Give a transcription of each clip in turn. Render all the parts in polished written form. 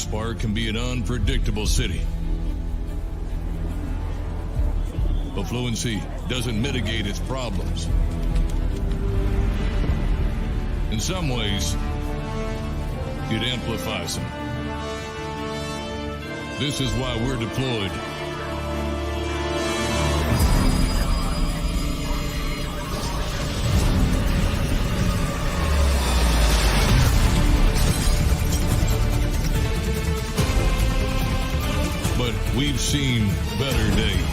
worst part can be an unpredictable city. Affluency doesn't mitigate its problems. In some ways, it amplifies them. This is why we're deployed. But we've seen better days.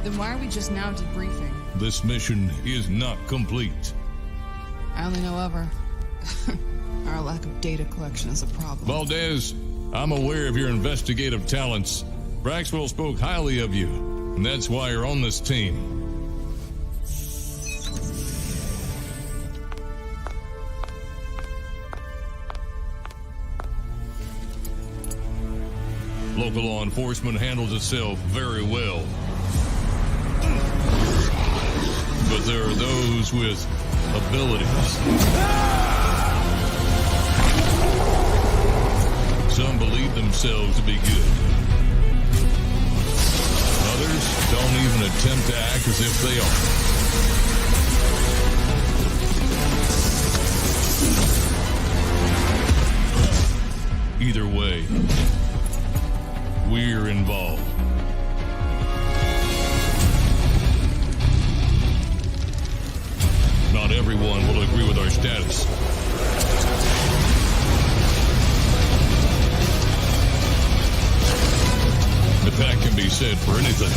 Then why are we just now debriefing? This mission is not complete. I only know of her. Our lack of data collection is a problem. Valdez, I'm aware of your investigative talents. Braxwell spoke highly of you, and that's why you're on this team. Local law enforcement handles itself very well. But there are those with abilities. Some believe themselves to be good. Others don't even attempt to act as if they are. Either way, we're involved. Not everyone will agree with our status. But that can be said for anything.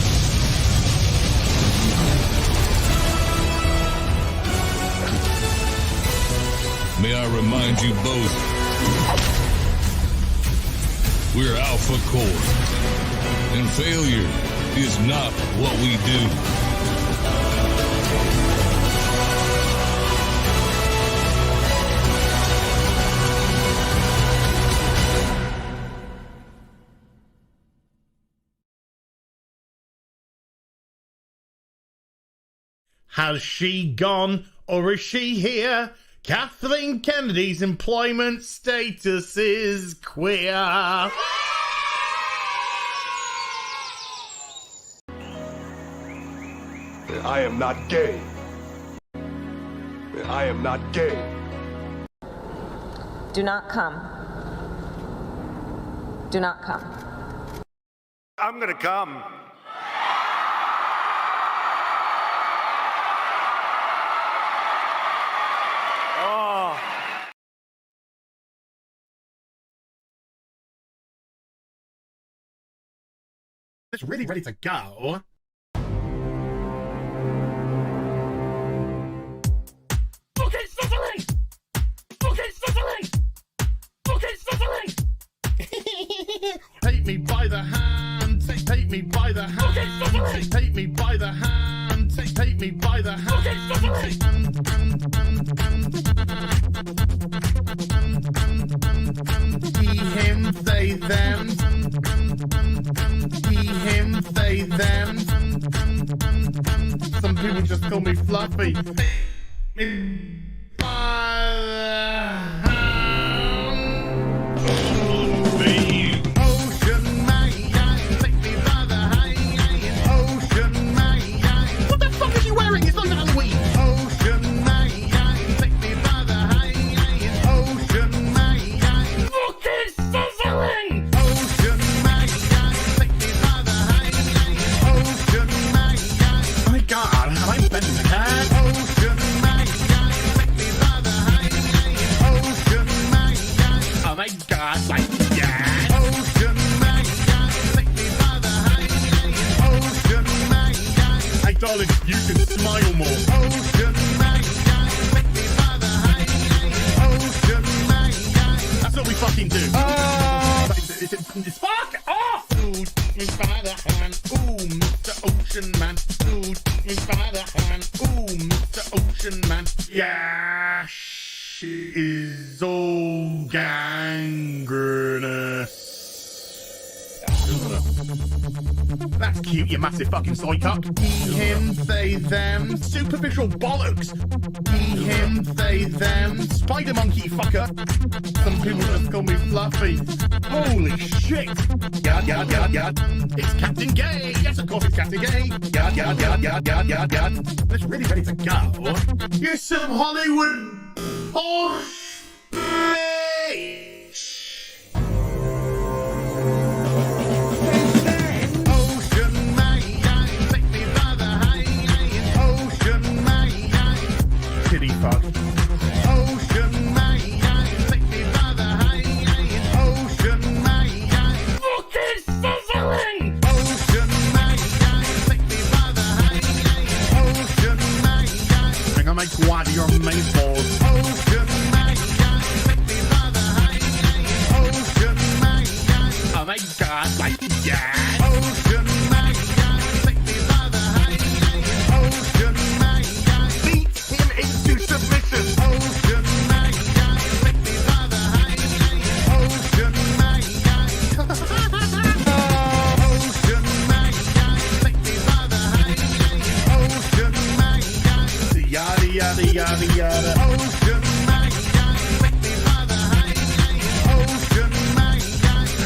May I remind you both, we're Alpha Core, and failure is not what we do. Has she gone or is she here? Kathleen Kennedy's employment status is queer. I am not gay. I am not gay. Do not come. Do not come. I'm gonna come. Oh. It's really ready to go. Okay, Cicely! Okay, Cicely! Okay, Cicely! Take me by the hand, take me by the hand, Okay, take me by the hand, take me by the hand. Okay, Cicely! He, him, they, them. He, him, they, them. Some people just call me Fluffy. Me by the hand. Ocean man, take me by the hand. Ocean man. What the fuck is he wearing? It's not Halloween. Ocean man, take me by the hand. Ocean man. Okay, Cicely! Ocean man, take me by the hand. Ocean man. Oh my god, have I been mad? Ocean man, take me by the hand. Ocean man. Oh my god, like that. Ocean man, take me by the hand. Ocean man. Hey darling, you can smile more. Ocean man, take me by the hand. Ocean man. That's what we fucking do. It's fuck off! Ooh, take me by the hand. Ooh, Mr. Ocean Man. Ooh, take me by the hand. Ooh, Mr. Ocean Man. gash is all gangrenous. That's cute, you massive fucking soy cock. He, him, they, them. Superficial bollocks. He, him, they, them. Spider monkey fucker. Some people just call me Fluffy. Holy shit. Yard, yard, yard, yard. It's Captain Gay. Yes, of course it's Captain Gay. Yard, yard, yard, yard, yard, yard, yard. It's really ready to go. Here's some Hollywood Porsche. Fuck. Ocean May, take me by the high. Ocean May, Fucking sizzling! Ocean May, take me by the high. Ocean May, I'm gonna make wide your main balls. Ocean May, take me by the high. Ocean May, oh my god, like yeah. Ocean May, take me by the high. Ocean May, beat him into submission. Ocean May, take me by the high. Ocean May, Ocean May, take me by the high. Ocean May, yada yada yada yada. Ocean May, take me by the high. Ocean May,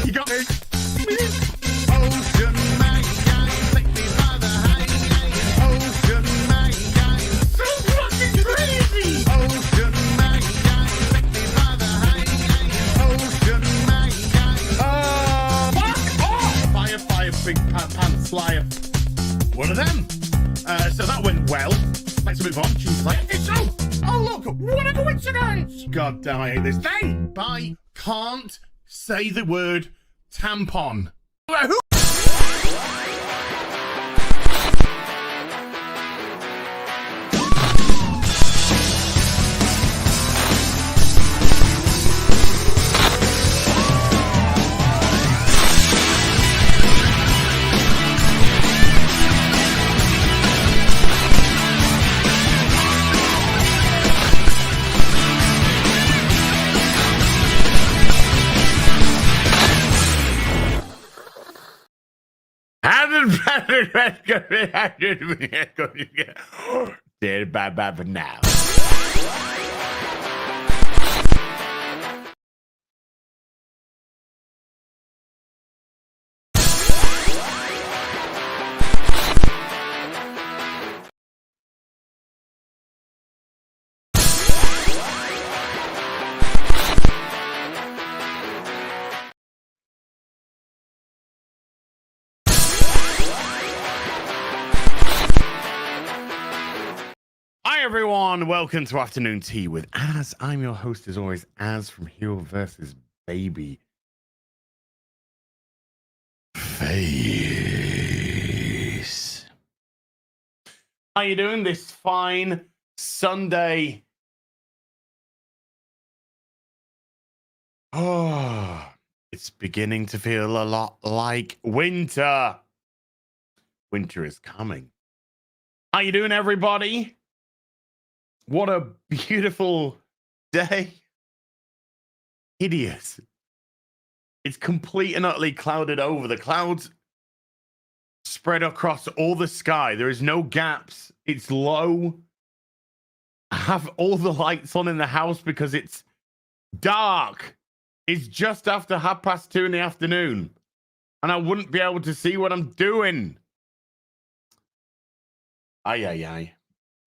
you got me. Ocean May, take me by the high. Ocean May, so fucking crazy. Ocean May, take me by the high. Ocean May, fuck off. Fire, fire, big pants flyer. One of them. So that went well. Let's move on. Choose like it's oh look, what a coincidence. God damn, I hate this thing. I can't say the word tampon. Who? Dead bye for now. Hi everyone, welcome to Afternoon Tea with Az. I'm your host as always, Az from Hero vs. Baby Face. How you doing this fine Sunday? Oh, it's beginning to feel a lot like winter. Winter is coming. How you doing, everybody? What a beautiful day. Hideous. It's complete and utterly clouded over. The clouds spread across all the sky. There is no gaps. It's low. I have all the lights on in the house because it's dark. It's just after 2:30 in the afternoon. And I wouldn't be able to see what I'm doing. Ay, ay, ay.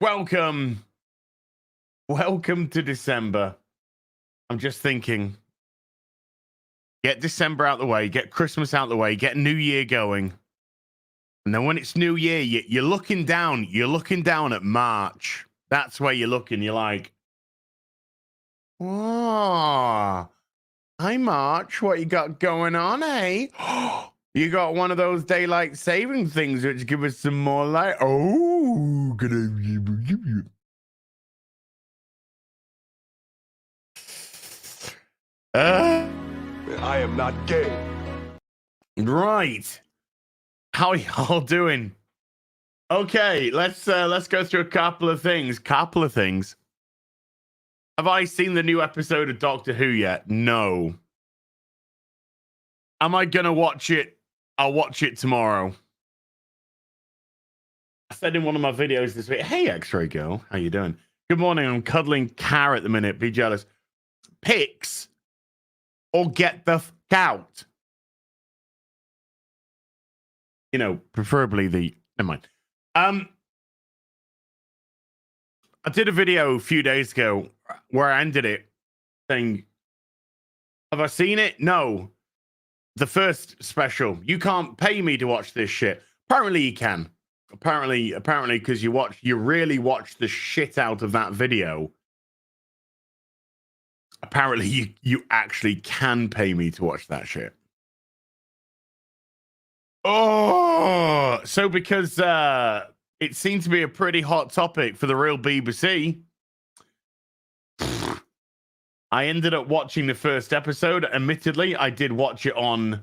Welcome to December. I'm just thinking, get December out the way, get Christmas out the way, get New Year going. And then when it's New Year, you're looking down at March. That's where you're looking. You're like, oh, hi, March. What you got going on, eh? You got one of those daylight saving things which give us some more light. Oh, good idea. I am not gay. Right. How are y'all doing? Okay, let's go through a couple of things. Have I seen the new episode of Doctor Who yet? No. Am I going to watch it? I'll watch it tomorrow. I said in one of my videos this week, hey, X-Ray Girl, how you doing? Good morning. I'm cuddling Car at the minute. Be jealous. Picks or get the f out. You know, preferably the... Never mind. I did a video a few days ago where I ended it saying, have I seen it? No. The first special. You can't pay me to watch this shit. Apparently you can. Apparently, because you really watch the shit out of that video. Apparently you actually can pay me to watch that shit. Oh, so because it seemed to be a pretty hot topic for the real BBC, I ended up watching the first episode. Admittedly, I did watch it on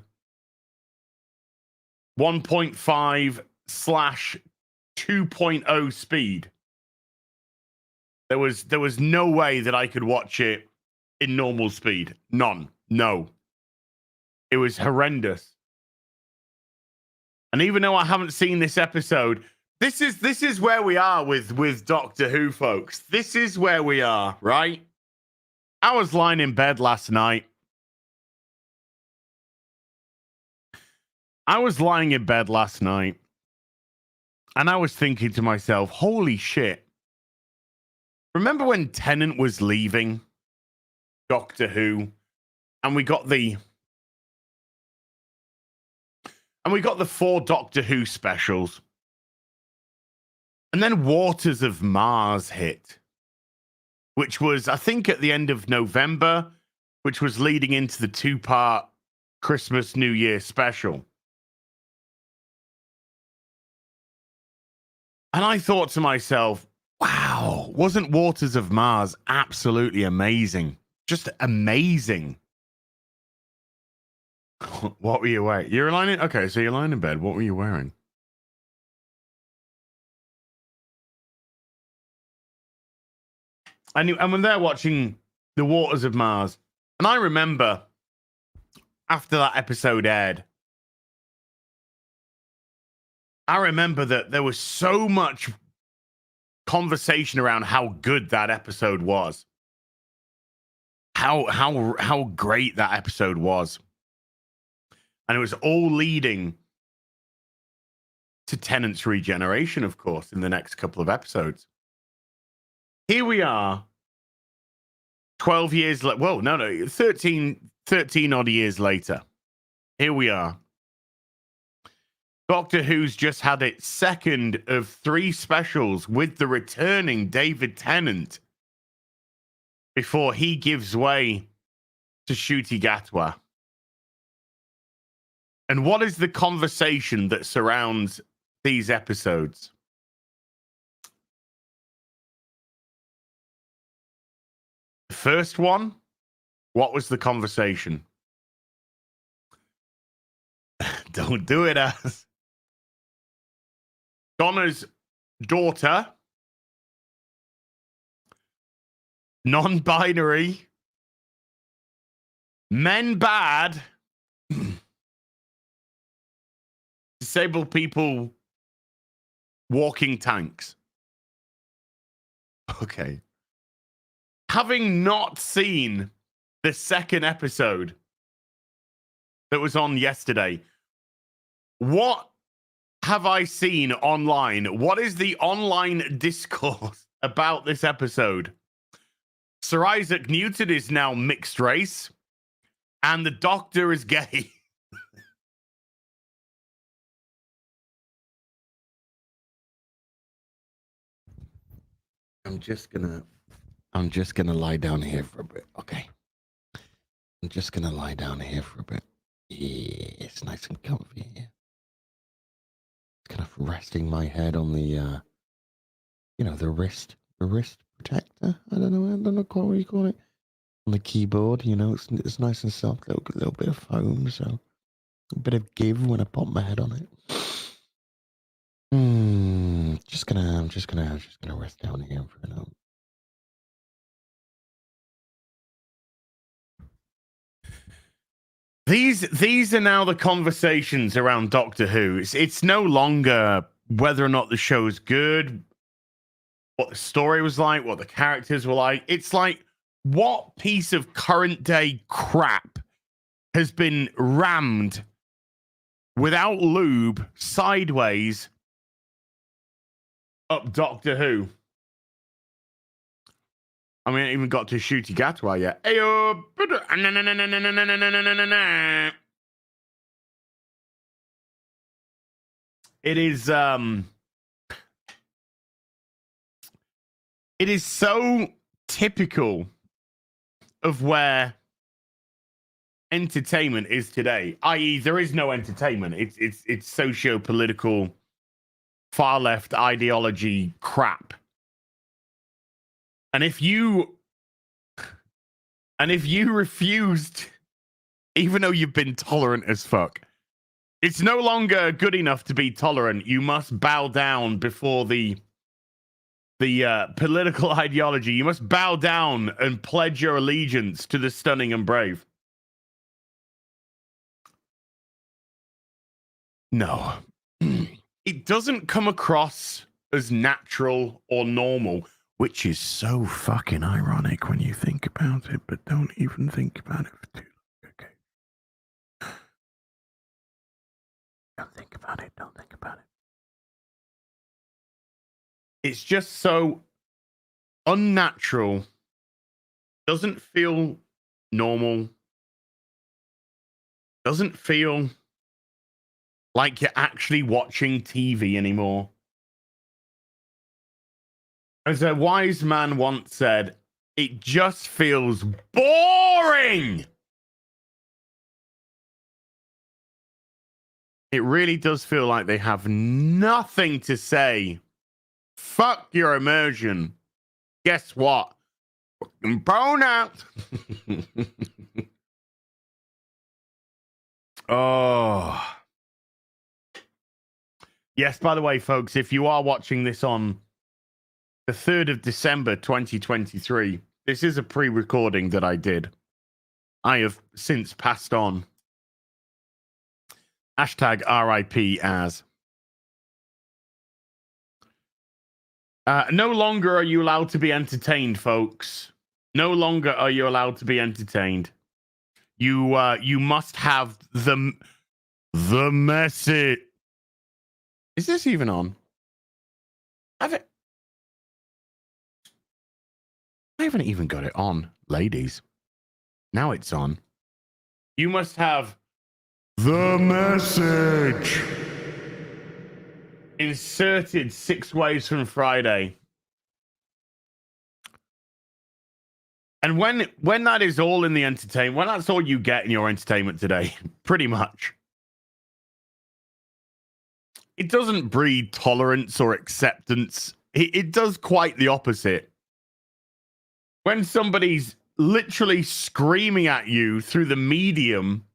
1.5/2.0 speed. There was no way that I could watch it in normal speed. None. No. It was horrendous. And even though I haven't seen this episode, this is where we are with Doctor Who, folks. This is where we are, right? I was lying in bed last night. And I was thinking to myself, holy shit. Remember when Tennant was leaving Doctor Who? And we got the 4 Doctor Who specials. And then Waters of Mars hit, which was, I think, at the end of November, which was leading into the 2-part Christmas New Year special. And I thought to myself, wow, wasn't Waters of Mars absolutely amazing? Just amazing. What were you wearing? You're lying in... Okay, so you're lying in bed. What were you wearing? And when they're watching The Waters of Mars, and I remember after that episode aired, I remember that there was so much conversation around how good that episode was. How great that episode was. And it was all leading to Tennant's regeneration, of course, in the next couple of episodes. Here we are, 12 years later. Well, no, 13 odd years later. Here we are. Doctor Who's just had its second of 3 specials with the returning David Tennant before he gives way to Ncuti Gatwa. And what is the conversation that surrounds these episodes? The first one, what was the conversation? Don't do it, as Donna's daughter, non-binary, men bad, disabled people walking tanks. Okay. Having not seen the second episode that was on yesterday, what have I seen online? What is the online discourse about this episode? Sir Isaac Newton is now mixed race, and the Doctor is gay. I'm just gonna lie down here for a bit, okay? I'm just gonna lie down here for a bit. Yeah, it's nice and comfy here. Kind of resting my head on the, the wrist protector. I don't know quite what you call it. On the keyboard, it's nice and soft, little bit of foam, so a bit of give when I pop my head on it. I'm just gonna rest down here for now. These are now the conversations around Doctor Who. It's no longer whether or not the show is good, what the story was like, what the characters were like. It's like, what piece of current day crap has been rammed without lube sideways up Doctor Who? I mean, I even got to Shooty Gatwa yet. Ayo. It is so typical of where entertainment is today, i.e., there is no entertainment. It's socio-political, far left ideology crap. And if you refused, even though you've been tolerant as fuck, it's no longer good enough to be tolerant. You must bow down before the political ideology. You must bow down and pledge your allegiance to the stunning and brave. No. It doesn't come across as natural or normal, which is so fucking ironic when you think about it, but don't even think about it for too long, okay? Don't think about it, don't think about it. It's just so unnatural, doesn't feel normal, doesn't feel like you're actually watching TV anymore. As a wise man once said, it just feels boring. It really does feel like they have nothing to say. Fuck your immersion. Guess what? Fucking bone out. Oh. Yes, by the way, folks, if you are watching this on the 3rd of December, 2023, this is a pre-recording that I did. I have since passed on. Hashtag RIP as. No longer are you allowed to be entertained, folks. No longer are you allowed to be entertained. You must have the message. Is this even on? I haven't even got it on, ladies. Now it's on. You must have the message inserted 6 ways from Friday. And when that is all in the entertainment, when that's all you get in your entertainment today, pretty much, it doesn't breed tolerance or acceptance. It does quite the opposite. When somebody's literally screaming at you through the medium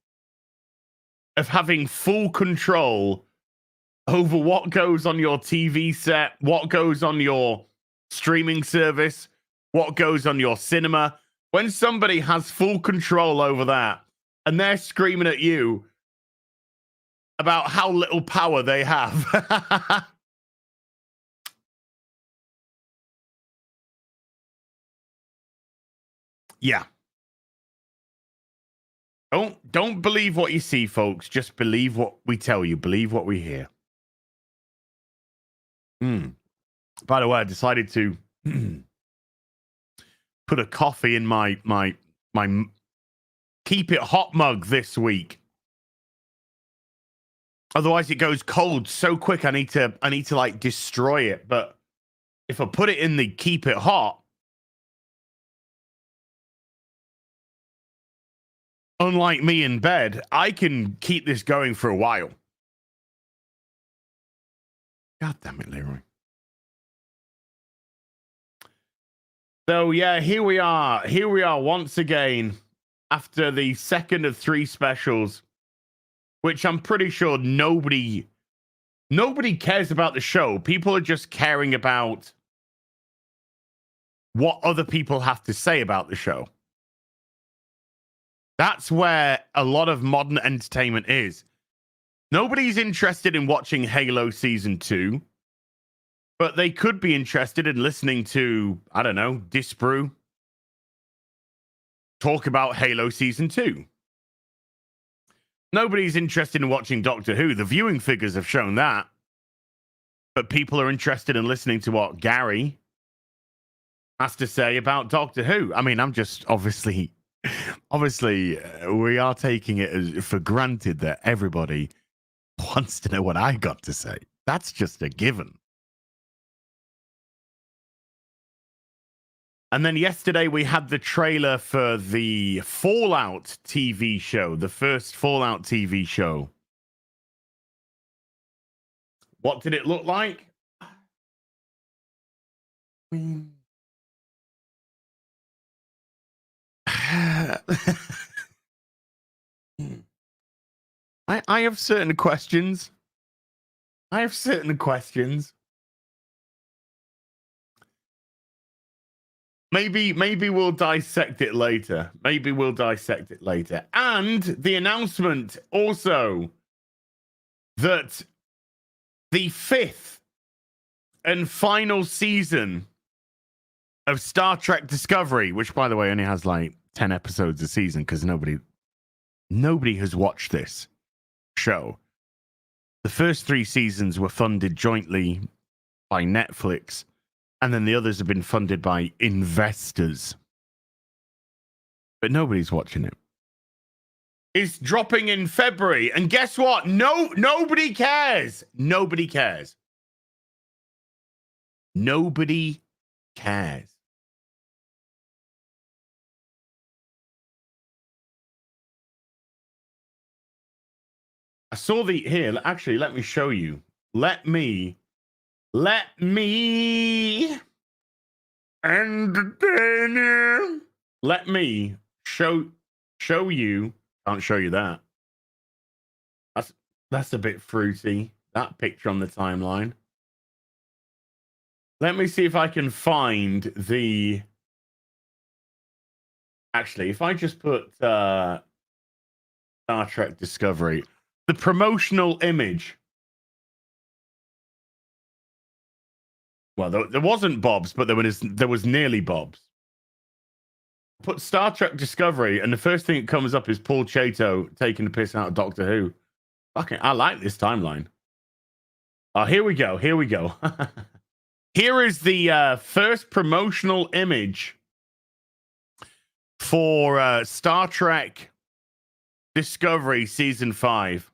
of having full control over what goes on your TV set, what goes on your streaming service, what goes on your cinema, when somebody has full control over that and they're screaming at you about how little power they have. Yeah. Don't believe what you see, folks. Just believe what we tell you. Believe what we hear. By the way, I decided to put a coffee in my keep it hot mug this week. Otherwise, it goes cold so quick. I need to like destroy it. But if I put it in the keep it hot, unlike me in bed, I can keep this going for a while. God damn it, Leroy. So yeah, here we are. Here we are once again after the second of 3 specials, which I'm pretty sure nobody cares about the show. People are just caring about what other people have to say about the show. That's where a lot of modern entertainment is. Nobody's interested in watching Halo Season 2, but they could be interested in listening to, I don't know, Disbrew talk about Halo Season 2. Nobody's interested in watching Doctor Who. The viewing figures have shown that. But people are interested in listening to what Gary has to say about Doctor Who. I mean, I'm just obviously, we are taking it as for granted that everybody wants to know what I got to say. That's just a given. And then yesterday we had the trailer for the Fallout TV show, the first Fallout TV show. What did it look like? I have certain questions. Maybe we'll dissect it later. And the announcement also that the 5th and final season of Star Trek Discovery, which by the way only has like 10 episodes a season because nobody has watched this show. The first 3 seasons were funded jointly by Netflix, and then the others have been funded by investors. But nobody's watching it. It's dropping in February, and guess what? Nobody cares. Nobody cares. I saw the here. Actually, let me show you. Let me entertain. Let me show you. Can't show you that. That's a bit fruity. That picture on the timeline. Let me see if I can find the. Actually, if I just put Star Trek Discovery, the promotional image. Well, there wasn't Bob's, but there was nearly Bob's. Put Star Trek Discovery, and the first thing that comes up is Paul Chato taking the piss out of Doctor Who. Okay, I like this timeline. Here we go. Here is the first promotional image for Star Trek Discovery Season 5.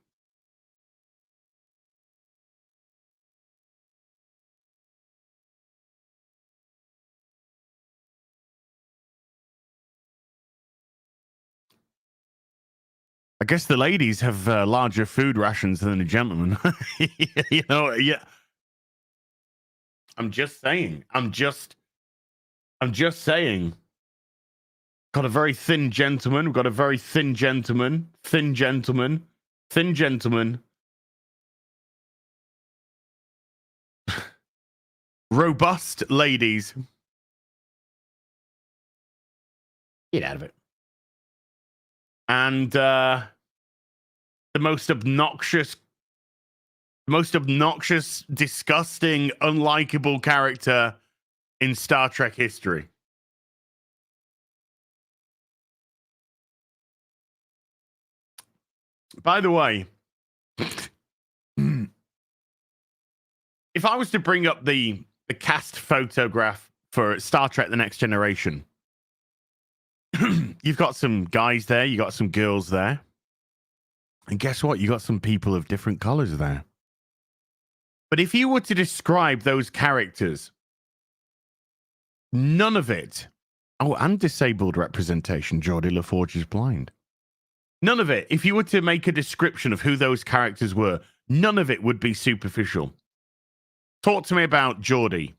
I guess the ladies have larger food rations than the gentlemen. You know, yeah. I'm just saying. Got a very thin gentleman. We've got a very thin gentleman. Thin gentleman. Robust ladies. Get out of it. And the most obnoxious, disgusting, unlikable character in Star Trek history. By the way, if I was to bring up the cast photograph for Star Trek The Next Generation, you've got some guys there, you got some girls there. And guess what? You got some people of different colors there. But if you were to describe those characters, none of it. Oh, and disabled representation. Geordie LaForge is blind. None of it. If you were to make a description of who those characters were, none of it would be superficial. Talk to me about Geordie.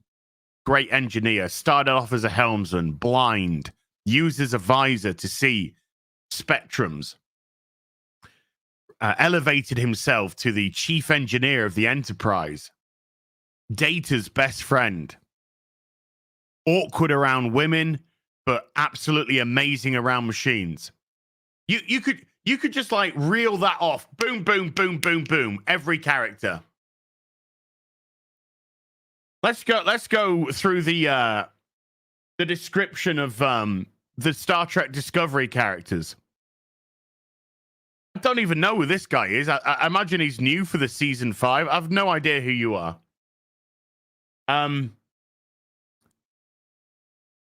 Great engineer. Started off as a helmsman. Blind. Uses a visor to see spectrums. Elevated himself to the chief engineer of the Enterprise. Data's best friend. Awkward around women, but absolutely amazing around machines. You could just like reel that off. Boom, boom, boom, boom, boom. Every character. Let's go through the description of the Star Trek Discovery characters. I don't even know who this guy is. I imagine he's new for the season 5. I've no idea who you are.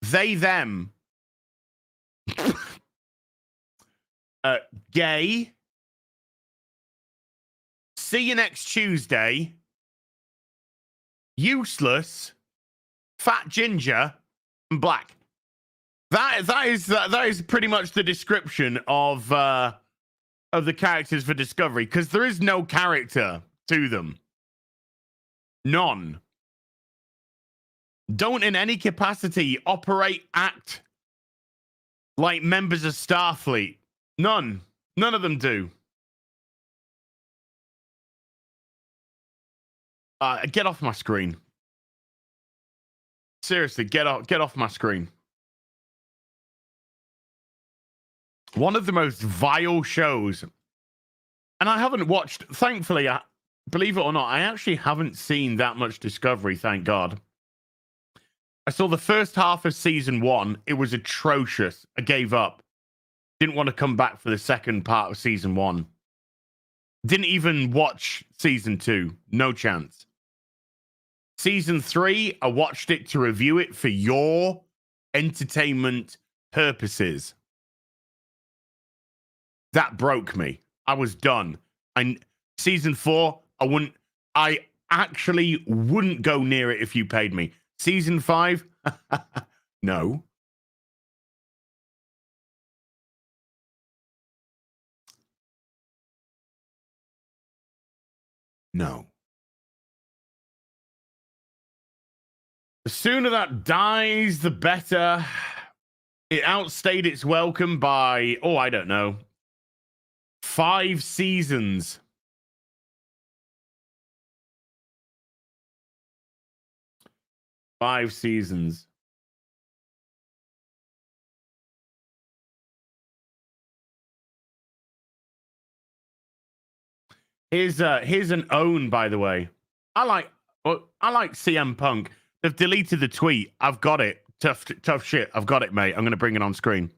They, them. Gay. See you next Tuesday. Useless. Fat ginger. And black. That is pretty much the description of the characters for Discovery, because there is no character to them. None. Don't in any capacity operate, act like members of Starfleet. None. None of them do. Get off my screen. Seriously, get off my screen. One of the most vile shows. And I haven't watched, thankfully, believe it or not, I actually haven't seen that much Discovery, thank God. I saw the first half of season 1. It was atrocious. I gave up. Didn't want to come back for the second part of season 1. Didn't even watch season 2. No chance. Season 3, I watched it to review it for your entertainment purposes. That broke me. I was done. And season 4, I actually wouldn't go near it if you paid me. Season 5, no. No. The sooner that dies, the better. It outstayed its welcome by, I don't know, 5 seasons. Five seasons. Here's an own, by the way. I like CM Punk. They've deleted the tweet. I've got it. Tough shit. I've got it, mate. I'm going to bring it on screen.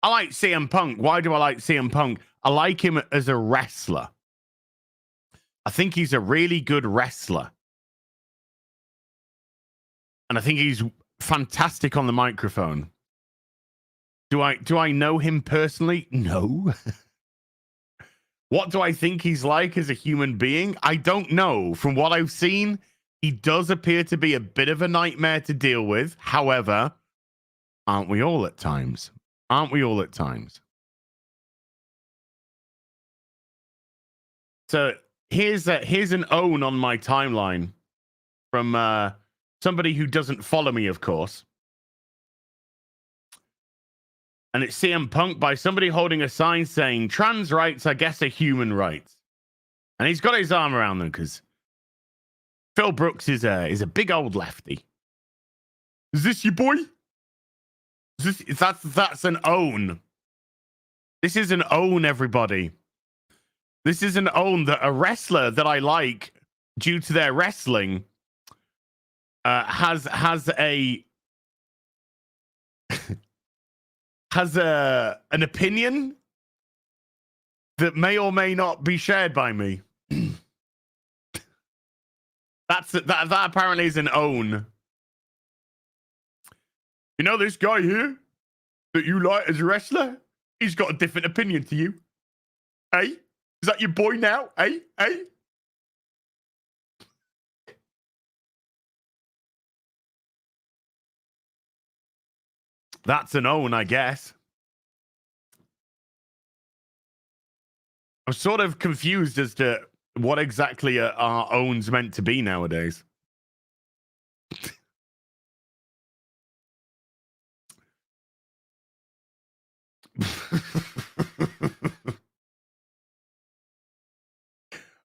I like CM Punk. Why do I like CM Punk? I like him as a wrestler. I think he's a really good wrestler. And I think he's fantastic on the microphone. Do I know him personally? No. What do I think he's like as a human being? I don't know. From what I've seen, he does appear to be a bit of a nightmare to deal with. However, aren't we all at times? Aren't we all at times? So here's an own on my timeline from somebody who doesn't follow me, of course. And it's CM Punk by somebody holding a sign saying, trans rights, I guess, are human rights. And he's got his arm around them because Phil Brooks is a big old lefty. Is this your boy? That's an own. This is an own, everybody. This is an own that a wrestler that I like due to their wrestling has an opinion that may or may not be shared by me. that apparently is an own. You know this guy here that you like as a wrestler? He's got a different opinion to you. Hey? Is that your boy now? Hey? Hey? That's an own, I guess. I'm sort of confused as to what exactly our owns meant to be nowadays.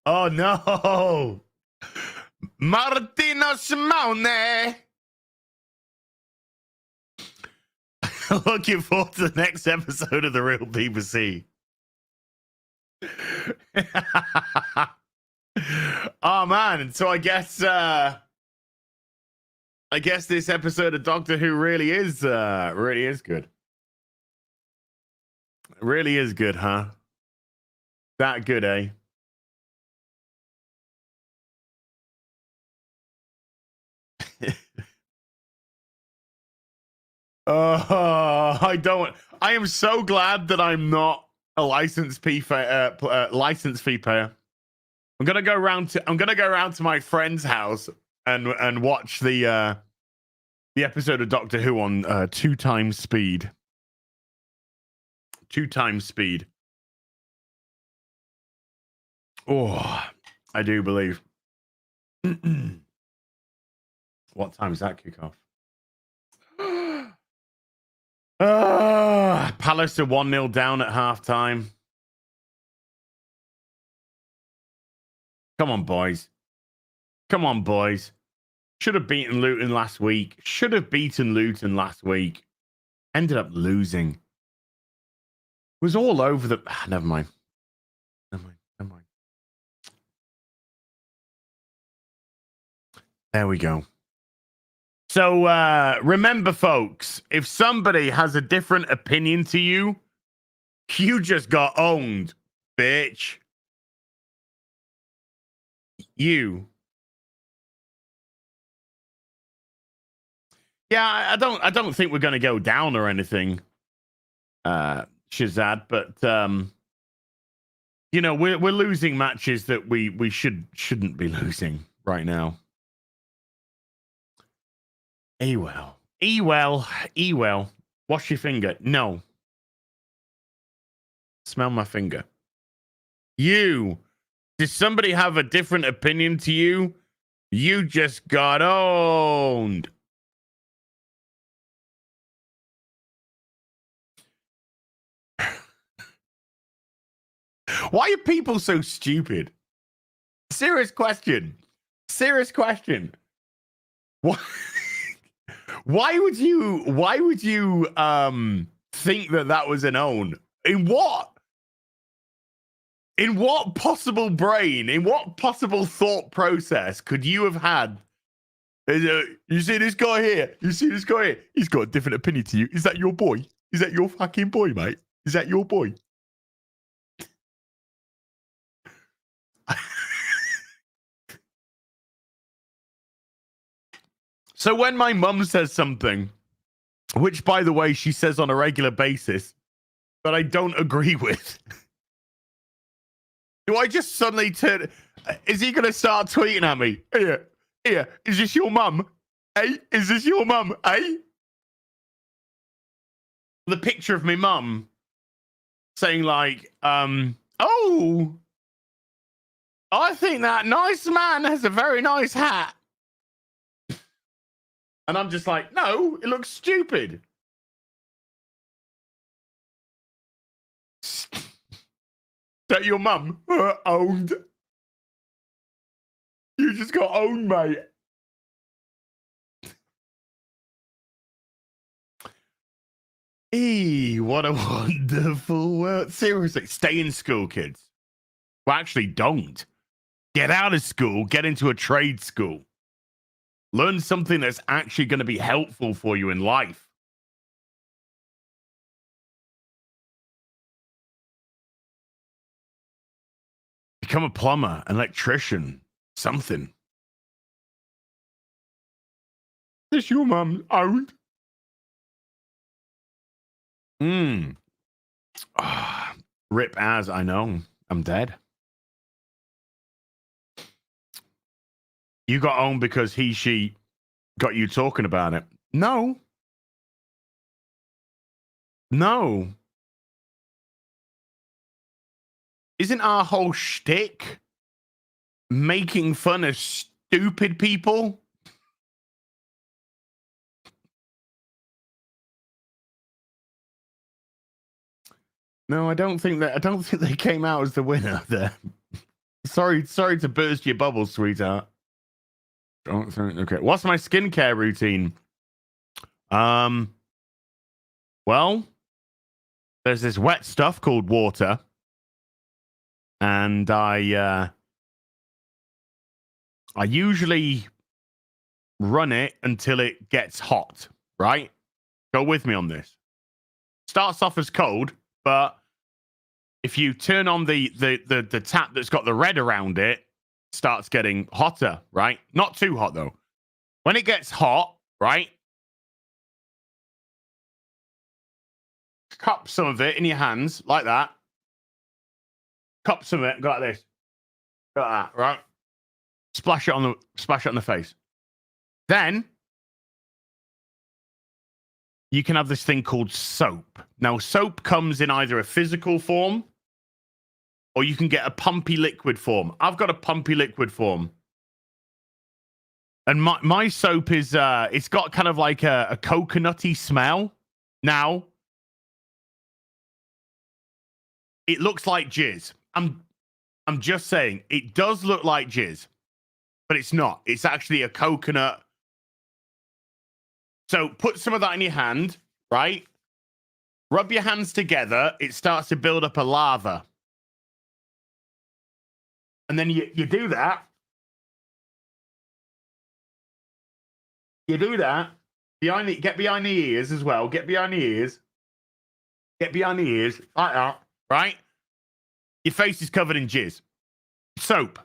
Oh no! Martino Simone! Looking forward to the next episode of The Real BBC. Oh man, so I guess this episode of Doctor Who really is good. Really is good, huh? That good, eh? I am so glad that I'm not a license fee payer. I'm gonna go around to my friend's house and watch the episode of Doctor Who on 2 times speed. 2 times speed. Oh, I do believe. What time does that kick off? Palace are 1-0 down at halftime. Come on, boys. Come on, boys. Should have beaten Luton last week. Ended up losing. Was all over the... Never mind. There we go. So remember, folks, if somebody has a different opinion to you, you just got owned, bitch. You. Yeah, I don't think we're going to go down or anything, Shazad, but you know, we're losing matches that we shouldn't be losing right now. Ewell. Wash your finger. No. Smell my finger. You. Did somebody have a different opinion to you? You just got owned. Why are people so stupid? Serious question. What? Why would you think that was an own? In what possible brain, in what possible thought process could you have had? You see this guy here? He's got a different opinion to you. Is that your boy? Is that your fucking boy, mate? Is that your boy? So when my mum says something, which, by the way, she says on a regular basis, that I don't agree with, do I just suddenly turn... Is he going to start tweeting at me? Here, is this your mum? Hey, is this your mum? Hey? The picture of my mum saying like, oh, I think that nice man has a very nice hat. And I'm just like, no, it looks stupid. Is that your mum? Owned. You just got owned, mate. What a wonderful world. Seriously, stay in school, kids. Well, actually, don't. Get out of school, get into a trade school. Learn something that's actually going to be helpful for you in life. Become a plumber, an electrician, something. Is your mum owned? Rip as I know. I'm dead. You got owned because she got you talking about it. No. Isn't our whole shtick making fun of stupid people? No, I don't think they came out as the winner there. Sorry to burst your bubble, sweetheart. Okay. What's my skincare routine? Well, Well, there's this wet stuff called water, and I usually run it until it gets hot, right? Go with me on this. Starts off as cold, but if you turn on the tap that's got the red around it, starts getting hotter, right? Not too hot though. When it gets hot, right? Cup some of it in your hands like that. Cup some of it, go like this. Go like that, right? Splash it on the face. Then you can have this thing called soap. Now, soap comes in either a physical form or you can get a pumpy liquid form. I've got a pumpy liquid form. And my soap is it's got kind of like a coconutty smell. Now, it looks like jizz. I'm just saying, it does look like jizz, but it's not. It's actually a coconut. So put some of that in your hand, right? Rub your hands together. It starts to build up a lava. And then you do that. You do that. Get behind the ears as well. Get behind the ears. Get behind the ears. Like that. Right? Your face is covered in jizz. Soap.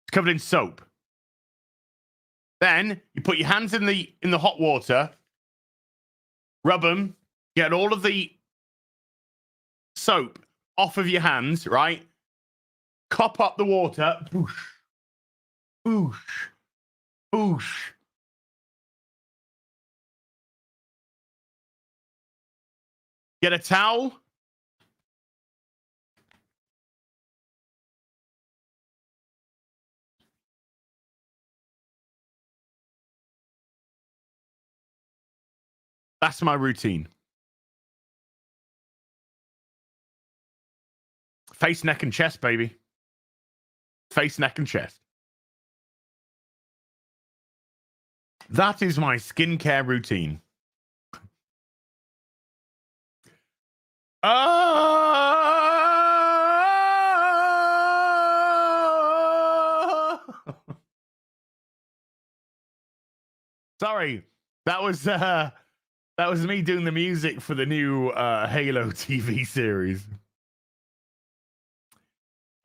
It's covered in soap. Then you put your hands in the hot water, rub them, get all of the soap off of your hands, right? Cup up the water, boosh, boosh, boosh. Get a towel. That's my routine. Face, neck, and chest, baby. Face, neck, and chest. That is my skincare routine. Sorry, that was me doing the music for the new Halo TV series.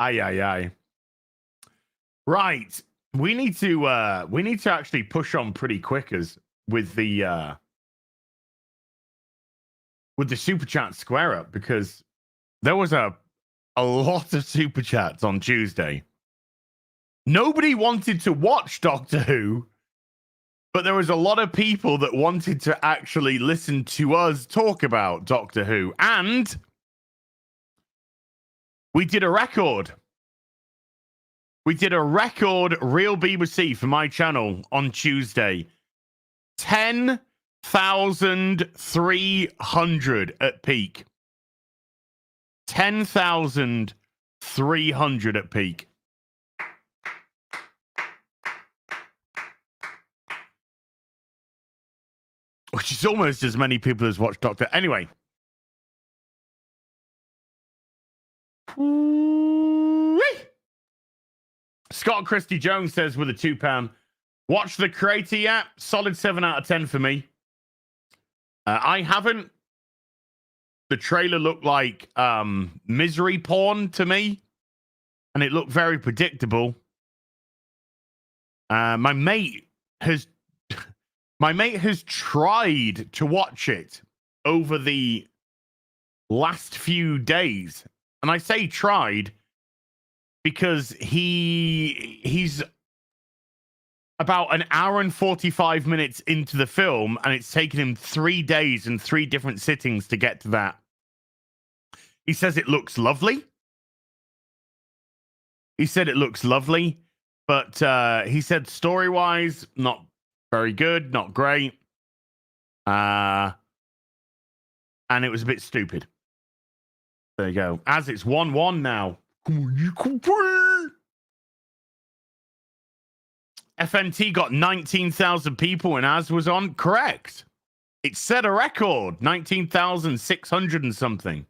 Aye. Right, we need to actually push on pretty quick as with the super chat square up, because there was a lot of super chats on Tuesday. Nobody wanted to watch Doctor Who, but there was a lot of people that wanted to actually listen to us talk about Doctor Who. And we did a record. We did a record real BBC for my channel on Tuesday. 10,300 at peak. 10,300 at peak. Which is almost as many people as watched Doctor. Anyway. Scott Christie Jones says with a £2, watch the creator yet? Solid 7 out of 10 for me. I haven't. The trailer looked like misery porn to me, and it looked very predictable. My mate has tried to watch it over the last few days, and I say tried because he's about an hour and 45 minutes into the film, and it's taken him 3 days and 3 different sittings to get to that. He says it looks lovely. He said it looks lovely, but he said story-wise, not very good, not great. And it was a bit stupid. There you go. As it's 1-1 now. Come on, you can play. FNT got 19,000 people when Az was on. Correct. It set a record, 19,600 and something.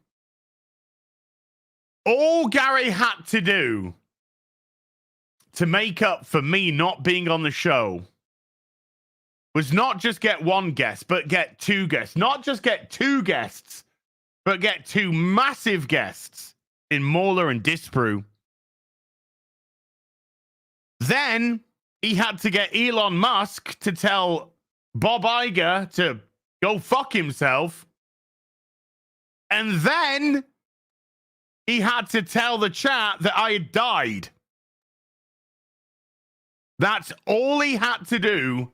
All Gary had to do to make up for me not being on the show was not just get one guest, but get two guests. Not just get two guests, but get two massive guests in Mauler and Disprue. Then he had to get Elon Musk to tell Bob Iger to go fuck himself. And then he had to tell the chat that I had died. That's all he had to do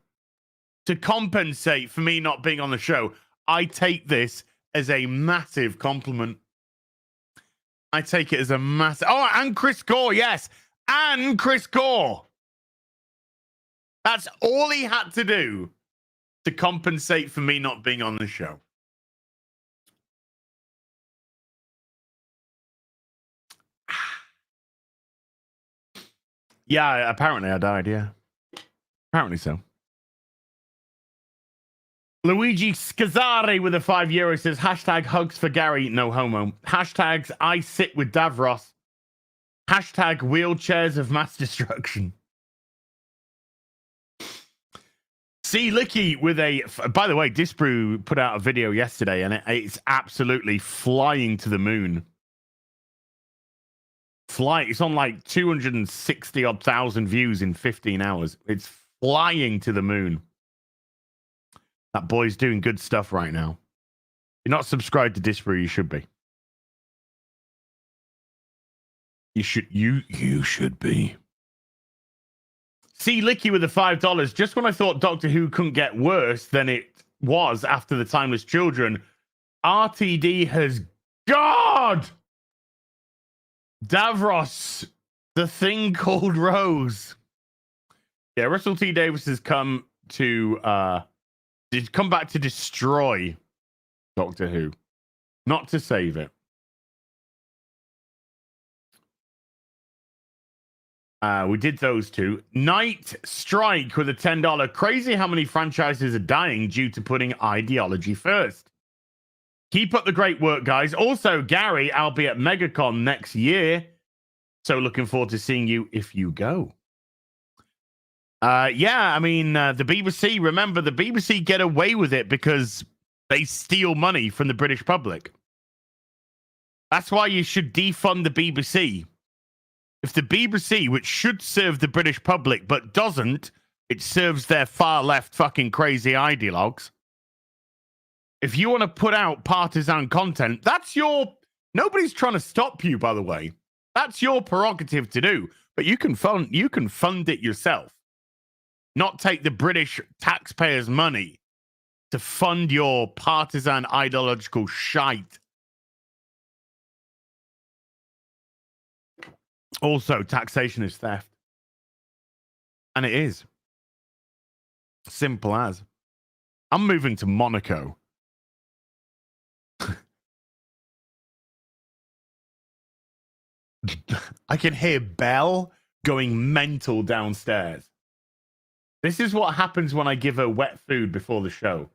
to compensate for me not being on the show. I take this as a massive compliment. I take it as a massive... Oh, and Chris Gore, yes. And Chris Gore. That's all he had to do to compensate for me not being on the show. Yeah, apparently I died, yeah. Apparently so. Luigi Scazzari with a €5 says, hashtag hugs for Gary, no homo. Hashtags I sit with Davros. Hashtag wheelchairs of mass destruction. See Licky with a... By the way, Disprue put out a video yesterday and it's absolutely flying to the moon. It's on like 260 odd thousand views in 15 hours. It's flying to the moon. That boy's doing good stuff right now. If you're not subscribed to Disprue, you should be. You should be. See Licky with the $5. Just when I thought Doctor Who couldn't get worse than it was after the Timeless Children, RTD has God. Davros, the thing called Rose. Yeah, Russell T Davies has come back to destroy Doctor Who, not to save it. We did those two. Night Strike with a $10. Crazy how many franchises are dying due to putting ideology first. Keep up the great work, guys. Also, Gary, I'll be at MegaCon next year. So looking forward to seeing you if you go. Yeah, I mean, the BBC, remember, the BBC get away with it because they steal money from the British public. That's why you should defund the BBC. If the BBC, which should serve the British public but doesn't, it serves their far left fucking crazy ideologues. If you want to put out partisan content, that's your... Nobody's trying to stop you, by the way. That's your prerogative to do. But you can fund it yourself. Not take the British taxpayers' money to fund your partisan ideological shite. Also, taxation is theft. And it is. Simple as. I'm moving to Monaco. I can hear Belle going mental downstairs. This is what happens when I give her wet food before the show.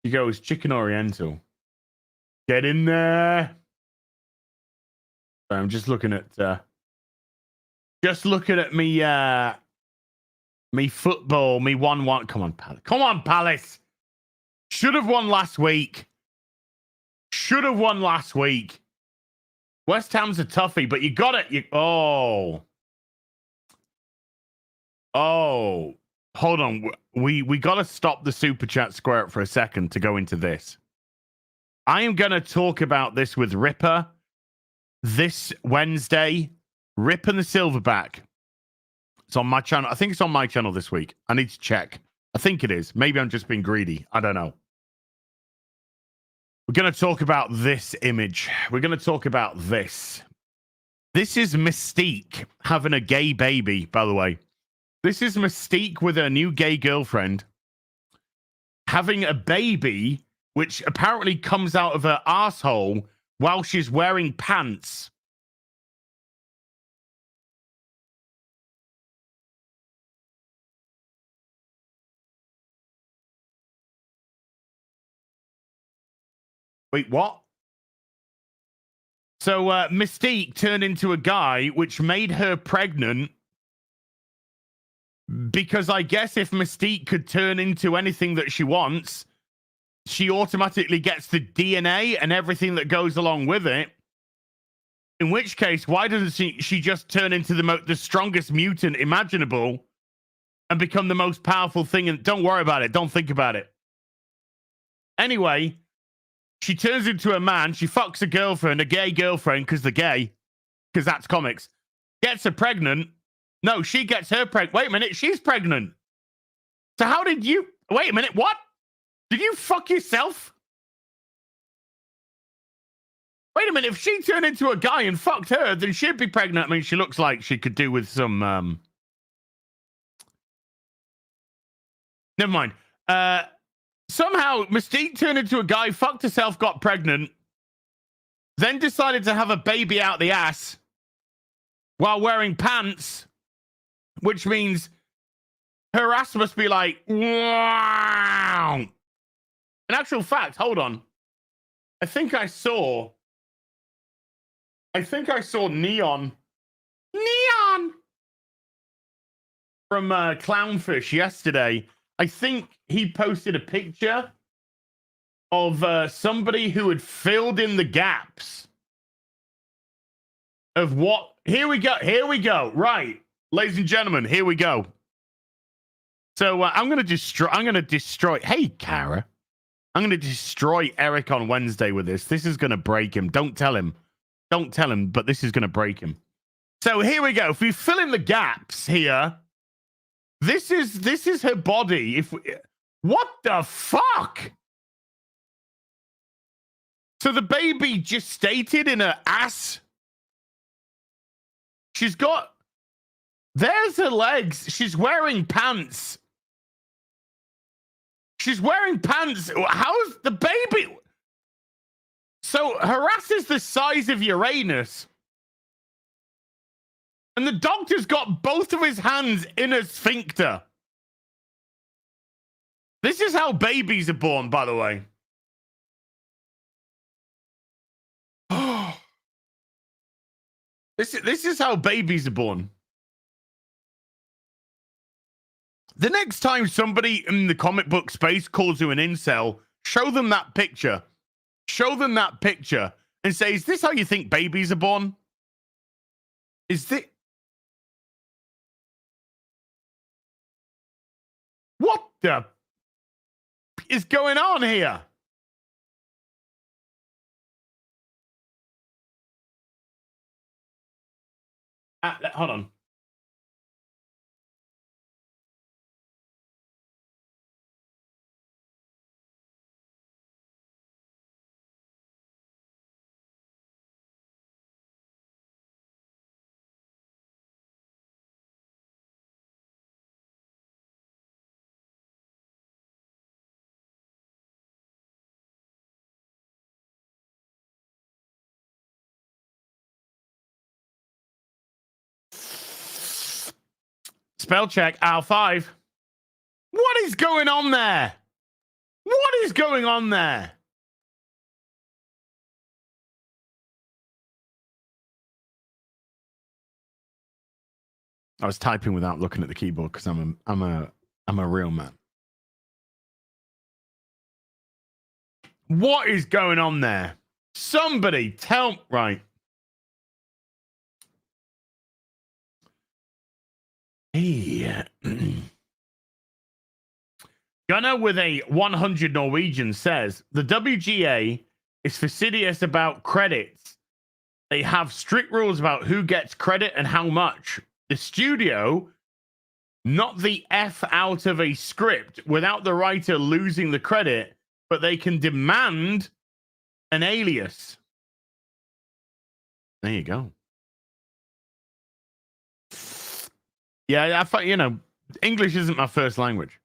She goes, chicken oriental. Get in there. I'm just looking at me me football, me 1-1. Come on, Palace. Come on, Palace. Should have won last week. West Ham's a toughie, but you got it. Oh, hold on. We got to stop the super chat square up for a second to go into this. I am going to talk about this with Ripper this Wednesday. Rip and the Silverback. It's on my channel. I think it's on my channel this week. I need to check. I think it is. Maybe I'm just being greedy. I don't know. We're going to talk about this image. We're going to talk about this. This is Mystique having a gay baby, by the way. This is Mystique with her new gay girlfriend having a baby, which apparently comes out of her asshole while she's wearing pants. Wait, what? So Mystique turned into a guy, which made her pregnant. Because I guess if Mystique could turn into anything that she wants, she automatically gets the DNA and everything that goes along with it. In which case, why doesn't she just turn into the strongest mutant imaginable and become the most powerful thing? And don't worry about it. Don't think about it. Anyway, she turns into a man. She fucks a girlfriend, a gay girlfriend, because they're gay, because that's comics. Gets her pregnant. No, she gets her pregnant. Wait a minute, she's pregnant. So how did you... Wait a minute, what? Did you fuck yourself? Wait a minute, if she turned into a guy and fucked her, then she'd be pregnant. I mean, she looks like she could do with some... Never mind. Somehow, Mystique turned into a guy, fucked herself, got pregnant, then decided to have a baby out the ass while wearing pants, which means her ass must be like, wow. In actual fact, hold on. I think I saw Neon from Clownfish yesterday. I think he posted a picture of somebody who had filled in the gaps of what. Here we go. Right. Ladies and gentlemen, here we go. So I'm going to destroy. Hey, Kara. I'm going to destroy Eric on Wednesday with this. This is going to break him. Don't tell him, but this is going to break him. So here we go. If we fill in the gaps here, this is her body. What the fuck? So the baby just stated in her ass. There's her legs. She's wearing pants. How's the baby? So her ass is the size of Uranus. And the doctor's got both of his hands in a sphincter. This is how babies are born, by the way. This is how babies are born. The next time somebody in the comic book space calls you an incel, show them that picture. And say, is this how you think babies are born? What the is going on here? Hold on. Spell check, R5. What is going on there? I was typing without looking at the keyboard because I'm a real man. What is going on there? Somebody tell right. Hey. Gunner with a 100 Norwegian says the WGA is fastidious about credits. They have strict rules about who gets credit and how much. The studio, not the F out of a script without the writer losing the credit, but they can demand an alias. There you go. Yeah, English isn't my first language.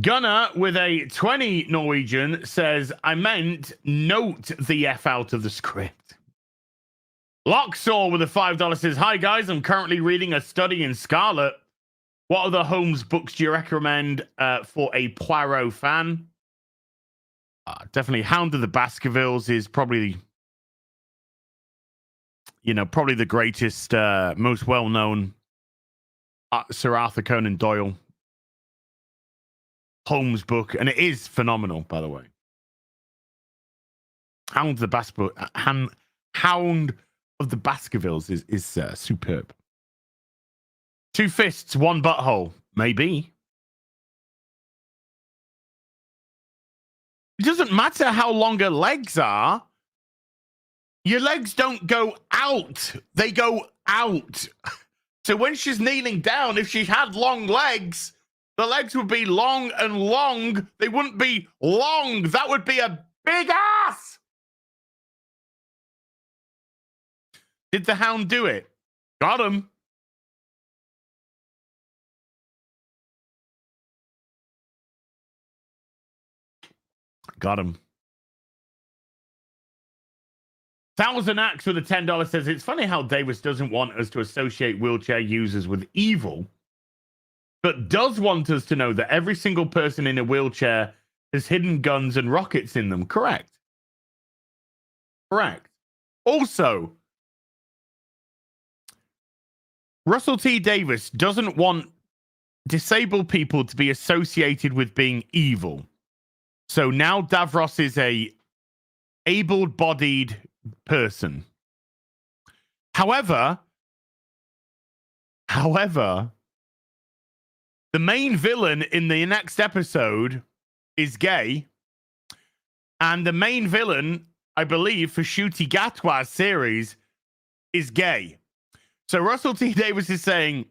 Gunnar with a 20 Norwegian says, I meant note the F out of the script. Locksaw with a $5 says, hi guys, I'm currently reading A Study in Scarlet. What other Holmes books do you recommend for a Poirot fan? Definitely Hound of the Baskervilles is probably, probably the greatest, most well-known Sir Arthur Conan Doyle Holmes book, and it is phenomenal, by the way. Hound of the Baskervilles is superb. Two fists, one butthole, maybe. It doesn't matter how long her legs are. Your legs don't go out; they go out. So when she's kneeling down, if she had long legs, the legs would be long and long. They wouldn't be long. That would be a big ass. Did the Hound do it? Got him. Got him. Thousand Axe with a $10 says, it's funny how Davis doesn't want us to associate wheelchair users with evil, but does want us to know that every single person in a wheelchair has hidden guns and rockets in them. Correct. Correct. Also, Russell T. Davis doesn't want disabled people to be associated with being evil. So now Davros is a able-bodied person. However, the main villain in the next episode is gay, and the main villain, I believe, for Ncuti Gatwa's series is gay. So Russell T. Davis is saying,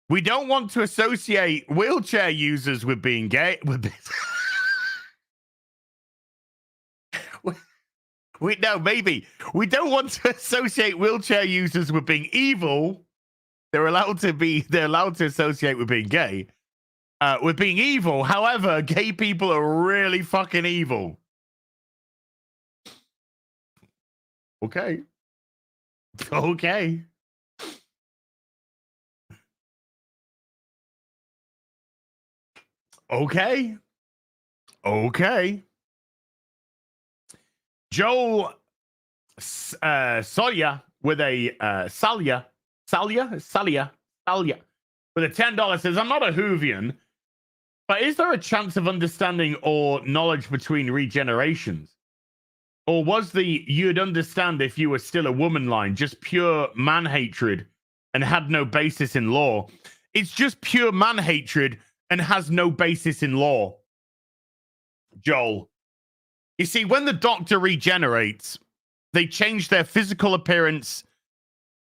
we don't want to associate wheelchair users with being gay. Maybe. We don't want to associate wheelchair users with being evil. They're allowed to associate with being gay. With being evil. However, gay people are really fucking evil. Okay. Okay. Okay. Okay. Joel Salya with a Salya with a $10 says, I'm not a Whovian, but is there a chance of understanding or knowledge between regenerations? Or was the you'd understand if you were still a woman line just pure man hatred and had no basis in law? It's just pure man hatred and has no basis in law, Joel. You see, when the Doctor regenerates, they change their physical appearance.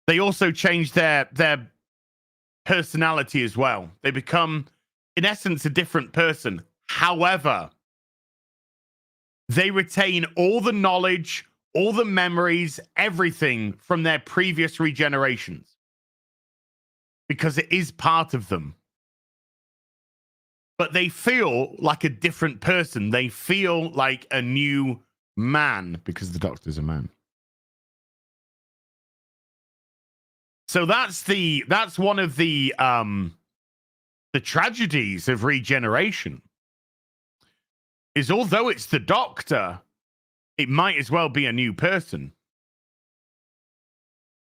They also change their personality as well. They become, in essence, a different person. However, they retain all the knowledge, all the memories, everything from their previous regenerations. Because it is part of them. But they feel like a different person. They feel like a new man because the Doctor's a man. So that's one of the tragedies of regeneration. Is although it's the Doctor, it might as well be a new person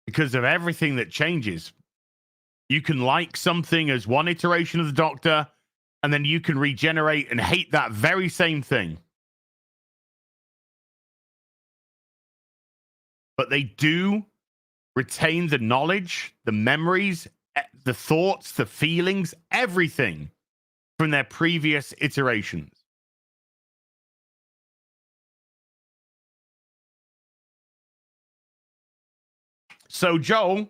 because of everything that changes. You can like something as one iteration of the Doctor, and then you can regenerate and hate that very same thing. But they do retain the knowledge, the memories, the thoughts, the feelings, everything from their previous iterations. So, Joel,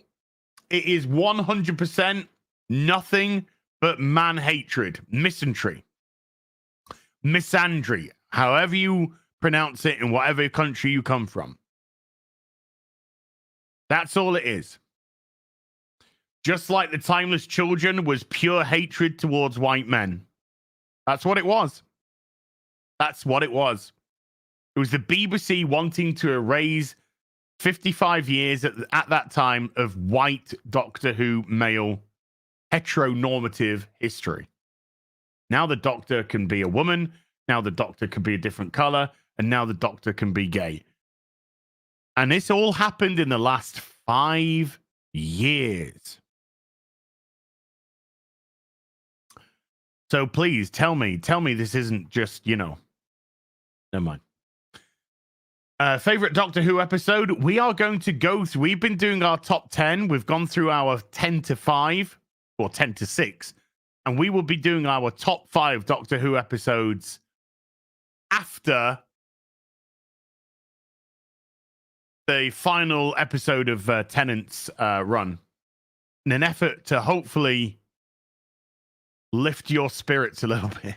it is 100% nothing but man hatred, misandry, however you pronounce it in whatever country you come from. That's all it is. Just like the Timeless Children was pure hatred towards white men. That's what it was. That's what it was. It was the BBC wanting to erase 55 years at that time of white Doctor Who male heteronormative history. Now the Doctor can be a woman. Now the Doctor can be a different color. And now the Doctor can be gay. And this all happened in the last 5 years. So please tell me this isn't just, never mind. Favorite Doctor Who episode? We are going to go through, we've been doing our top 10. We've gone through our 10 to 5 or 10 to 6. And we will be doing our top 5 Doctor Who episodes after the final episode of Tennant's run, in an effort to hopefully lift your spirits a little bit.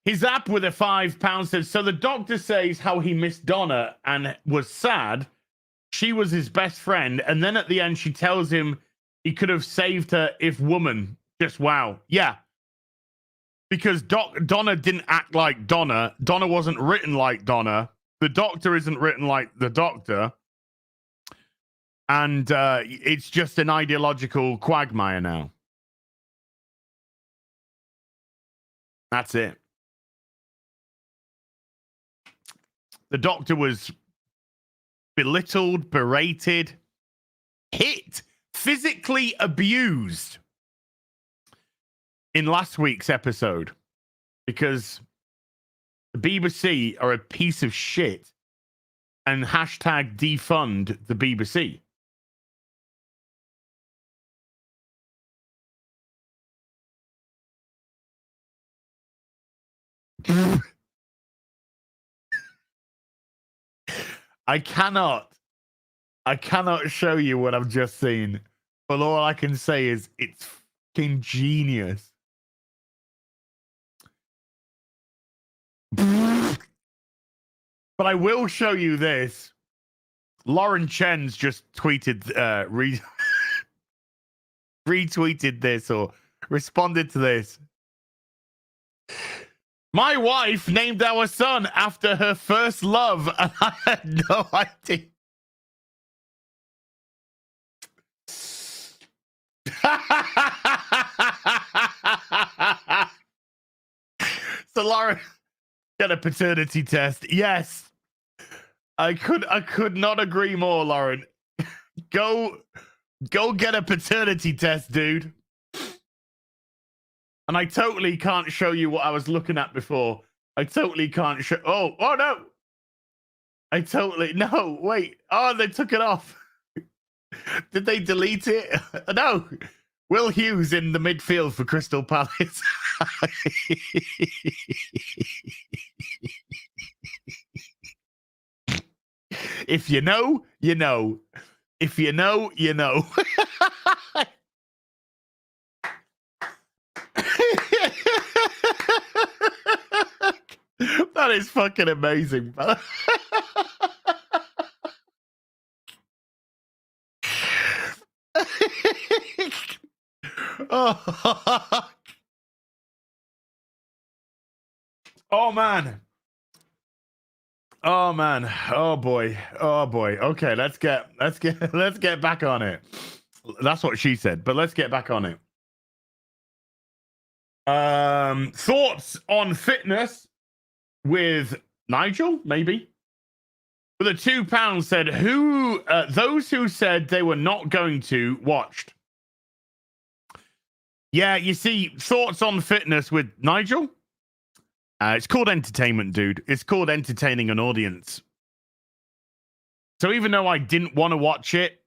His app with a £5 says, so the Doctor says how he missed Donna and was sad. She was his best friend. And then at the end, she tells him he could have saved her if woman. Just wow. Yeah. Because Donna didn't act like Donna. Donna wasn't written like Donna. The Doctor isn't written like the Doctor. And it's just an ideological quagmire now. That's it. The Doctor was belittled, berated, hit, physically abused in last week's episode because the BBC are a piece of shit and hashtag defund the BBC. I cannot show you what I've just seen, but all I can say is it's fucking genius. But I will show you this. Lauren Chen's just tweeted, retweeted this or responded to this. My wife named our son after her first love, and I had no idea. So Lauren, get a paternity test. Yes. I could not agree more, Lauren. Go get a paternity test, dude. And I totally can't show you what I was looking at before. I totally can't show. Oh no. No, wait. Oh, they took it off. Did they delete it? No. Will Hughes in the midfield for Crystal Palace. If you know, you know. If you know, you know. That is fucking amazing. Oh. Oh man. Oh man. Oh boy. Oh boy. Okay, let's get back on it. That's what she said, but let's get back on it. Thoughts on fitness with Nigel, maybe. With a £2 said those who said they were not going to watched. Yeah, you see, thoughts on fitness with Nigel. It's called entertainment, dude. It's called entertaining an audience. So even though I didn't want to watch it,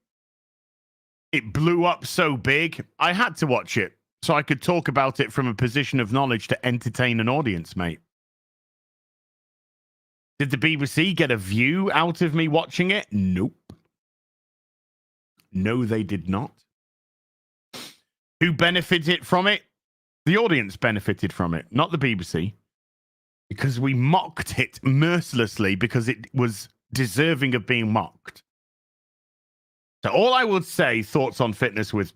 it blew up so big, I had to watch it so I could talk about it from a position of knowledge to entertain an audience, mate. Did the BBC get a view out of me watching it? Nope. No, they did not. Who benefited from it? The audience benefited from it, not the BBC. Because we mocked it mercilessly because it was deserving of being mocked. So all I would say, thoughts on fitness with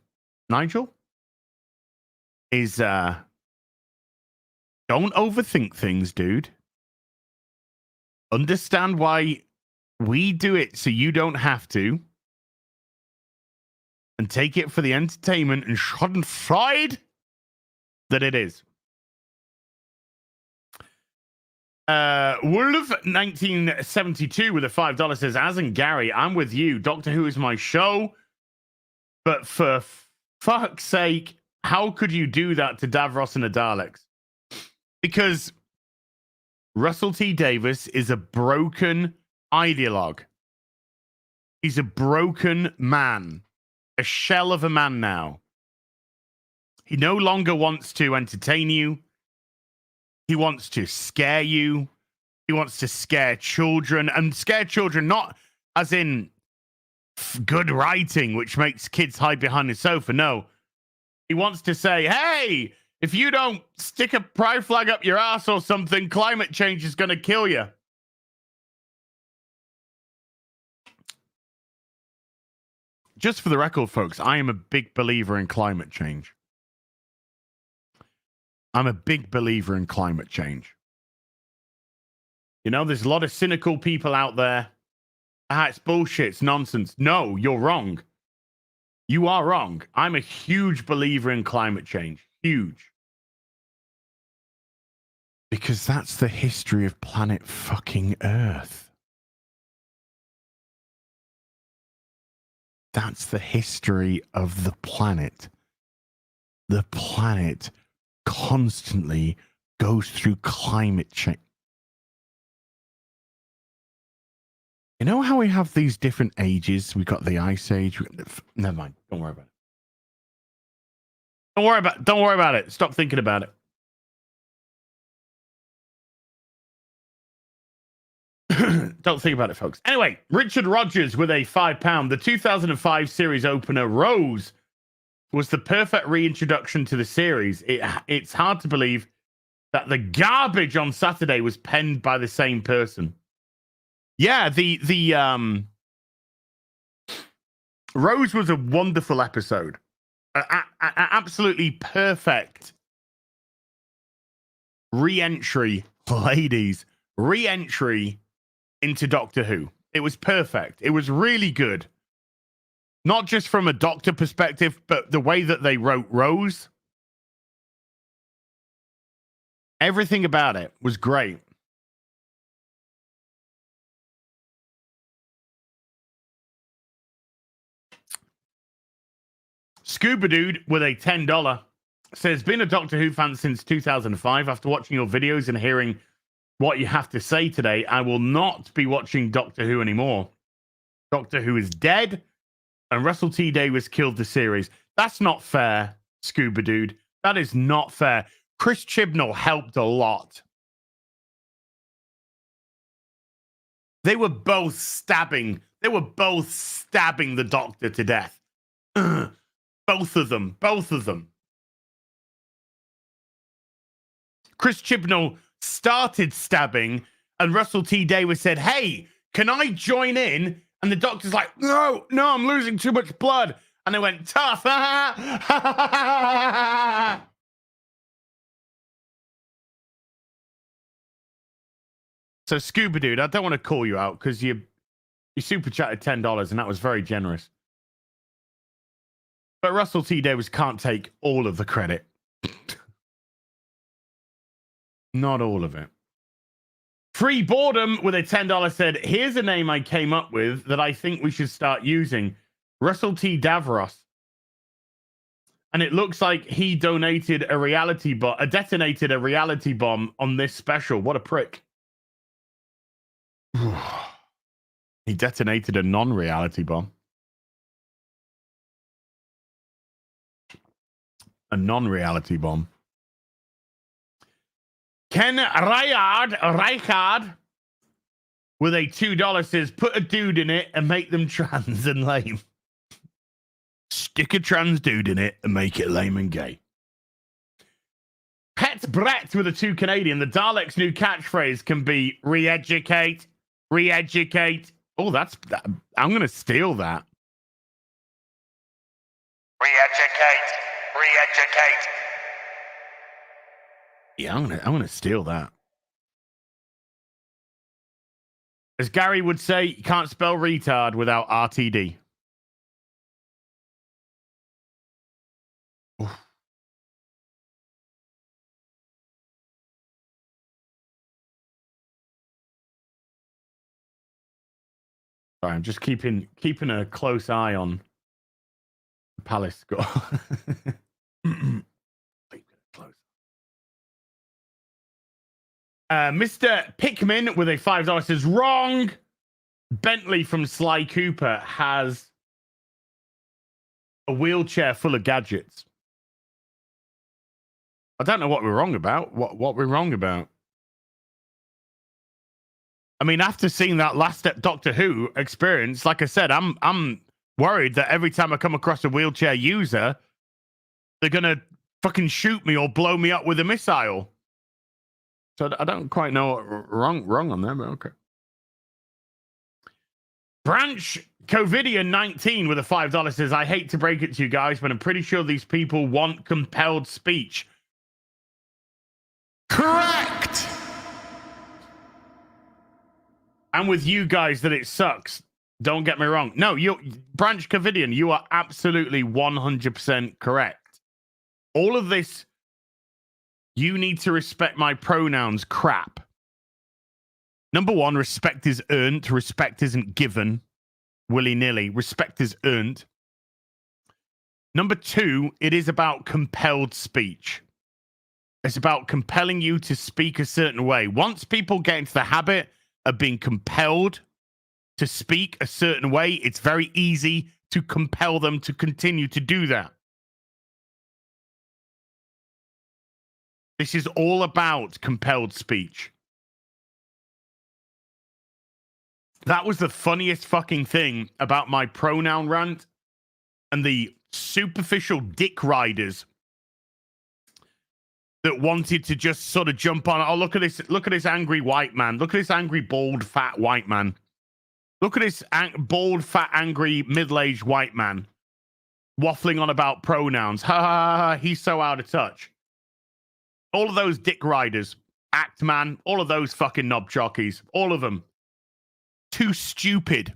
Nigel, is Don't overthink things, dude. Understand why we do it so you don't have to. And take it for the entertainment and schadenfreude that it is. Wolf 1972 with a $5 says, as in Gary, I'm with you. Doctor Who is my show. But for fuck's sake, how could you do that to Davros and the Daleks? Because Russell T. Davies is a broken ideologue. He's a broken man. A shell of a man now. He no longer wants to entertain you. He wants to scare you. He wants to scare children. And scare children not as in good writing, which makes kids hide behind the sofa. No. He wants to say, hey, if you don't stick a pride flag up your ass or something, climate change is going to kill you. Just for the record, folks, I am a big believer in climate change. I'm a big believer in climate change. You know, there's a lot of cynical people out there. It's bullshit. It's nonsense. No, you're wrong. You are wrong. I'm a huge believer in climate change. Huge. Because that's the history of planet fucking Earth. That's the history of the planet. The planet constantly goes through climate change. You know how we have these different ages? We got the Ice Age. Never mind. Don't worry about it. Don't worry about it. Stop thinking about it. Don't think about it, folks. Anyway, Richard Rogers with a £5. The 2005 series opener, Rose, was the perfect reintroduction to the series. It's hard to believe that the garbage on Saturday was penned by the same person. Yeah, the Rose was a wonderful episode. Absolutely perfect re-entry, ladies. Re-entry into Doctor Who. It was perfect. It was really good. Not just from a Doctor perspective, but the way that they wrote Rose. Everything about it was great. Scuba Dude with a $10 says, been a Doctor Who fan since 2005. After watching your videos and hearing what you have to say today, I will not be watching Doctor Who anymore. Doctor Who is dead, and Russell T. Davies killed the series. That's not fair, Scuba Dude. That is not fair. Chris Chibnall helped a lot. They were both stabbing. They were both stabbing the Doctor to death. Both of them. Both of them. Chris Chibnall started stabbing, and Russell T. Davies said, hey, can I join in? And the Doctor's like, no, I'm losing too much blood. And they went, tough. So, Scuba Dude, I don't want to call you out because you super chatted $10, and that was very generous. But Russell T. Davies can't take all of the credit. Not all of it. Free Boredom with a $10 said, here's a name I came up with that I think we should start using. Russell T. Davros. And it looks like he detonated a reality bomb on this special. What a prick. He detonated a non-reality bomb. A non-reality bomb. Ken Reichard with a $2 says, put a dude in it and make them trans and lame. Stick a trans dude in it and make it lame and gay. Pet Brett with a $2 Canadian. The Daleks' new catchphrase can be re-educate, re-educate. Oh, I'm going to steal that. Re-educate, re-educate. Yeah, I'm gonna steal that. As Gary would say, you can't spell retard without RTD. Oof. Sorry, I'm just keeping a close eye on the Palace score. Mr. Pickman with a $5 says wrong. Bentley from Sly Cooper has a wheelchair full of gadgets. I don't know what we're wrong about. What we're wrong about? I mean, after seeing that last Doctor Who experience, like I said, I'm worried that every time I come across a wheelchair user, they're gonna fucking shoot me or blow me up with a missile. So I don't quite know what wrong on there, but okay. Branch Covidian 19 with a $5 says, I hate to break it to you guys, but I'm pretty sure these people want compelled speech. Correct! And with you guys that it sucks. Don't get me wrong. No, Branch Covidian, you are absolutely 100% correct. All of this, you need to respect my pronouns crap. Number one, respect is earned. Respect isn't given willy-nilly. Respect is earned. Number two, it is about compelled speech. It's about compelling you to speak a certain way. Once people get into the habit of being compelled to speak a certain way, it's very easy to compel them to continue to do that. This is all about compelled speech. That was the funniest fucking thing about my pronoun rant and the superficial dick riders that wanted to just sort of jump on. Oh, look at this angry white man. Look at this angry, bald, fat white man. Look at this bald, fat, angry, middle-aged white man waffling on about pronouns. Ha ha ha, he's so out of touch. All of those dick riders, Act Man, all of those fucking knob jockeys, all of them. Too stupid.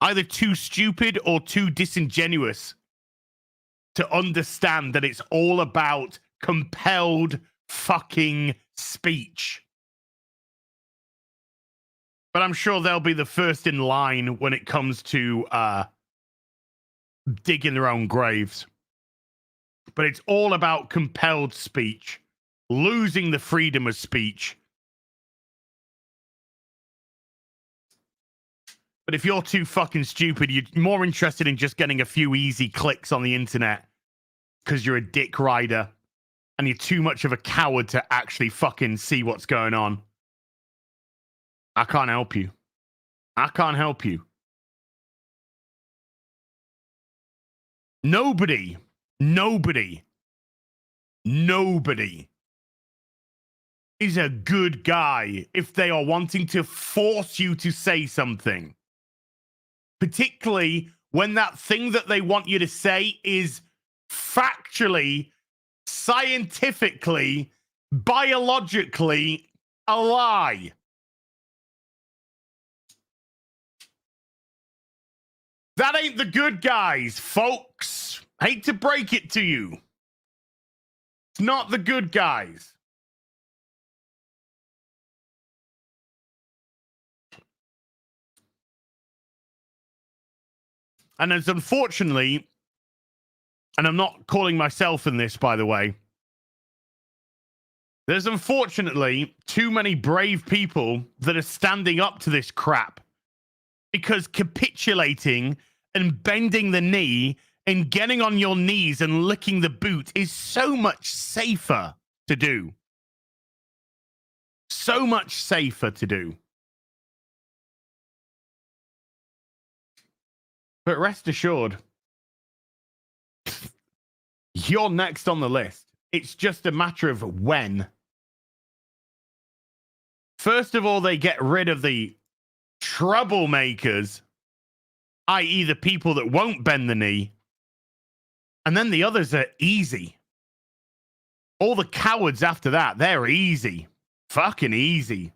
Either too stupid or too disingenuous to understand that it's all about compelled fucking speech. But I'm sure they'll be the first in line when it comes to digging their own graves. But it's all about compelled speech, losing the freedom of speech. But if you're too fucking stupid, you're more interested in just getting a few easy clicks on the internet because you're a dick rider and you're too much of a coward to actually fucking see what's going on. I can't help you. I can't help you. Nobody is a good guy if they are wanting to force you to say something. Particularly when that thing that they want you to say is factually, scientifically, biologically a lie. That ain't the good guys, folks. Hate to break it to you. It's not the good guys. And as unfortunately, and I'm not calling myself in this, by the way, there's unfortunately too many brave people that are standing up to this crap because capitulating and bending the knee and getting on your knees and licking the boot is so much safer to do. So much safer to do. But rest assured, you're next on the list. It's just a matter of when. First of all, they get rid of the troublemakers, i.e. the people that won't bend the knee. And then the others are easy. All the cowards after that, they're easy. Fucking easy.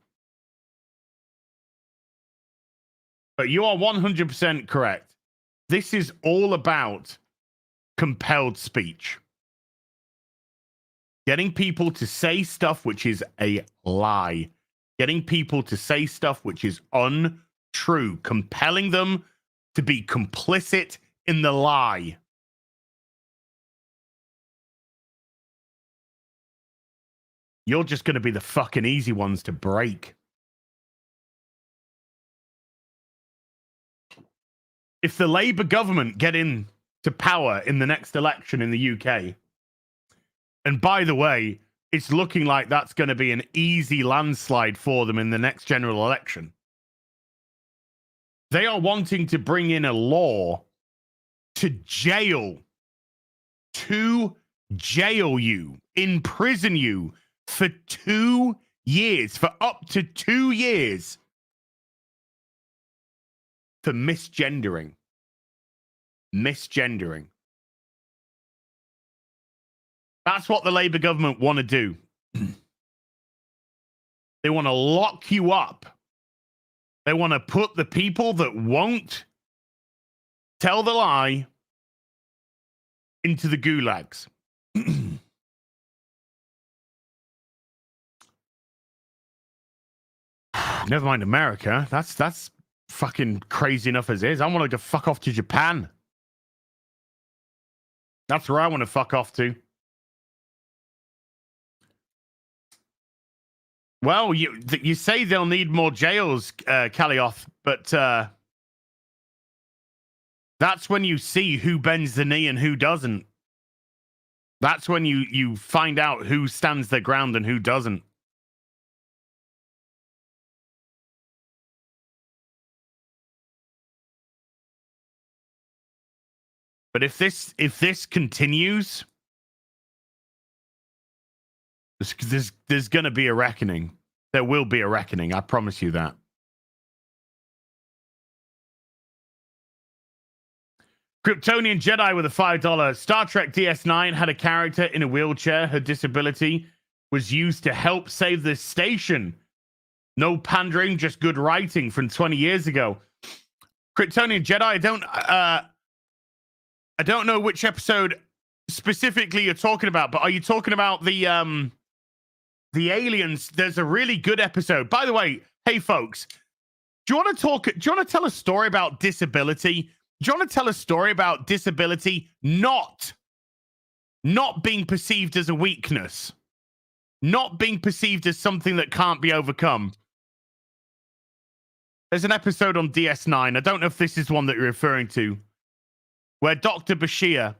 But you are 100% correct. This is all about compelled speech. Getting people to say stuff which is a lie. Getting people to say stuff which is untrue. Compelling them to be complicit in the lie. You're just going to be the fucking easy ones to break. If the Labour government get into power in the next election in the UK, and by the way, it's looking like that's going to be an easy landslide for them in the next general election. They are wanting to bring in a law to jail you, imprison you for 2 years, for up to 2 years, for misgendering. Misgendering. That's what the Labour government want to do. They want to lock you up. They want to put the people that won't tell the lie into the gulags. Never mind America. That's fucking crazy enough as is. I want to go fuck off to Japan. That's where I want to fuck off to. Well, you say they'll need more jails, Kalioth, but that's when you see who bends the knee and who doesn't. That's when you find out who stands their ground and who doesn't. But if this continues, there's going to be a reckoning. There will be a reckoning. I promise you that. Kryptonian Jedi with a $5. Star Trek DS9 had a character in a wheelchair. Her disability was used to help save the station. No pandering, just good writing from 20 years ago. Kryptonian Jedi, I don't know which episode specifically you're talking about, but are you talking about the aliens? There's a really good episode. By the way, hey folks, do you want to tell a story about disability? Do you want to tell a story about disability not being perceived as a weakness, not being perceived as something that can't be overcome? There's an episode on DS9. I don't know if this is one that you're referring to, where Dr. Bashir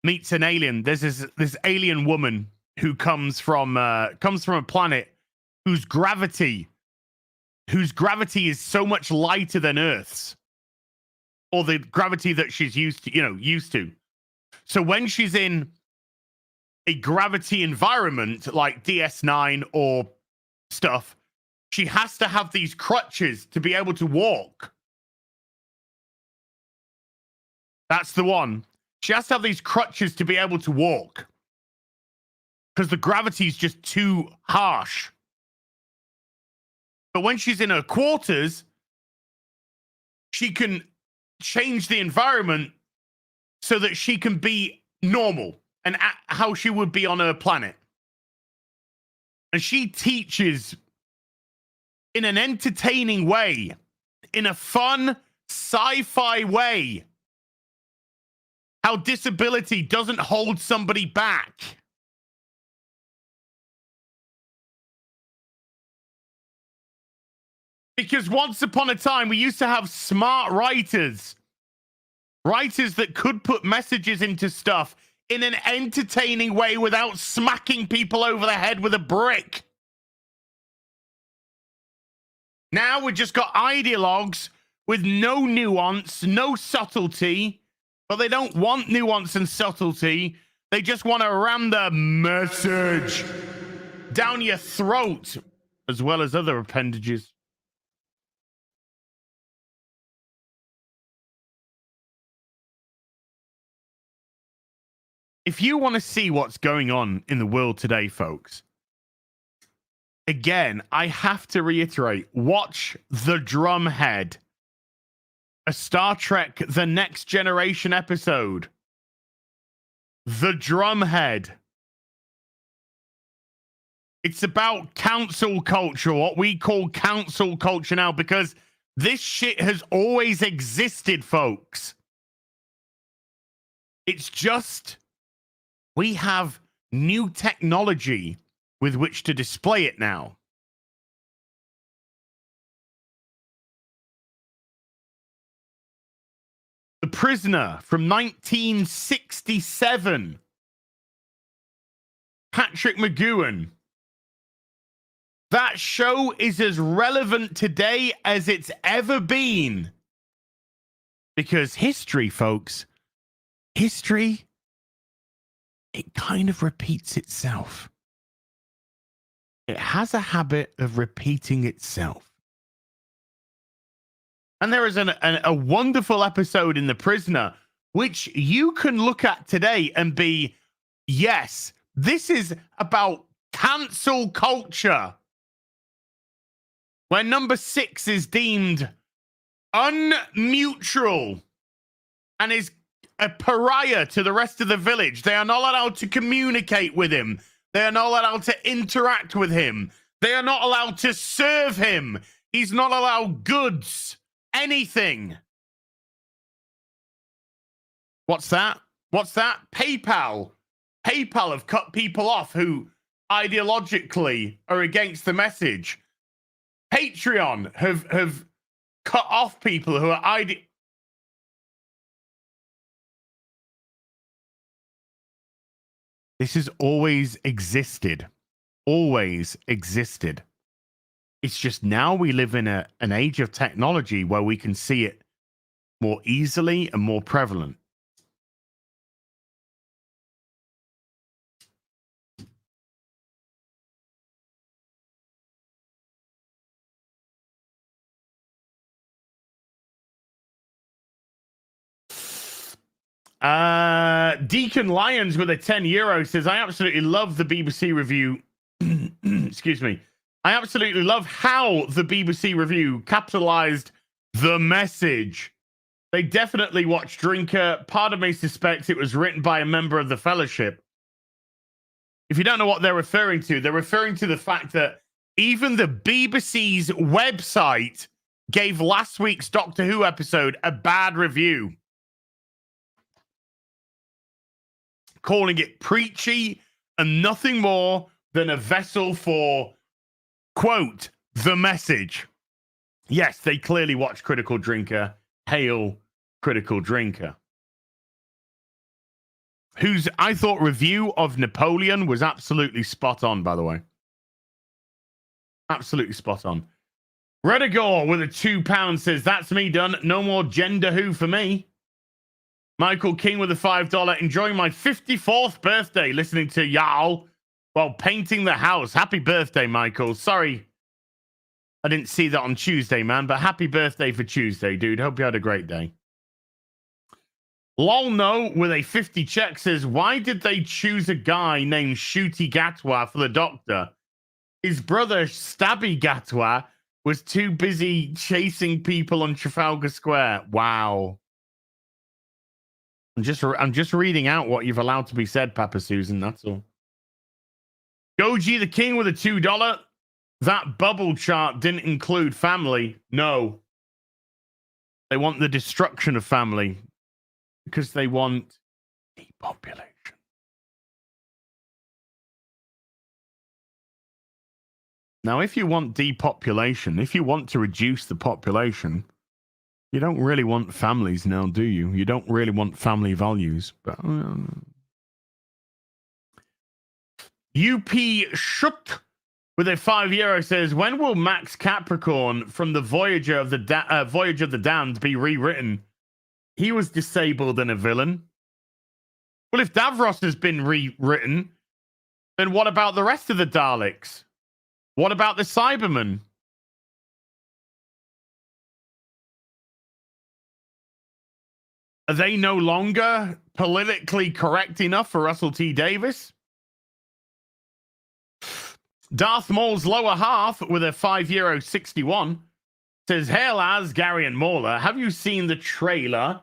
meets an alien. There's this alien woman who comes from a planet whose gravity is so much lighter than Earth's, or the gravity that she's used to. So when she's in a gravity environment like DS9 or stuff, she has to have these crutches to be able to walk. That's the one. She has to have these crutches to be able to walk because the gravity is just too harsh. But when she's in her quarters, she can change the environment so that she can be normal and how she would be on her planet. And she teaches in an entertaining way, in a fun sci-fi way, how disability doesn't hold somebody back. Because once upon a time, we used to have smart writers that could put messages into stuff in an entertaining way without smacking people over the head with a brick. Now we've just got ideologues with no nuance, no subtlety. But they don't want nuance and subtlety. They just want to ram the message down your throat, as well as other appendages. if you want to see what's going on in the world today, folks, again, I have to reiterate, watch The Drumhead, a Star Trek The Next Generation episode. The Drumhead. It's about council culture, what we call council culture now, because this shit has always existed, folks. It's just we have new technology with which to display it now. The Prisoner from 1967. Patrick McGowan. That show is as relevant today as it's ever been. Because history, folks, history, it kind of repeats itself. It has a habit of repeating itself. And there is a wonderful episode in The Prisoner, which you can look at today and be, yes, this is about cancel culture. Where number 6 is deemed unmutual and is a pariah to the rest of the village. They are not allowed to communicate with him. They are not allowed to interact with him. They are not allowed to serve him. He's not allowed goods, anything. What's that? What's that? PayPal. PayPal have cut people off who ideologically are against the message. Patreon have cut off people who are This has always existed. Always existed. It's just now we live in an age of technology where we can see it more easily and more prevalent. Deacon Lyons with a €10 says, I absolutely love the BBC review. Excuse me. I absolutely love how the BBC review capitalized the message. They definitely watched Drinker. Part of me suspects it was written by a member of the Fellowship. If you don't know what they're referring to the fact that even the BBC's website gave last week's Doctor Who episode a bad review, calling it preachy and nothing more than a vessel for, quote, the message. Yes, they clearly watched Critical Drinker. Hail Critical Drinker. Whose I thought review of Napoleon was absolutely spot on, by the way. Absolutely spot on. Redagore with a £2 says, that's me done. No more Gender Who for me. Michael King with a $5. Enjoying my 54th birthday listening to y'all while painting the house. Happy birthday, Michael. Sorry I didn't see that on Tuesday, man, but happy birthday for Tuesday, dude. Hope you had a great day. Lol No with a 50 check says, why did they choose a guy named Shooty Gatwa for the Doctor? His brother Stabby Gatwa was too busy chasing people on Trafalgar Square. Wow. I'm just reading out what you've allowed to be said, Papa Susan. That's all. Goji the King with a $2. That bubble chart didn't include family. No. They want the destruction of family because they want depopulation. Now, if you want depopulation, if you want to reduce the population, you don't really want families now, do you? You don't really want family values. But UP Shut with a €5 says, when will Max Capricorn from the Voyager of the Voyage of the Damned be rewritten? He was disabled and a villain. Well, if Davros has been rewritten, then what about the rest of the Daleks? What about the Cybermen? Are they no longer politically correct enough for Russell T. Davis? Darth Maul's lower half with a €5.61 says, "Hail as Gary and Mauler. Have you seen the trailer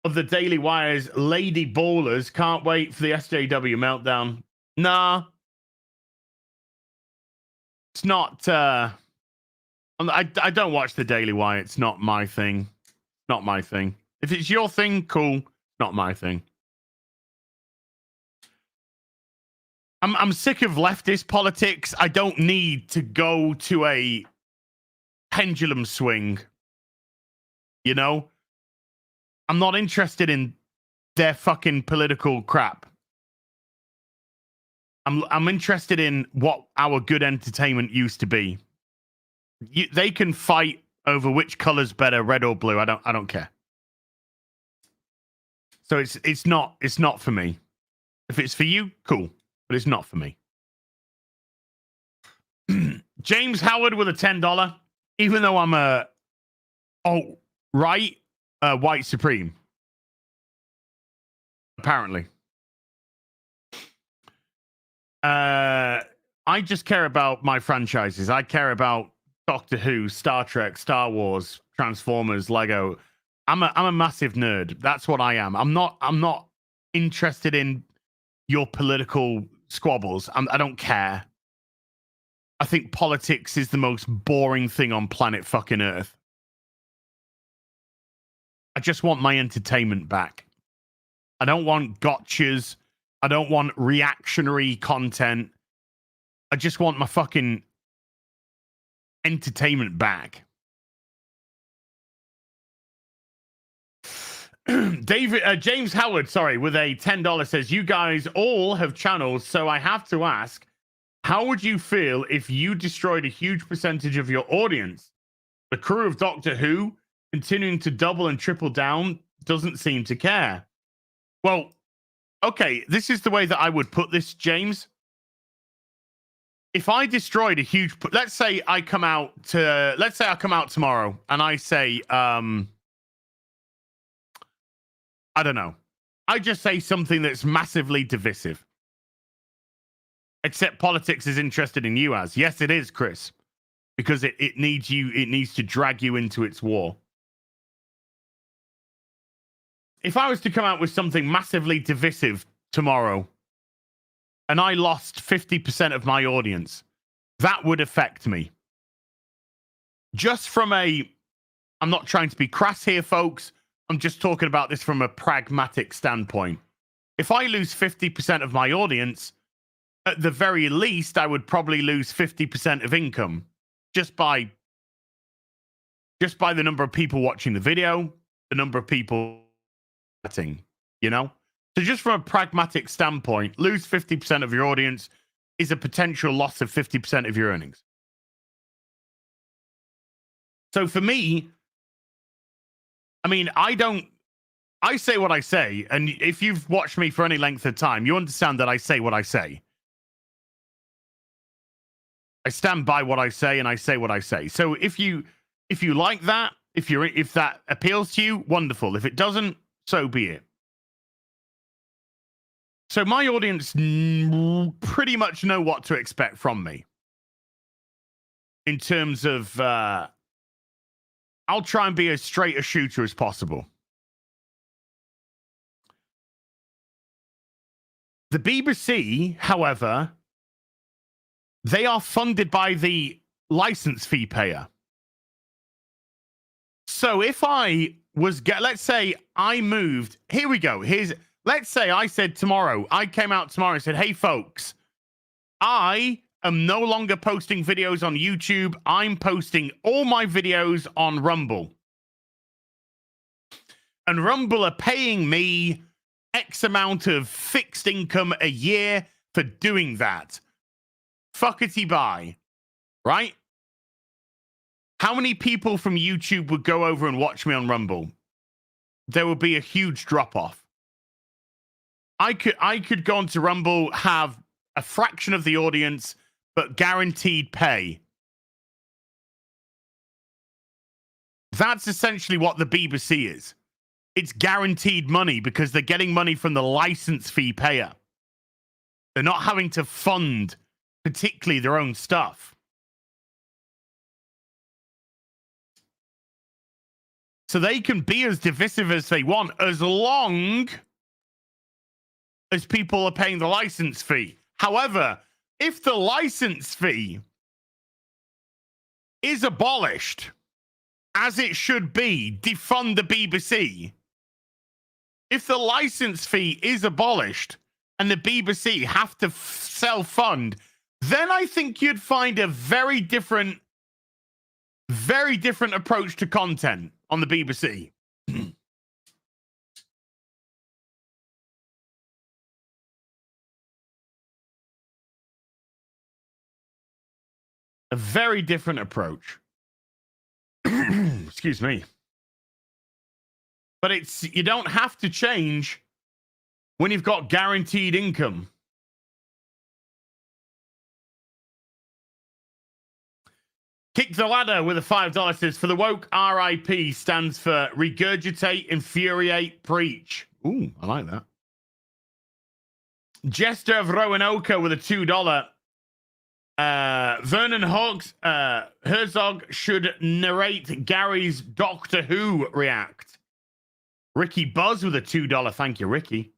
of the Daily Wire's Lady Ballers? Can't wait for the SJW meltdown." Nah. It's not, I don't watch the Daily Wire. It's not my thing. Not my thing. If it's your thing, cool. Not my thing. I'm sick of leftist politics. I don't need to go to a pendulum swing. You know? I'm not interested in their fucking political crap. I'm interested in what our good entertainment used to be. They can fight over which color's better, red or blue. I don't care. So it's not for me. If it's for you, cool, but it's not for me. James Howard with a $10. Even though I'm a white supreme, apparently. I just care about my franchises. I care about Doctor Who, Star Trek, Star Wars, Transformers, Lego. I'm a massive nerd. That's what I am. I'm not interested in your political squabbles. I don't care. I think politics is the most boring thing on planet fucking Earth. I just want my entertainment back. I don't want gotchas. I don't want reactionary content. I just want my fucking entertainment back. James Howard, with a $10 says, "You guys all have channels, so I have to ask, how would you feel if you destroyed a huge percentage of your audience? The crew of Doctor Who, continuing to double and triple down, doesn't seem to care." Well, okay, this is the way that I would put this, James. If I destroyed a huge, let's say I come out tomorrow and I say, I don't know. I just say something that's massively divisive. Except politics is interested in you as. Yes, it is, Chris. Because it needs to drag you into its war. If I was to come out with something massively divisive tomorrow and I lost 50% of my audience, that would affect me. Just from I'm not trying to be crass here, folks. I'm just talking about this from a pragmatic standpoint. If I lose 50% of my audience, at the very least, I would probably lose 50% of income just by the number of people watching the video, the number of people chatting, you know? So just from a pragmatic standpoint, lose 50% of your audience is a potential loss of 50% of your earnings. So for me, I mean, I say what I say, and if you've watched me for any length of time, you understand that I say what I say. I stand by what I say, and I say what I say. So if you like that, if that appeals to you, wonderful. If it doesn't, so be it. So my audience pretty much know what to expect from me. In terms of, I'll try and be as straight a shooter as possible. The BBC, however, they are funded by the license fee payer. So if I was, let's say I moved, here we go. Let's say I said tomorrow, I came out tomorrow and said, "Hey folks, I am no longer posting videos on YouTube. I'm posting all my videos on Rumble. And Rumble are paying me X amount of fixed income a year for doing that. Fuckity bye." Right? How many people from YouTube would go over and watch me on Rumble? There would be a huge drop-off. I could go onto Rumble, have a fraction of the audience, but guaranteed pay. That's essentially what the BBC is. it's guaranteed money because they're getting money from the license fee payer. They're not having to fund particularly their own stuff. So they can be as divisive as they want as long as people are paying the license fee. However, if the license fee is abolished, as it should be, defund the BBC. If the license fee is abolished and the BBC have to self-fund, then I think you'd find a very different approach to content on the BBC. A very different approach. Excuse me. But you don't have to change when you've got guaranteed income. Kick the Ladder with a $5 says, for the woke, RIP stands for regurgitate, infuriate, preach. Ooh, I like that. Jester of Roanoke with a $2. Vernon Hawks, Herzog should narrate Gary's Doctor Who react. Ricky Buzz with a $2. Thank you, Ricky.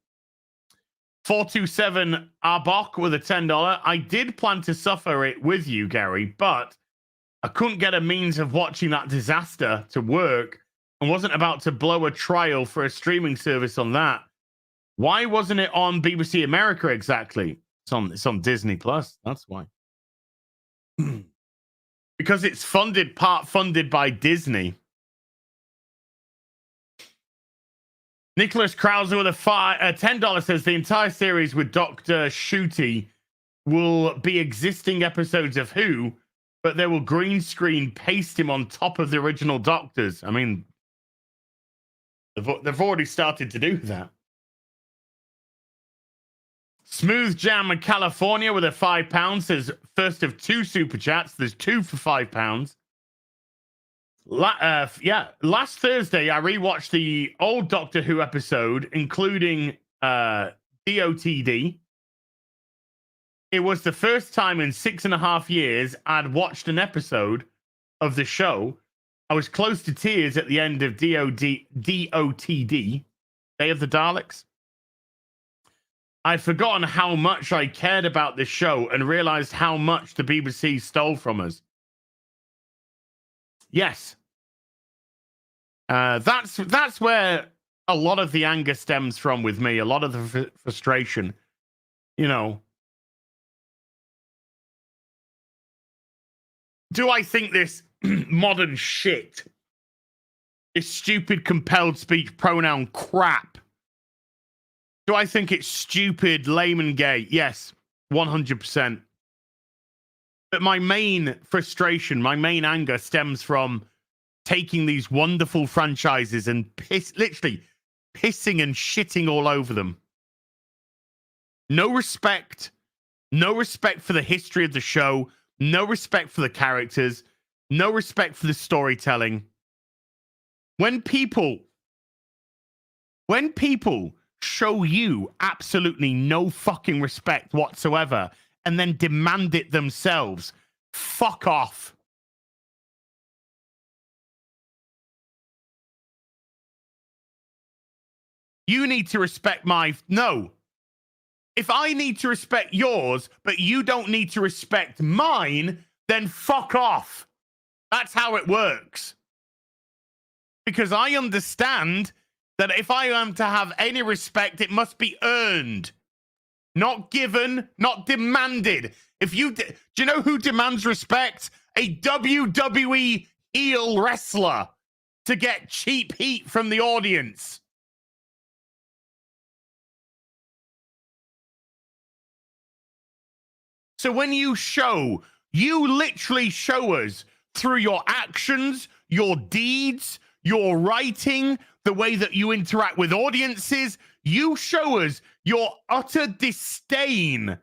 427 Arbok with a $10. I did plan to suffer it with you, Gary, but I couldn't get a means of watching that disaster to work and wasn't about to blow a trial for a streaming service on that. Why wasn't it on BBC America exactly? It's on Disney Plus. That's why. Because it's part funded by Disney. Nicholas Krauser with a $10 says the entire series with Dr. Shooty will be existing episodes of Who, but they will green screen paste him on top of the original Doctors. I mean, they've already started to do that. Smooth Jam California with a £5 says first of 2 super chats. There's 2 for £5. Last Thursday I rewatched the old Doctor Who episode, including DOTD. It was the first time in 6.5 years I'd watched an episode of the show. I was close to tears at the end of DOTD, Day of the Daleks. I'd forgotten how much I cared about this show and realized how much the BBC stole from us. Yes. That's where a lot of the anger stems from with me, a lot of the frustration. You know, do I think this modern shit, this stupid compelled speech pronoun crap, do I think it's stupid, lame, and gay? Yes, 100%. But my main frustration, my main anger stems from taking these wonderful franchises and literally pissing and shitting all over them. No respect for the history of the show, no respect for the characters, no respect for the storytelling. When people show you absolutely no fucking respect whatsoever and then demand it themselves, fuck off. You need to respect no. If I need to respect yours, but you don't need to respect mine, then fuck off. That's how it works. Because I understand that if I am to have any respect, it must be earned. Not given, not demanded. Do you know who demands respect? A WWE heel wrestler to get cheap heat from the audience. So when you literally show us through your actions, your deeds, your writing, the way that you interact with audiences, you show us your utter disdain.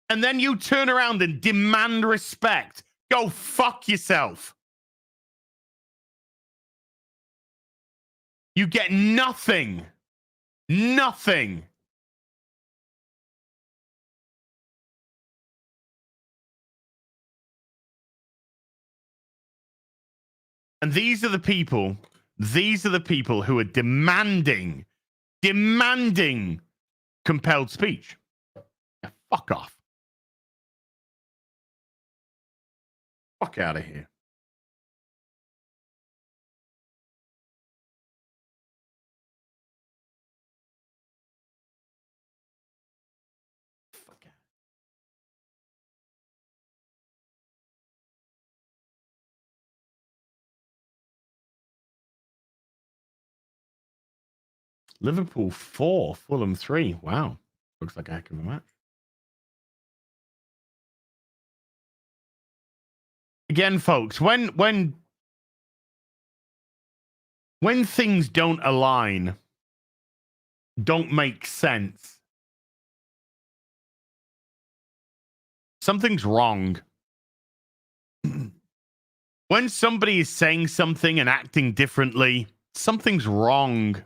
And then you turn around and demand respect. Go fuck yourself. You get nothing. Nothing. And these are the people who are demanding compelled speech. Yeah, fuck off. Fuck out of here. Fuck out. Liverpool 4, Fulham 3. Wow. Looks like a heck of a match. Again, folks, when things don't align, don't make sense, something's wrong. When somebody is saying something and acting differently, something's wrong.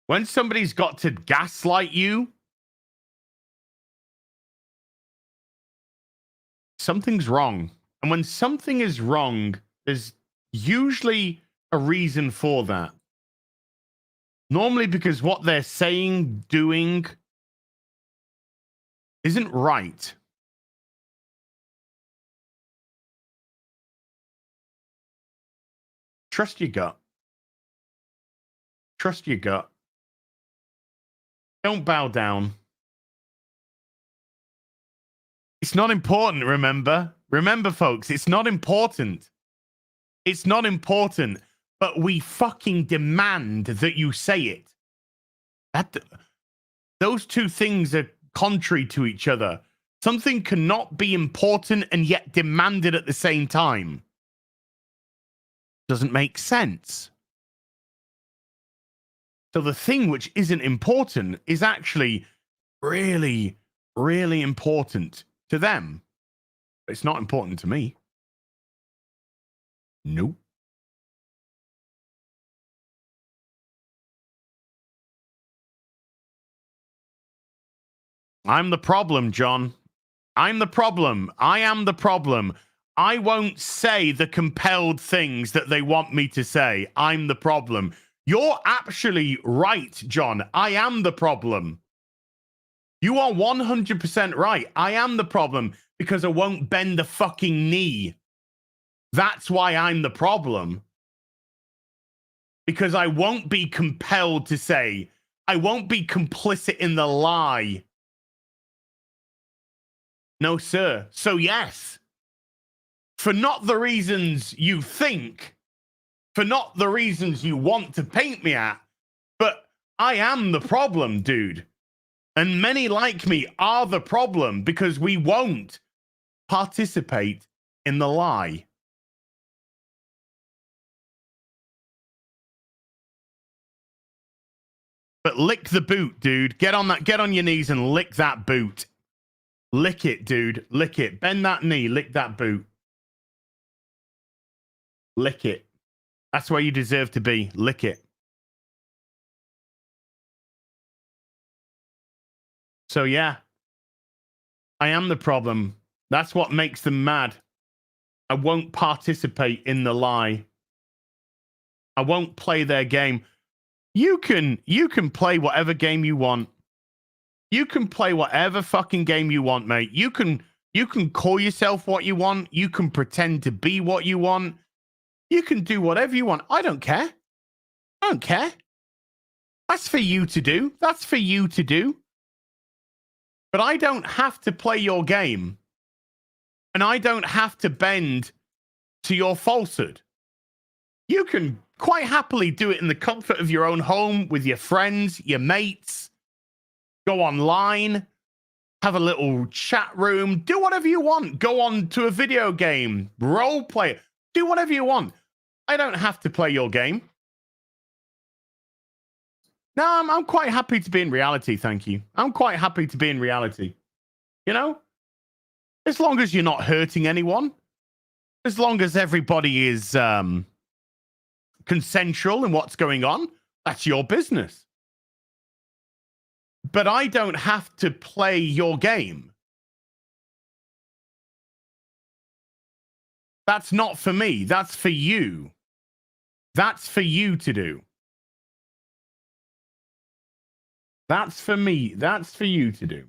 When somebody's got to gaslight you, something's wrong. And when something is wrong, there's usually a reason for that. Normally because what they're saying, doing, isn't right. Trust your gut. Trust your gut. Don't bow down. It's not important, remember? Remember, folks, it's not important. It's not important, but we fucking demand that you say it. Those two things are contrary to each other. Something cannot be important and yet demanded at the same time. Doesn't make sense. So the thing which isn't important is actually really, really important to them. But it's not important to me. Nope. I'm the problem, John. I'm the problem. I am the problem. I won't say the compelled things that they want me to say. I'm the problem. You're actually right, John. I am the problem. You are 100% right. I am the problem because I won't bend the fucking knee. That's why I'm the problem. Because I won't be compelled to say, I won't be complicit in the lie. No, sir. So, yes. For not the reasons you think, for not the reasons you want to paint me at, but I am the problem, dude. And many like me are the problem because we won't participate in the lie. But lick the boot, dude. Get on your knees and lick that boot. Lick it, dude. Lick it. Bend that knee. Lick that boot. Lick it. That's where you deserve to be. Lick it. So, yeah. I am the problem. That's what makes them mad. I won't participate in the lie. I won't play their game. You can play whatever game you want. You can play whatever fucking game you want, mate. You can call yourself what you want. You can pretend to be what you want. You can do whatever you want. I don't care. I don't care. That's for you to do. That's for you to do. But I don't have to play your game. And I don't have to bend to your falsehood. You can quite happily do it in the comfort of your own home with your friends, your mates. Go online. Have a little chat room. Do whatever you want. Go on to a video game. Role play. Do whatever you want. I don't have to play your game. No, I'm quite happy to be in reality, thank you. I'm quite happy to be in reality. You know? As long as you're not hurting anyone. As long as everybody is consensual in what's going on, that's your business. But I don't have to play your game. That's not for me. That's for you. That's for you to do. That's for me. That's for you to do.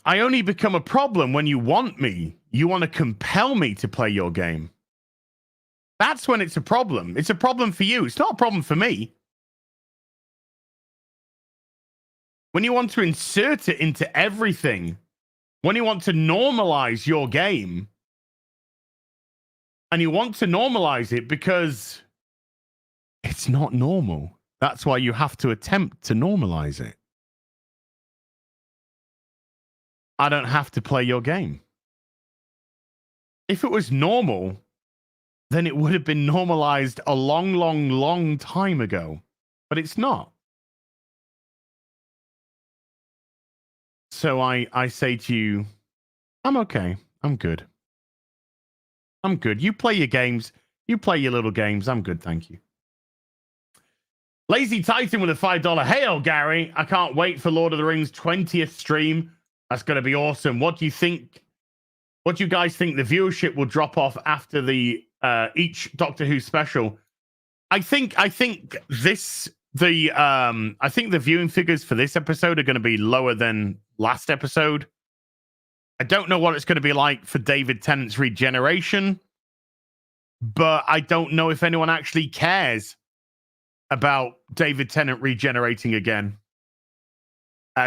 I only become a problem when you want me. You want to compel me to play your game. That's when it's a problem. It's a problem for you. It's not a problem for me. When you want to insert it into everything, when you want to normalize your game, and you want to normalize it because it's not normal. That's why you have to attempt to normalize it. I don't have to play your game. If it was normal, then it would have been normalized a long, long, long time ago. But it's not. So I say to you, I'm okay. I'm good. I'm good. You play your games. You play your little games. I'm good, thank you. Lazy Titan with a $5. Hey, Gary. I can't wait for Lord of the Rings 20th stream. That's going to be awesome. What do you think? What do you guys think the viewership will drop off after the each Doctor Who special? I think the viewing figures for this episode are going to be lower than last episode. I don't know what it's going to be like for David Tennant's regeneration, but I don't know if anyone actually cares about David Tennant regenerating again.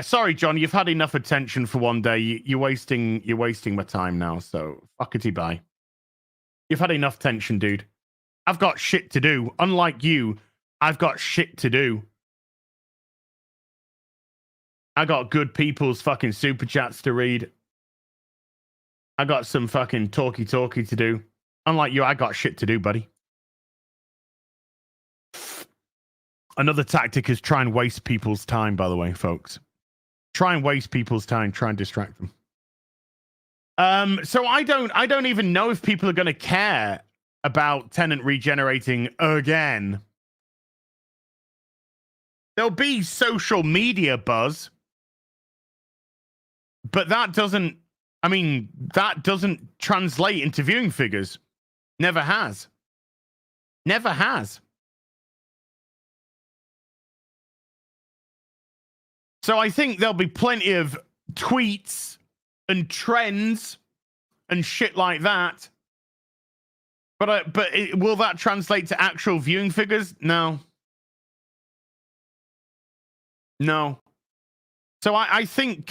Sorry, John, you've had enough attention for one day. You're wasting my time now, so fuckity bye. You've had enough tension, dude. I've got shit to do. Unlike you, I've got shit to do. I got good people's fucking super chats to read. I got some fucking talky to do. Unlike you, I got shit to do, buddy. Another tactic is try and waste people's time, by the way, folks. Try and waste people's time, try and distract them. So I don't even know if people are going to care about Tennant regenerating again. There'll be social media buzz, but that doesn't translate into viewing figures. Never has. Never has. So I think there'll be plenty of tweets and trends and shit like that. But will that translate to actual viewing figures? No. No. So I think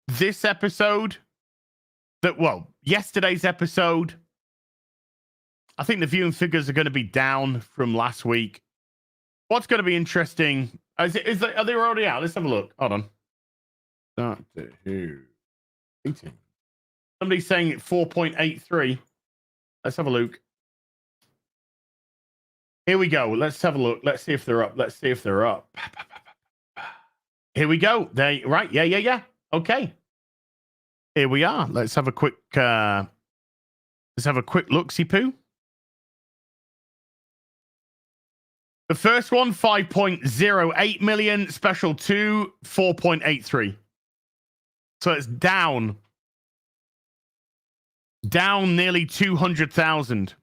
this episode, yesterday's episode, I think the viewing figures are going to be down from last week. What's going to be interesting? Are they already out? Let's have a look. Hold on. Doctor Who 18. Somebody's saying 4.83. Let's have a look. Here we go. Let's have a look. Let's see if they're up. Let's see if they're up. Here we go. Right. Yeah. Okay. Here we are. Let's have a quick look-see poo. The first one, 5.08 million. Special 2, 4.83. So it's down. Down nearly 200,000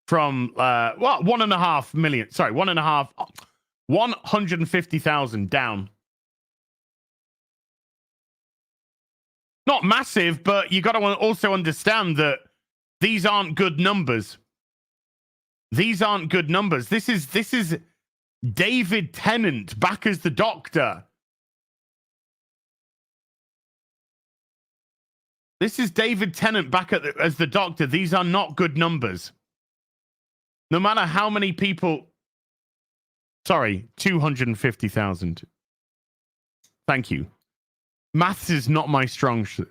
from 1.5 million. Sorry, 150,000 down. Not massive, but you got to also understand that these aren't good numbers. These aren't good numbers. This is David Tennant back as the Doctor. This is David Tennant back as the Doctor. These are not good numbers. No matter how many people... Sorry, 250,000. Thank you. Maths is not my strong suit.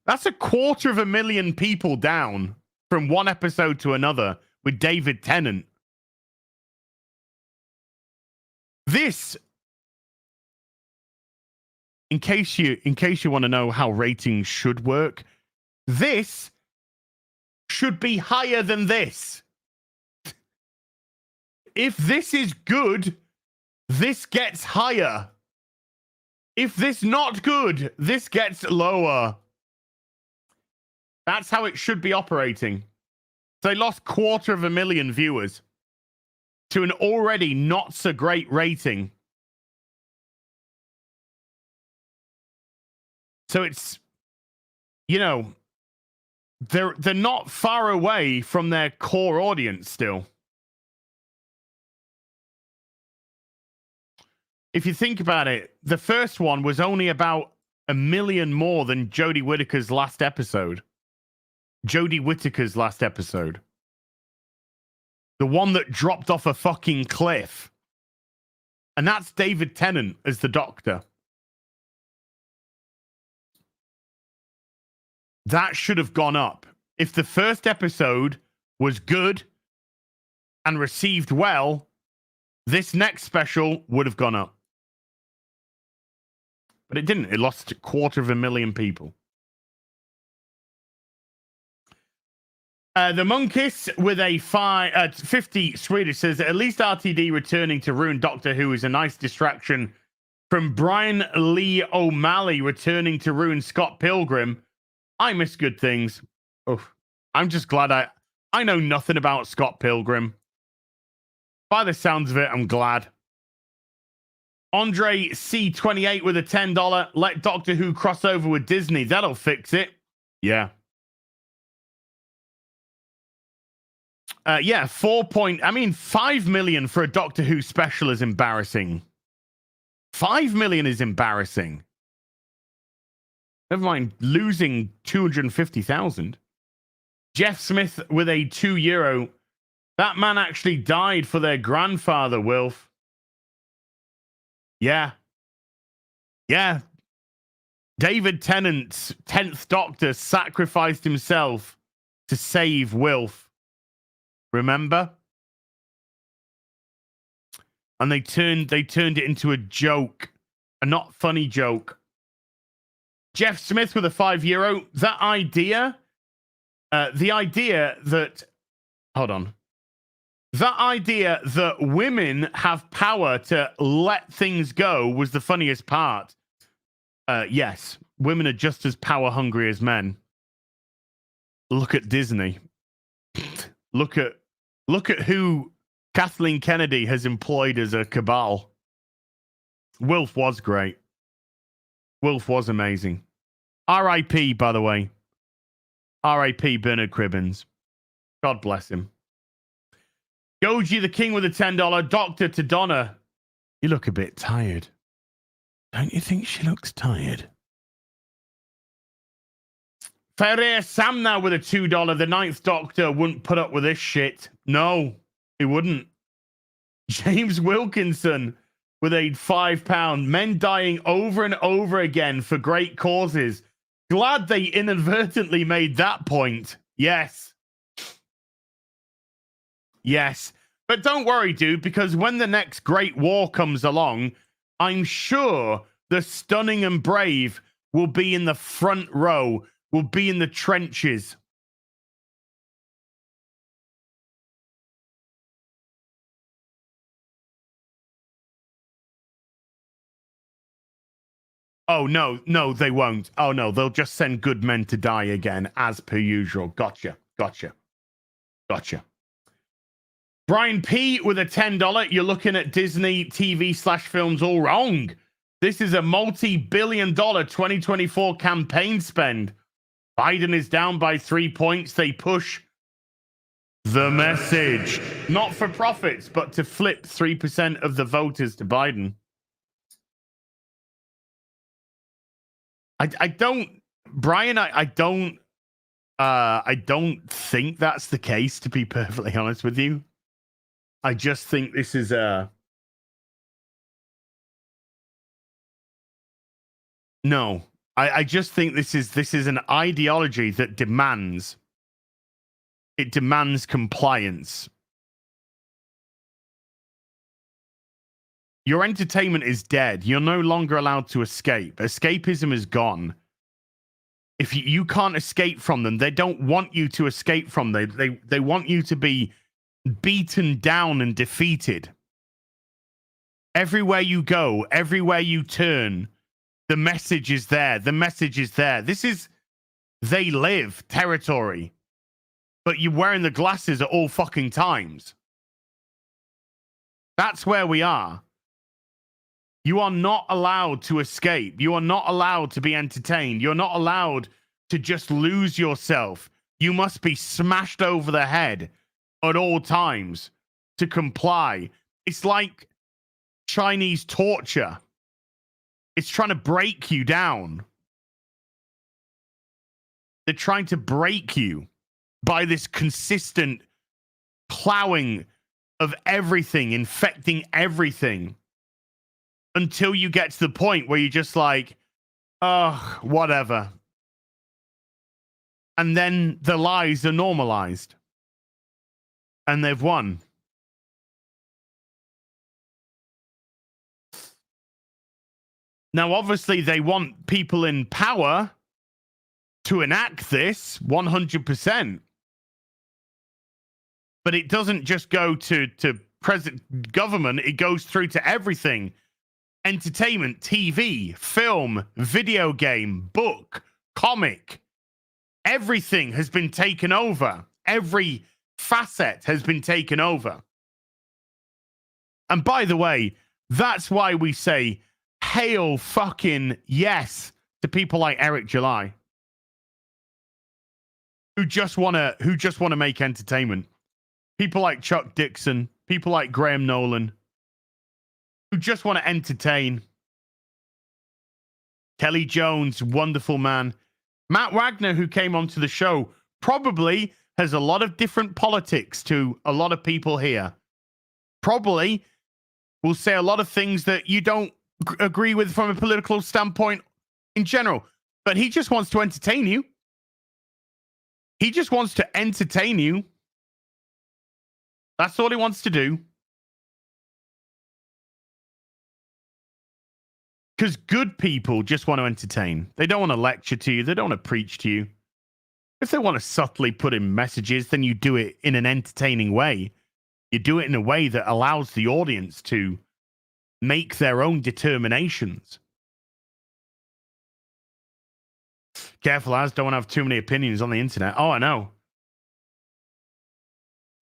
That's 250,000 people down from one episode to another with David Tennant. This in case you want to know how ratings should work, this should be higher than this. If this is good, this gets higher. If this not good, this gets lower. That's how it should be operating. They lost 250,000 viewers to an already not so great rating. So it's, you know, they're not far away from their core audience still. If you think about it, the first one was only about 1 million more than Jodie Whittaker's last episode. Jodie Whittaker's last episode. The one that dropped off a fucking cliff. And that's David Tennant as the Doctor. That should have gone up. If the first episode was good and received well, this next special would have gone up. But it didn't. It lost 250,000 people. The Monkeys with a 50 Swedish says, at least RTD returning to ruin Doctor Who is a nice distraction from Brian Lee O'Malley returning to ruin Scott Pilgrim. I miss good things. Oh, I'm just glad I know nothing about Scott Pilgrim. By the sounds of it, I'm glad. Andre C28 with a $10. Let Doctor Who cross over with Disney. That'll fix it. Yeah. Yeah, 5 million for a Doctor Who special is embarrassing. 5 million is embarrassing. Never mind losing 250,000. Jeff Smith with a €2. That man actually died for their grandfather, Wilf. Yeah. Yeah. David Tennant's 10th Doctor sacrificed himself to save Wilf. Remember? And they turned it into a joke. A not funny joke. Jeff Smith with a €5. That idea, the idea that, hold on. That idea that women have power to let things go was the funniest part. Yes, women are just as power hungry as men. Look at Disney. Look at who Kathleen Kennedy has employed as a cabal. Wilf was great. Wilf was amazing. R.I.P., by the way. R.I.P. Bernard Cribbins. God bless him. Goji the King with a $10. Doctor to Donna. You look a bit tired. Don't you think she looks tired? Ferrer Sam now with a $2. The 9th Doctor wouldn't put up with this shit. No, he wouldn't. James Wilkinson with a £5. Men dying over and over again for great causes. Glad they inadvertently made that point. Yes. Yes. But don't worry, dude, because when the next Great War comes along, I'm sure the Stunning and Brave will be in the front row, will be in the trenches. Oh, no, they won't. Oh, no, they'll just send good men to die again, as per usual. Gotcha. Brian P. with a $10. You're looking at Disney TV/films all wrong. This is a multi-billion-dollar 2024 campaign spend. Biden is down by 3 points. They push the message. Not for profits, but to flip 3% of the voters to Biden. I don't, Brian, I don't think that's the case, to be perfectly honest with you. I just think this is no. I just think this is an ideology that demands compliance. Your entertainment is dead. You're no longer allowed to escape. Escapism is gone. If you can't escape from them, they don't want you to escape from them. They want you to be beaten down and defeated. Everywhere you go, everywhere you turn, the message is there. The message is there. This is they live territory. But you're wearing the glasses at all fucking times. That's where we are. You are not allowed to escape. You are not allowed to be entertained. You're not allowed to just lose yourself. You must be smashed over the head at all times to comply. It's like Chinese torture. It's trying to break you down. They're trying to break you by this consistent plowing of everything, infecting everything, until you get to the point where you're just like, oh, whatever. And then the lies are normalized. And they've won. Now, obviously, they want people in power to enact this 100%. But it doesn't just go to present government. It goes through to everything. Entertainment, TV, film, video game, book, comic. Everything has been taken over. Every facet has been taken over. And by the way, that's why we say hail fucking yes to people like Eric July, who just want to make entertainment. People like Chuck Dixon, people like Graham Nolan, who just want to entertain. Kelly Jones, wonderful man. Matt Wagner, who came onto the show, probably has a lot of different politics to a lot of people here. Probably will say a lot of things that you don't agree with from a political standpoint in general. But he just wants to entertain you. He just wants to entertain you. That's all he wants to do. Because good people just want to entertain. They don't want to lecture to you. They don't want to preach to you. If they want to subtly put in messages, then you do it in an entertaining way. You do it in a way that allows the audience to make their own determinations. Careful, Az, don't want to have too many opinions on the internet. Oh, I know.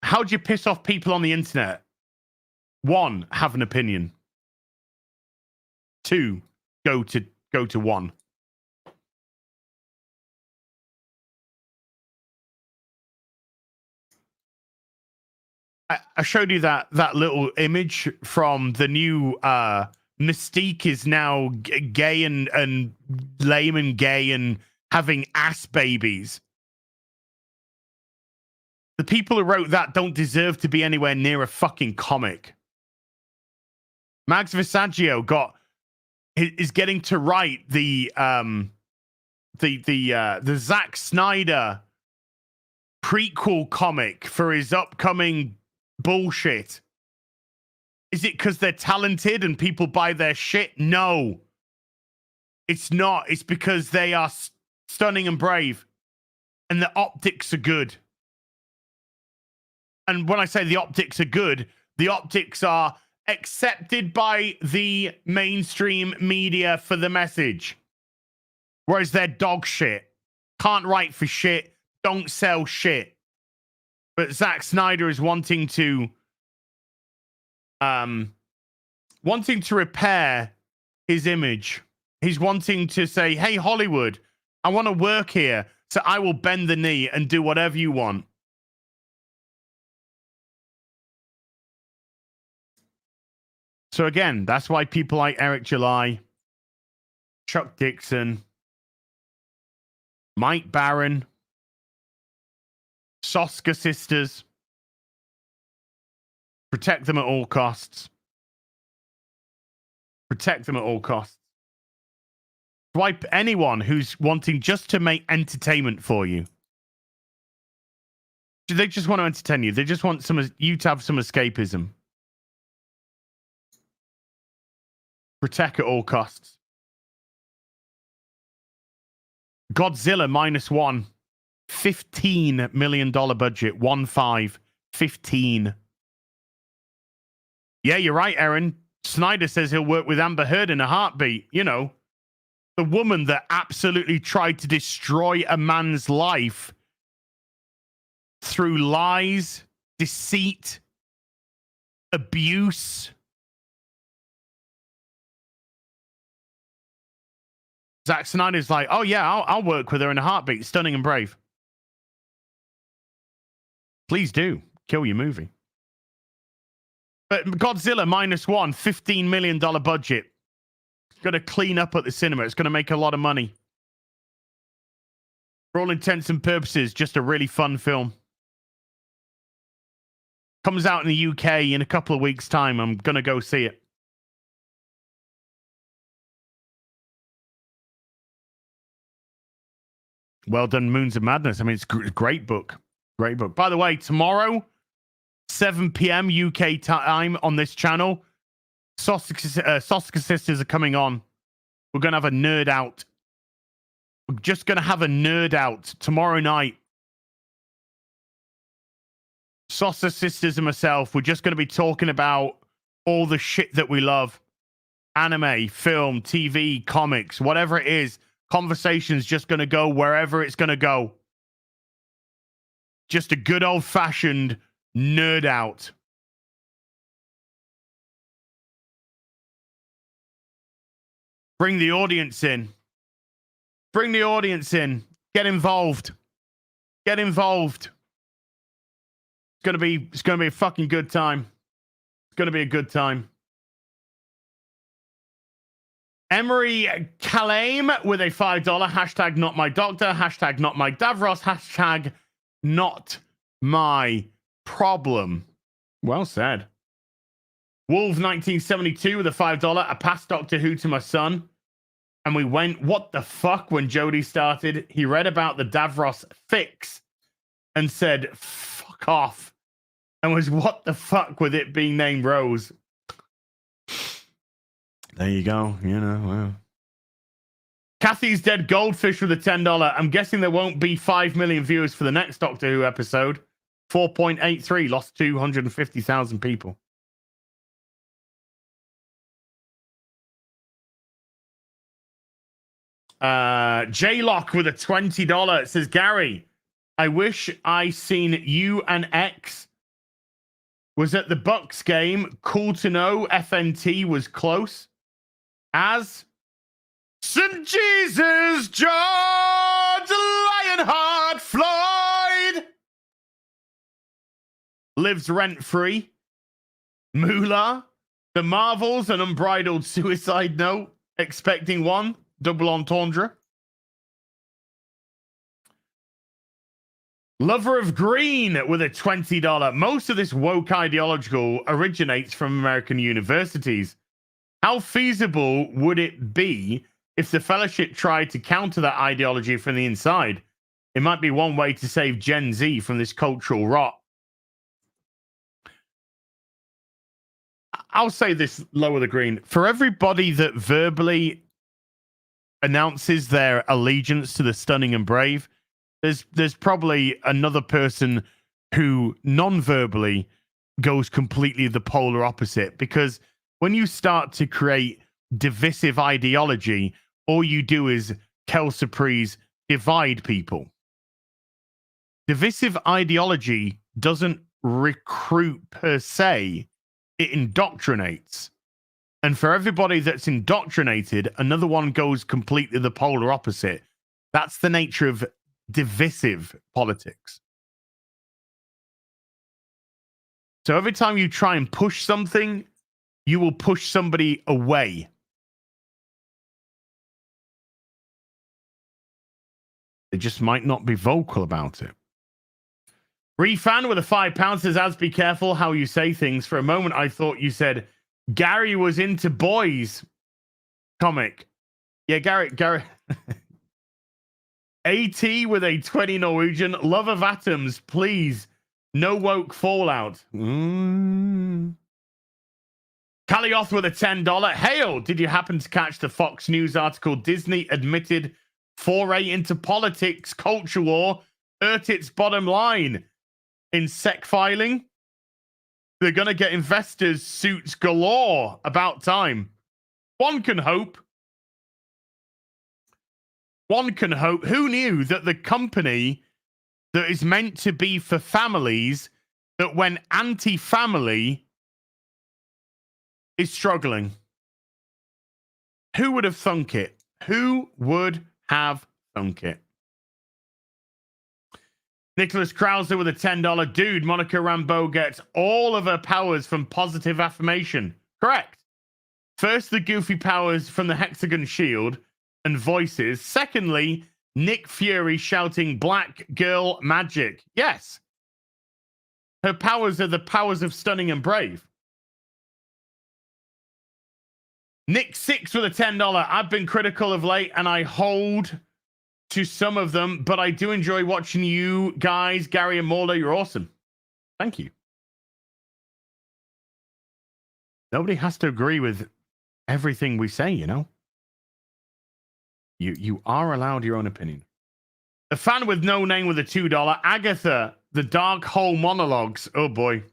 How do you piss off people on the internet? 1, have an opinion. 2, go to 1. I showed you that little image from the new Mystique is now gay and lame and gay and having ass babies. The people who wrote that don't deserve to be anywhere near a fucking comic. Max Visaggio is getting to write the Zack Snyder prequel comic for his upcoming bullshit. Is it because they're talented and people buy their shit? No. It's not. It's because they are stunning and brave. And the optics are good. And when I say the optics are good, the optics are accepted by the mainstream media for the message. Whereas they're dog shit. Can't write for shit. Don't sell shit. But Zack Snyder is wanting to repair his image. He's wanting to say, hey, Hollywood, I want to work here, so I will bend the knee and do whatever you want. So again, that's why people like Eric July, Chuck Dixon, Mike Barron, Soska Sisters, protect them at all costs. Protect them at all costs. Swipe anyone who's wanting just to make entertainment for you. They just want to entertain you. They just want you to have some escapism. Protect at all costs. Godzilla -1. $15 million budget. 15. Yeah, you're right, Aaron. Snyder says he'll work with Amber Heard in a heartbeat. You know, the woman that absolutely tried to destroy a man's life through lies, deceit, abuse. Zack Snyder's like, oh yeah, I'll work with her in a heartbeat. Stunning and brave. Please do. Kill your movie. But Godzilla -1, $15 million budget. It's going to clean up at the cinema. It's going to make a lot of money. For all intents and purposes, just a really fun film. Comes out in the UK in a couple of weeks' time. I'm going to go see it. Well done, Moons of Madness. I mean, it's a great book. Great book. By the way, tomorrow, 7 p.m. UK time on this channel, Sostka Sisters are coming on. We're going to have a nerd out. We're just going to have a nerd out tomorrow night. Sostka Sisters and myself, we're just going to be talking about all the shit that we love. Anime, film, TV, comics, whatever it is. Conversation's just going to go wherever it's going to go. Just a good old-fashioned nerd out. Bring the audience in. Bring the audience in. Get involved. Get involved. It's gonna be a fucking good time. It's gonna be a good time. Emery Kalame with a $5. Hashtag not my doctor. Hashtag not my Davros. Hashtag not my problem. Well said. Wolf 1972 with a $5. I passed Doctor Who to my son, and we went, what the fuck, when Jodie started. He read about the Davros fix and said, fuck off. And was, what the fuck with it being named Rose? There you go. You know, well. Kathy's Dead Goldfish with a $10. I'm guessing there won't be 5 million viewers for the next Doctor Who episode. 4.83, lost 250,000 people. J-Lock with a $20. It says, Gary, I wish I seen you and X was at the Bucks game. Cool to know FNT was close. As St. Jesus, George Lionheart Floyd lives rent-free. Moolah, The Marvels, an unbridled suicide note. Expecting one. Double entendre. Lover of Green with a $20. Most of this woke ideological originates from American universities. How feasible would it be if the fellowship tried to counter that ideology from the inside? It might be one way to save Gen Z from this cultural rot. I'll say this, Lower the Green. For everybody that verbally announces their allegiance to the stunning and brave, there's probably another person who non-verbally goes completely the polar opposite, because when you start to create divisive ideology, all you do is Kelsapries divide people. Divisive ideology doesn't recruit per se, it indoctrinates. And for everybody that's indoctrinated, another one goes completely the polar opposite. That's the nature of divisive politics. So every time you try and push something, you will push somebody away. They just might not be vocal about it. Refan with a £5 says, "As be careful how you say things. For a moment, I thought you said Gary was into boys comic." Yeah, Gary. AT with a 20 Norwegian. Love of atoms, please. No woke fallout. Kalioth with a $10. Hail, did you happen to catch the Fox News article? Disney admitted foray into politics, culture war, hurt its bottom line in SEC filing. They're going to get investors suits galore. About time. One can hope. One can hope. Who knew that the company that is meant to be for families, that when anti-family is struggling? Who would have thunk it? Who would have thunk it? Nicholas Krauser with a $10. Dude, Monica Rambeau gets all of her powers from positive affirmation. Correct. First, the goofy powers from the hexagon shield and voices. Secondly, Nick Fury shouting black girl magic. Yes. Her powers are the powers of stunning and brave. Nick 6 with a $10. I've been critical of late and I hold to some of them, but I do enjoy watching you guys. Gary and Morla, you're awesome. Thank you. Nobody has to agree with everything we say, you know. You are allowed your own opinion. The fan with no name with a $2. Agatha, the Dark Hole monologues. Oh boy.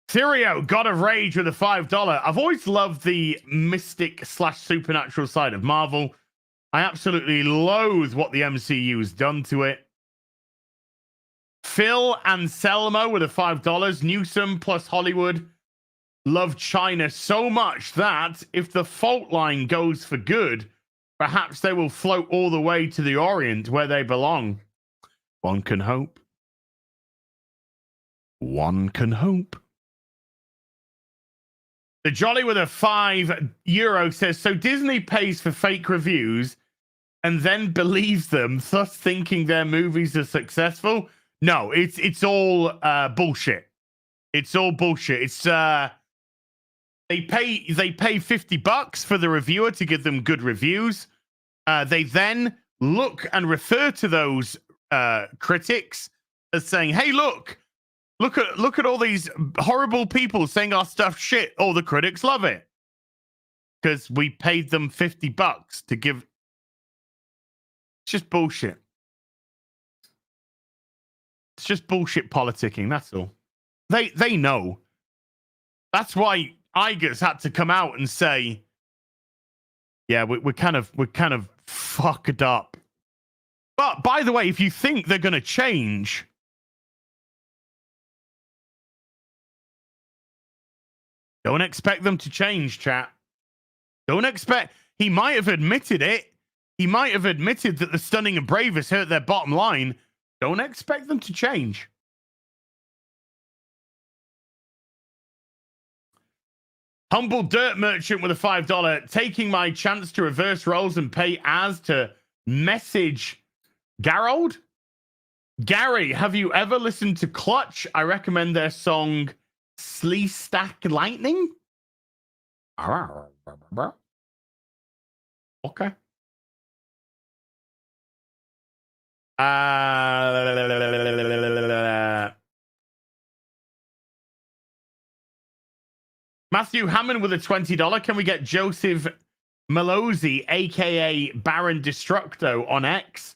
Therio, God of Rage with a $5. I've always loved the mystic / supernatural side of Marvel. I absolutely loathe what the MCU has done to it. Phil Anselmo with a $5. Newsom plus Hollywood love China so much that if the fault line goes for good, perhaps they will float all the way to the Orient where they belong. One can hope. One can hope. The Jolly with a €5 says, so Disney pays for fake reviews and then believes them, thus thinking their movies are successful? No, it's all bullshit. It's all bullshit. It's they pay $50 for the reviewer to give them good reviews. They then look and refer to those critics as saying, "Hey, look at all these horrible people saying our stuff shit. Oh, the critics love it because we paid them $50 to give." It's just bullshit. It's just bullshit politicking. That's all. They know. That's why Igers had to come out and say, "Yeah, we're kind of fucked up." But by the way, if you think they're going to change, don't expect them to change, chat. Don't expect. He might have admitted it. He might have admitted that the stunning and brave has hurt their bottom line. Don't expect them to change. Humble dirt merchant with a $5. Taking my chance to reverse roles and pay as to message Garold. Gary, have you ever listened to Clutch? I recommend their song Slee Stack Lightning. Okay. Matthew Hammond with a $20. Can we get Joseph Malozzi, aka Baron Destructo, on X?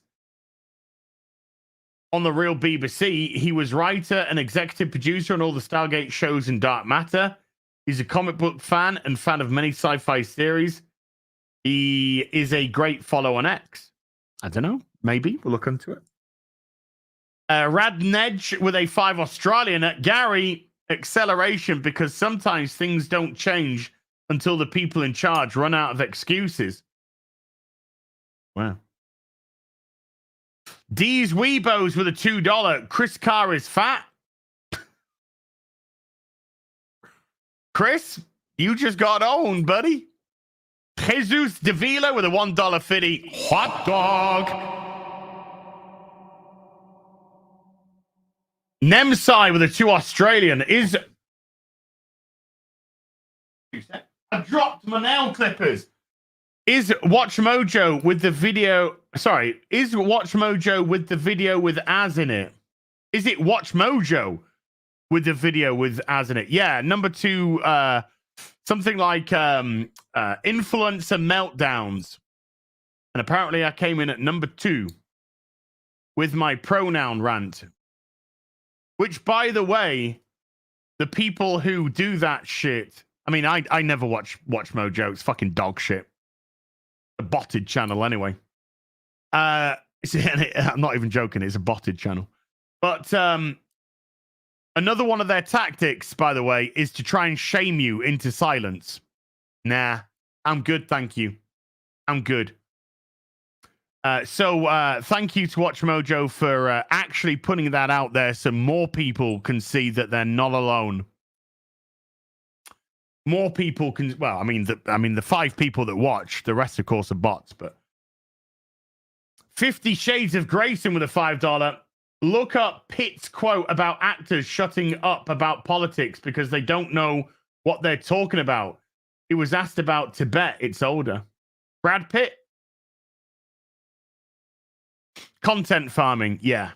On the real BBC, he was writer and executive producer on all the Stargate shows and Dark Matter. He's a comic book fan and fan of many sci-fi series. He is a great follow on X. I don't know. Maybe we'll look into it. Rad Nedge with a $5 Australian. Gary, acceleration, because sometimes things don't change until the people in charge run out of excuses. Wow. D's Weebos with a $2. Chris Carr is fat. Chris, you just got owned, buddy. Jesus Davila with a $1.50 hot dog. Nemsai with a $2 Australian is. I dropped my nail clippers. Is Watch Mojo with the video? Sorry, is Watch Mojo with the video with Az in it? Is it Watch Mojo with the video with as in it. Yeah, number 2, something like influencer meltdowns. And apparently I came in at number 2 with my pronoun rant. Which, by the way, the people who do that shit, I mean, I never watch Mojo. It's fucking dog shit. A botted channel anyway. I'm not even joking. It's a botted channel. But another one of their tactics, by the way, is to try and shame you into silence. Nah, I'm good, thank you. I'm good. So thank you to Watch Mojo for actually putting that out there so more people can see that they're not alone. More people can, well, I mean the 5 people that watch, the rest of course are bots, but 50 Shades of Grayson with a $5. Look up Pitt's quote about actors shutting up about politics because they don't know what they're talking about. He was asked about Tibet. It's older. Brad Pitt. Content farming. Yeah.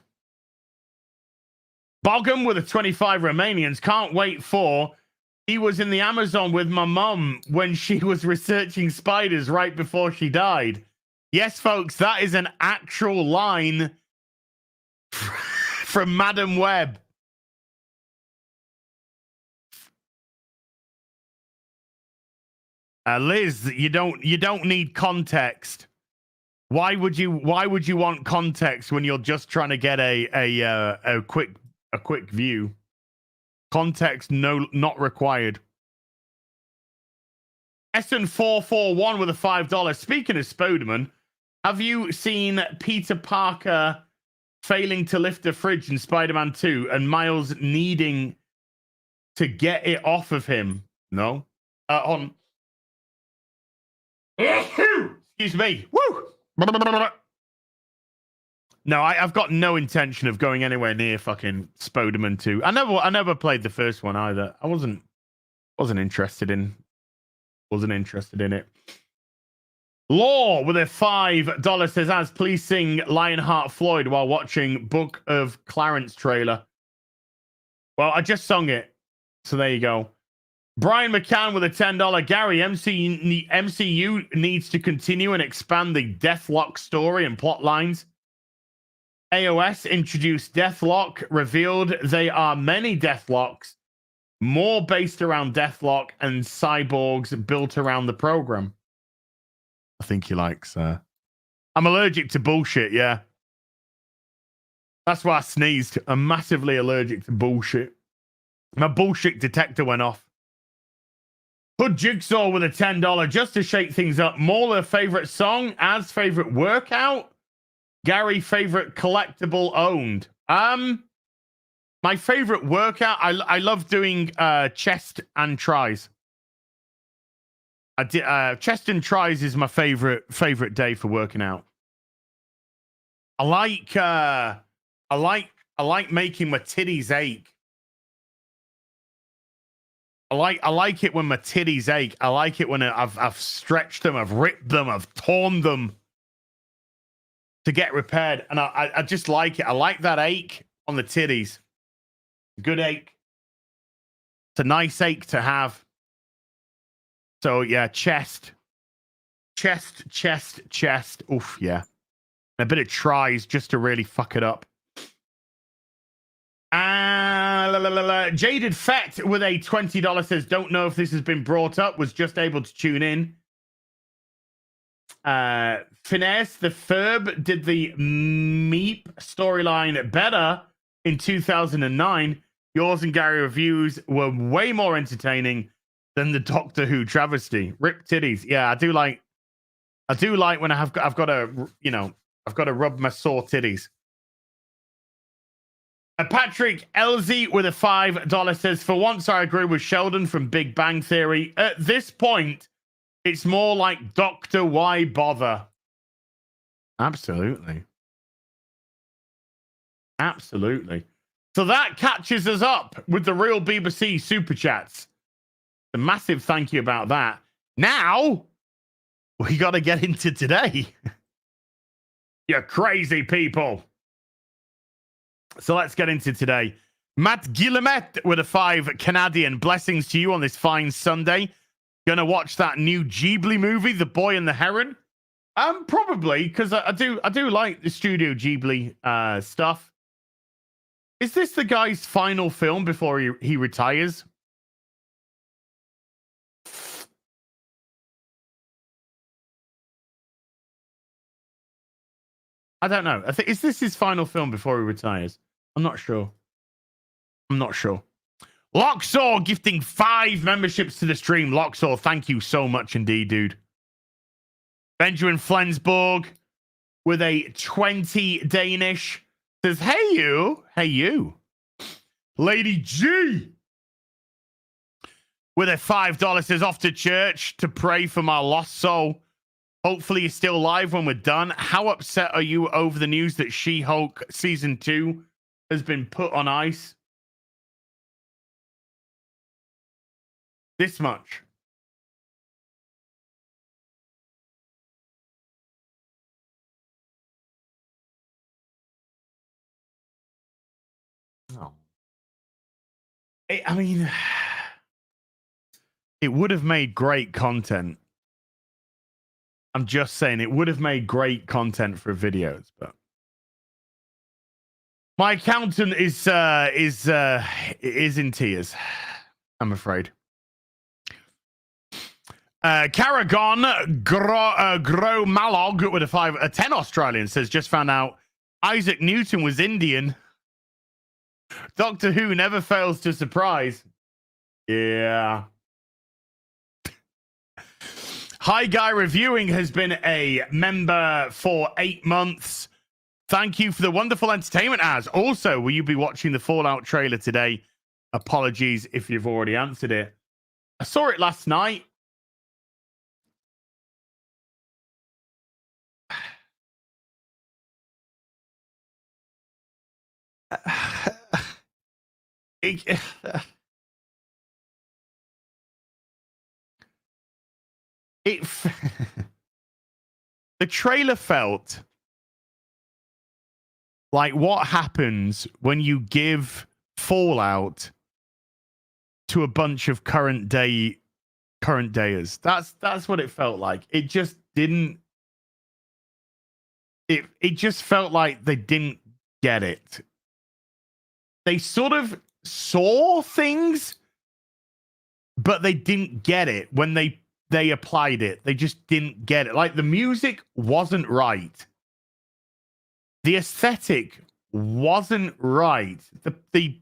Bogham with a 25 Romanians. Can't wait for. He was in the Amazon with my mum when she was researching spiders right before she died. Yes, folks, that is an actual line from Madam Web. Liz, you don't need context. Why would you want context when you're just trying to get a quick view? Context not required. Essen441 with a $5. Speaking of Spoderman, have you seen Peter Parker failing to lift a fridge in Spider-Man 2 and Miles needing to get it off of him? No. Excuse me. Woo! No, I've got no intention of going anywhere near fucking Spoderman 2. I never played the first one either. I wasn't interested in it. Law with a $5 says, as please sing Lionheart Floyd while watching Book of Clarence trailer. Well, I just sung it. So there you go. Brian McCann with a $10. Gary, MCU needs to continue and expand the Deathlock story and plot lines. AOS introduced Deathlock, revealed they are many Deathlocks, more based around Deathlock and cyborgs built around the program. I think he likes. I'm allergic to bullshit, yeah. That's why I sneezed. I'm massively allergic to bullshit. My bullshit detector went off. Hood Jigsaw with a $10 just to shake things up. Mauler, favorite song? Az, favorite workout? Gary, favorite collectible owned? My favorite workout, I love doing chest and tries. Chest and tries is my favorite day for working out. I like making my titties ache. I like it when my titties ache. I like it when I've stretched them, I've ripped them, I've torn them to get repaired, and I just like it. I like that ache on the titties. Good ache. It's a nice ache to have. So yeah, chest. Oof, yeah. And a bit of tries just to really fuck it up. Jaded Fett with a $20 says, don't know if this has been brought up, was just able to tune in. Finesse the Ferb did the Meep storyline better in 2009. Yours and Gary reviews were way more entertaining than the Doctor Who travesty. Rip titties. Yeah, I do like when I've got to, I've got to rub my sore titties. Patrick Elsie with a $5 says, for once I agree with Sheldon from Big Bang Theory. At this point, it's more like Dr. Why Bother? Absolutely. So that catches us up with the real BBC Super Chats. A massive thank you about that. Now, we got to get into today. You crazy people. So let's get into today. Matt Guillemette with a 5 Canadian. Blessings to you on this fine Sunday. Gonna watch that new Ghibli movie, The Boy and the Heron? Probably, because I do like the Studio Ghibli stuff. Is this the guy's final film before he retires? I don't know. Is this his final film before he retires? I'm not sure. Locksaw gifting 5 memberships to the stream. Locksaw, thank you so much indeed, dude. Benjamin Flensburg with a 20 Danish says, hey you. Lady G with a $5 says, off to church to pray for my lost soul. Hopefully you're still alive when we're done. How upset are you over the news that She-Hulk season 2 has been put on ice? This much. Oh. I mean, it would have made great content. I'm just saying it would have made great content for videos, but my accountant is in tears, I'm afraid. Caragon Gro Malog with a 10 Australian says, just found out Isaac Newton was Indian. Doctor Who never fails to surprise. Yeah. Hi Guy Reviewing has been a member for 8 months. Thank you for the wonderful entertainment. As also, will you be watching the Fallout trailer today? Apologies if you've already answered it. I saw it last night. The trailer felt like what happens when you give Fallout to a bunch of current dayers. That's what it felt like. It just didn't. It just felt like they didn't get it. They sort of saw things, but they didn't get it when they applied it. They just didn't get it. Like the music wasn't right. The aesthetic wasn't right. The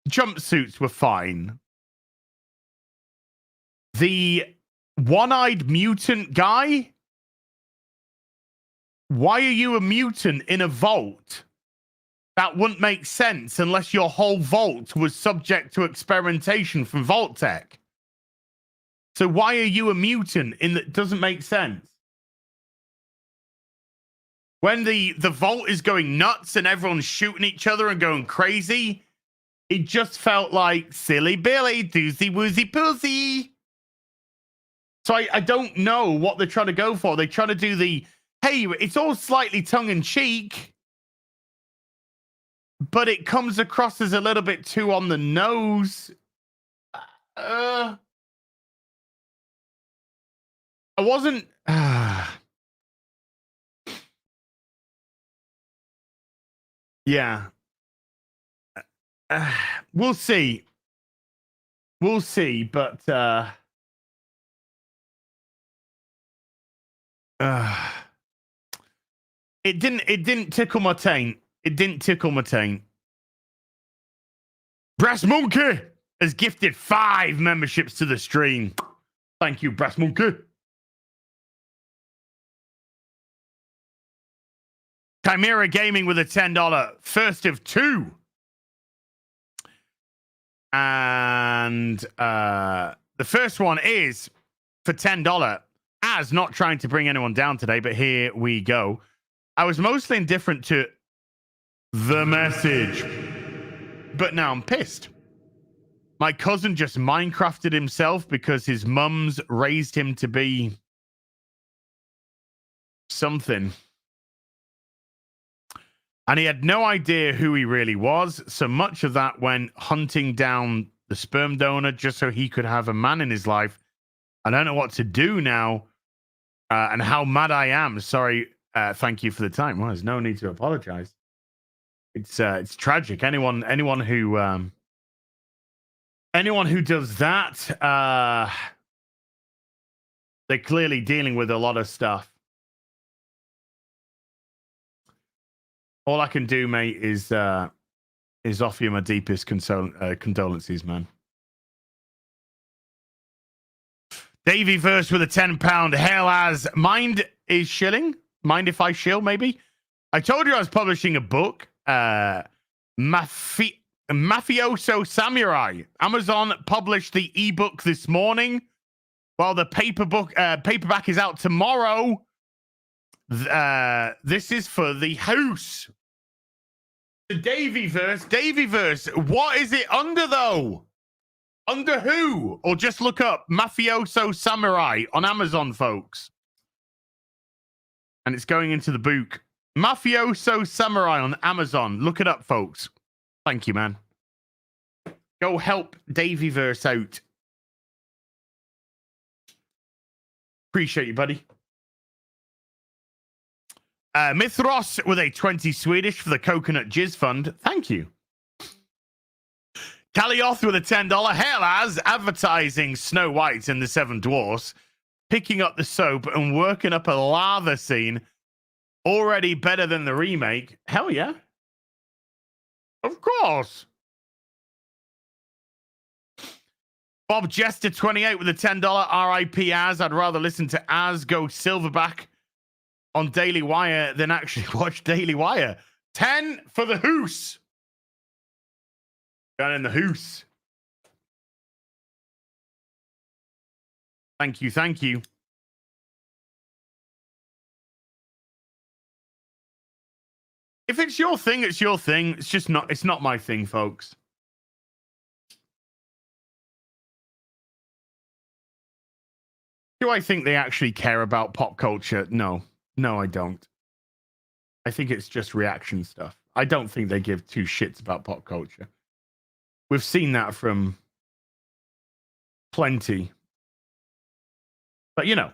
jumpsuits were fine. The one-eyed mutant guy? Why are you a mutant in a vault? That wouldn't make sense unless your whole vault was subject to experimentation from Vault Tech. So why are you a mutant in that? Doesn't make sense. When the vault is going nuts and everyone's shooting each other and going crazy, it just felt like silly Billy, doozy woozy pussy. So I don't know what they're trying to go for. They try to do the, hey, it's all slightly tongue-in-cheek, but it comes across as a little bit too on the nose. I wasn't... yeah. We'll see. We'll see, but... it didn't tickle my taint. It didn't tickle my taint. Brass Monkey has gifted 5 memberships to the stream. Thank you, Brass Monkey. Chimera Gaming with a $10. First of 2. And the first one is for $10. As not trying to bring anyone down today, but here we go. I was mostly indifferent to the message, but now I'm pissed. My cousin just Minecrafted himself because his mums raised him to be something. And he had no idea who he really was. So much of that went hunting down the sperm donor just so he could have a man in his life. I don't know what to do now and how mad I am. Sorry. Thank you for the time. Well, there's no need to apologize. It's tragic. Anyone who does that, they're clearly dealing with a lot of stuff. All I can do, mate, is offer you my deepest condolences, man. Davey Verse with a £10 hail as mind is shilling. Mind if I shill, maybe? I told you I was publishing a book. Mafioso Samurai. Amazon published the ebook this morning, while the paperback is out tomorrow. This is for the house. The Davey Verse. What is it under though? Under who? Or just look up Mafioso Samurai on Amazon, folks. And it's going into the book. Mafioso Samurai on Amazon. Look it up, folks. Thank you, man. Go help Davey Verse out. Appreciate you, buddy. Mithros with a 20 Swedish for the Coconut Jizz Fund. Thank you. Kalioth with a $10. Hail as advertising Snow White and the Seven Dwarfs, picking up the soap and working up a lava scene. Already better than the remake. Hell yeah. Of course. Bob Jester 28 with a $10. RIP Az. I'd rather listen to Az go silverback on Daily Wire than actually watch Daily Wire. 10 for the Hoos. Down in the Hoos. Thank you, thank you. If it's your thing, it's your thing. It's just not, it's not my thing, folks. Do I think they actually care about pop culture? No. No, I don't. I think it's just reaction stuff. I don't think they give two shits about pop culture. We've seen that from plenty. But, you know,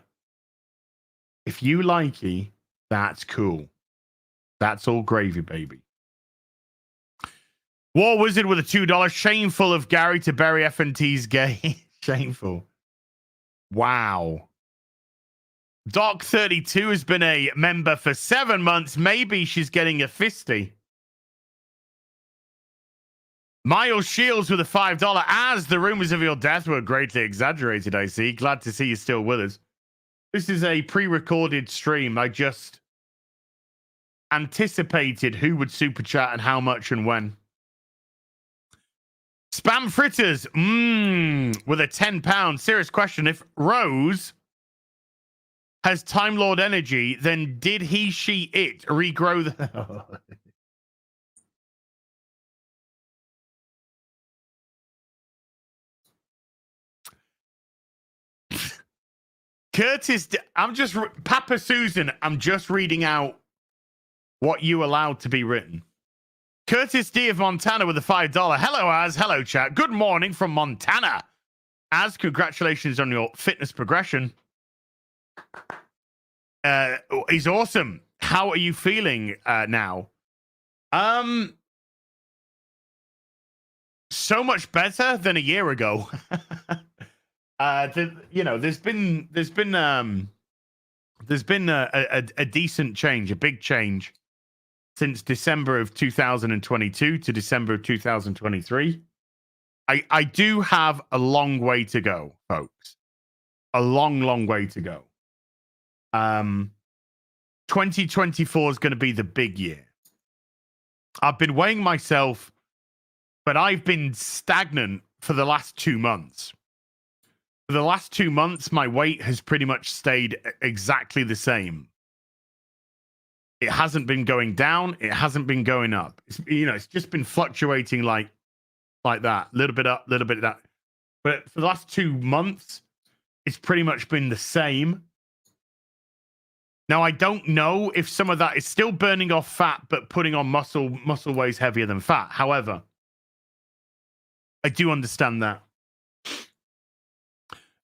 if you likey, that's cool. That's all gravy, baby. War Wizard with a $2. Shameful of Gary to bury F&T's gay. Shameful. Wow. Doc32 has been a member for 7 months. Maybe she's getting a fisty. Miles Shields with a $5. As the rumors of your death were greatly exaggerated, I see. Glad to see you're still with us. This is a pre-recorded stream. I just anticipated who would super chat and how much and when. Spam Fritters with a £10. Serious question. If Rose has Time Lord energy, then did he, she, it regrow the... Curtis, Papa Susan, I'm just reading out what you allowed to be written. Curtis D of Montana with a $5. Hello, Az. Hello, chat. Good morning from Montana. Az, congratulations on your fitness progression. He's awesome. How are you feeling now? So much better than a year ago. There's been a decent change, a big change since December of 2022 to December of 2023. I do have a long way to go, folks. A long way to go. 2024 is going to be the big year. I've been weighing myself, but I've been stagnant for the last 2 months. For the last 2 months, my weight has pretty much stayed exactly the same. It hasn't been going down. It hasn't been going up. It's just been fluctuating like that. A little bit up, a little bit down. But for the last 2 months, it's pretty much been the same. Now, I don't know if some of that is still burning off fat, but putting on muscle. Muscle weighs heavier than fat. However, I do understand that.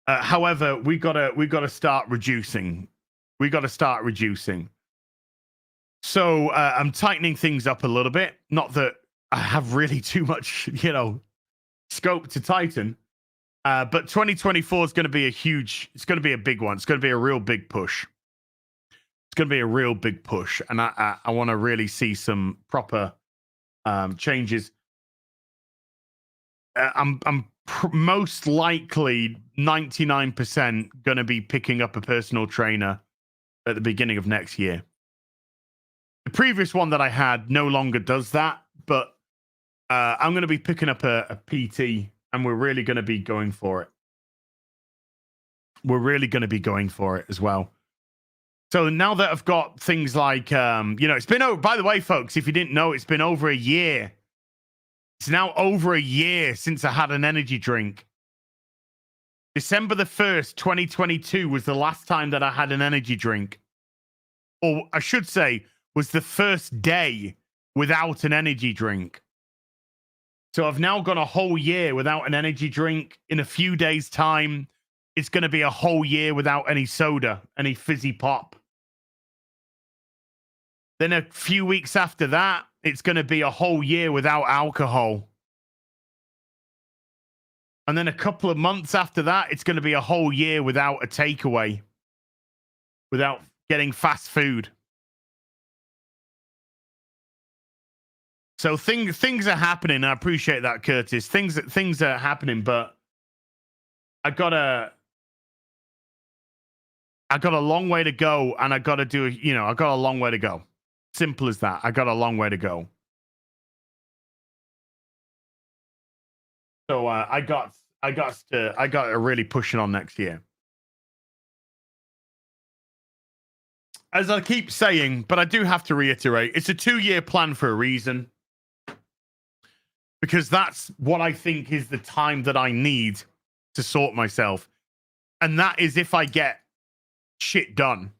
However, we gotta start reducing. We gotta start reducing. So I'm tightening things up a little bit. Not that I have really too much, scope to tighten. But 2024 is going to be it's going to be a big one. It's going to be a real big push. It's going to be a real big push. And I want to really see some proper changes. I'm most likely 99% going to be picking up a personal trainer at the beginning of next year. The previous one that I had no longer does that, but I'm going to be picking up a PT, and we're really going to be going for it. We're really going to be going for it as well. So now that I've got things like, it's been over, by the way, folks, if you didn't know, it's been over a year. It's now over a year since I had an energy drink. December the 1st, 2022 was the last time that I had an energy drink. Or I should say, was the first day without an energy drink. So I've now gone a whole year without an energy drink. In a few days' time, it's going to be a whole year without any soda, any fizzy pop. Then a few weeks after that, it's going to be a whole year without alcohol. And then a couple of months after that, it's going to be a whole year without a takeaway, without getting fast food. So things are happening. I appreciate that, Curtis. Things are happening, but I got a long way to go, and I got to do. I got a long way to go. Simple as that. I got a long way to go. So I got to really push it on next year. As I keep saying, but I do have to reiterate, it's a 2-year plan for a reason. Because that's what I think is the time that I need to sort myself. And that is if I get shit done,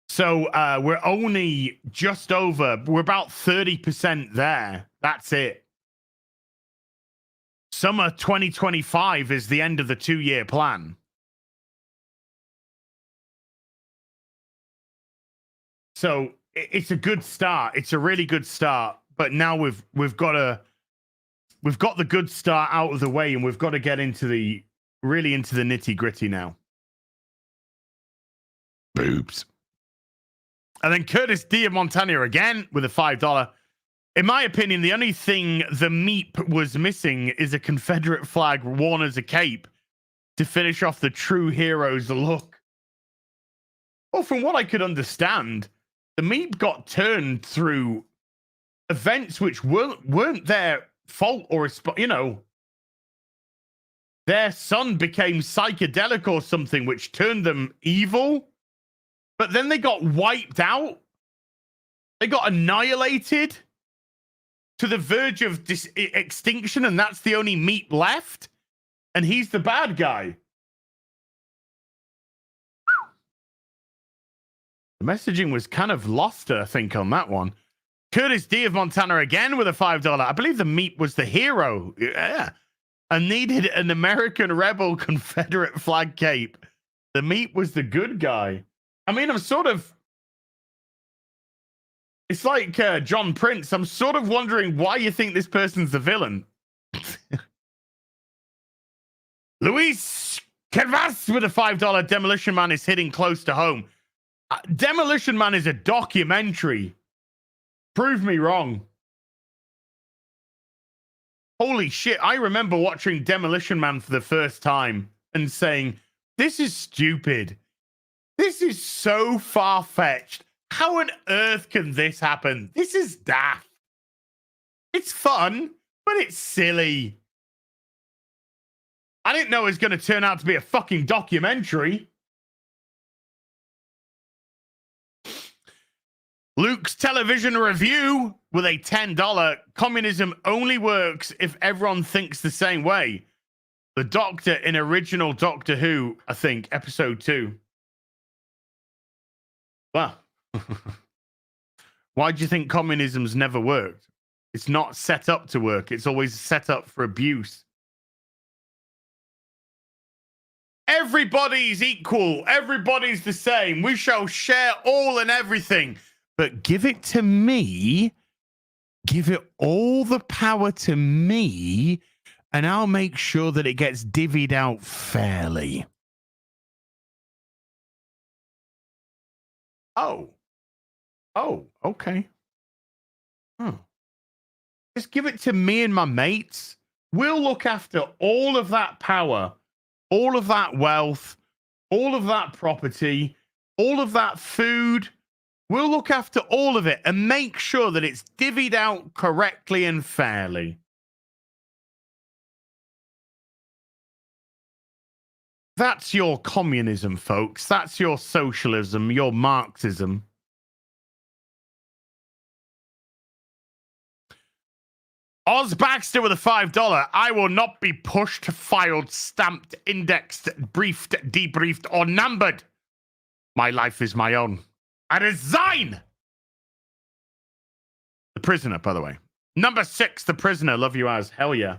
So we're only just over, we're about 30% there. That's it. Summer 2025 is the end of the 2-year plan. So it's a good start. It's a really good start. But now we've got the good start out of the way, and we've got to get into the nitty gritty now. Boobs. And then Curtis D. of Montana again with a $5. In my opinion, the only thing the meep was missing is a Confederate flag worn as a cape to finish off the true hero's look. Well, from what I could understand, the meep got turned through events which weren't their fault, or their son became psychedelic or something which turned them evil, but then they got wiped out. They got annihilated to the verge of extinction, and that's the only meep left, and he's the bad guy. The messaging was kind of lost, I think, on that one. Curtis D. of Montana again with a $5. I believe the meep was the hero. Yeah. And needed an American rebel Confederate flag cape. The meep was the good guy. I mean, it's like John Prince. I'm sort of wondering why you think this person's the villain. Luis Canvas with a $5. Demolition Man is hitting close to home. Demolition Man is a documentary. Prove me wrong. Holy shit. I remember watching Demolition Man for the first time and saying, this is stupid. This is so far-fetched. How on earth can this happen? This is daft. It's fun, but it's silly. I didn't know it was going to turn out to be a fucking documentary. Luke's television review with a $10. Communism only works if everyone thinks the same way. The Doctor in original Doctor Who, I think, episode 2. Well, why do you think communism's never worked? It's not set up to work. It's always set up for abuse. Everybody's equal. Everybody's the same. We shall share all and everything. But give it to me. Give it all the power to me, and I'll make sure that it gets divvied out fairly. Oh, okay. Just give it to me and my mates. We'll look after all of that power, all of that wealth, all of that property, all of that food. We'll look after all of it and make sure that it's divvied out correctly and fairly. That's your communism, folks. That's your socialism, your Marxism. Oz Baxter with a $5. I will not be pushed, filed, stamped, indexed, briefed, debriefed, or numbered. My life is my own. I resign. The Prisoner, by the way. Number 6, The Prisoner. Love you as. Hell yeah.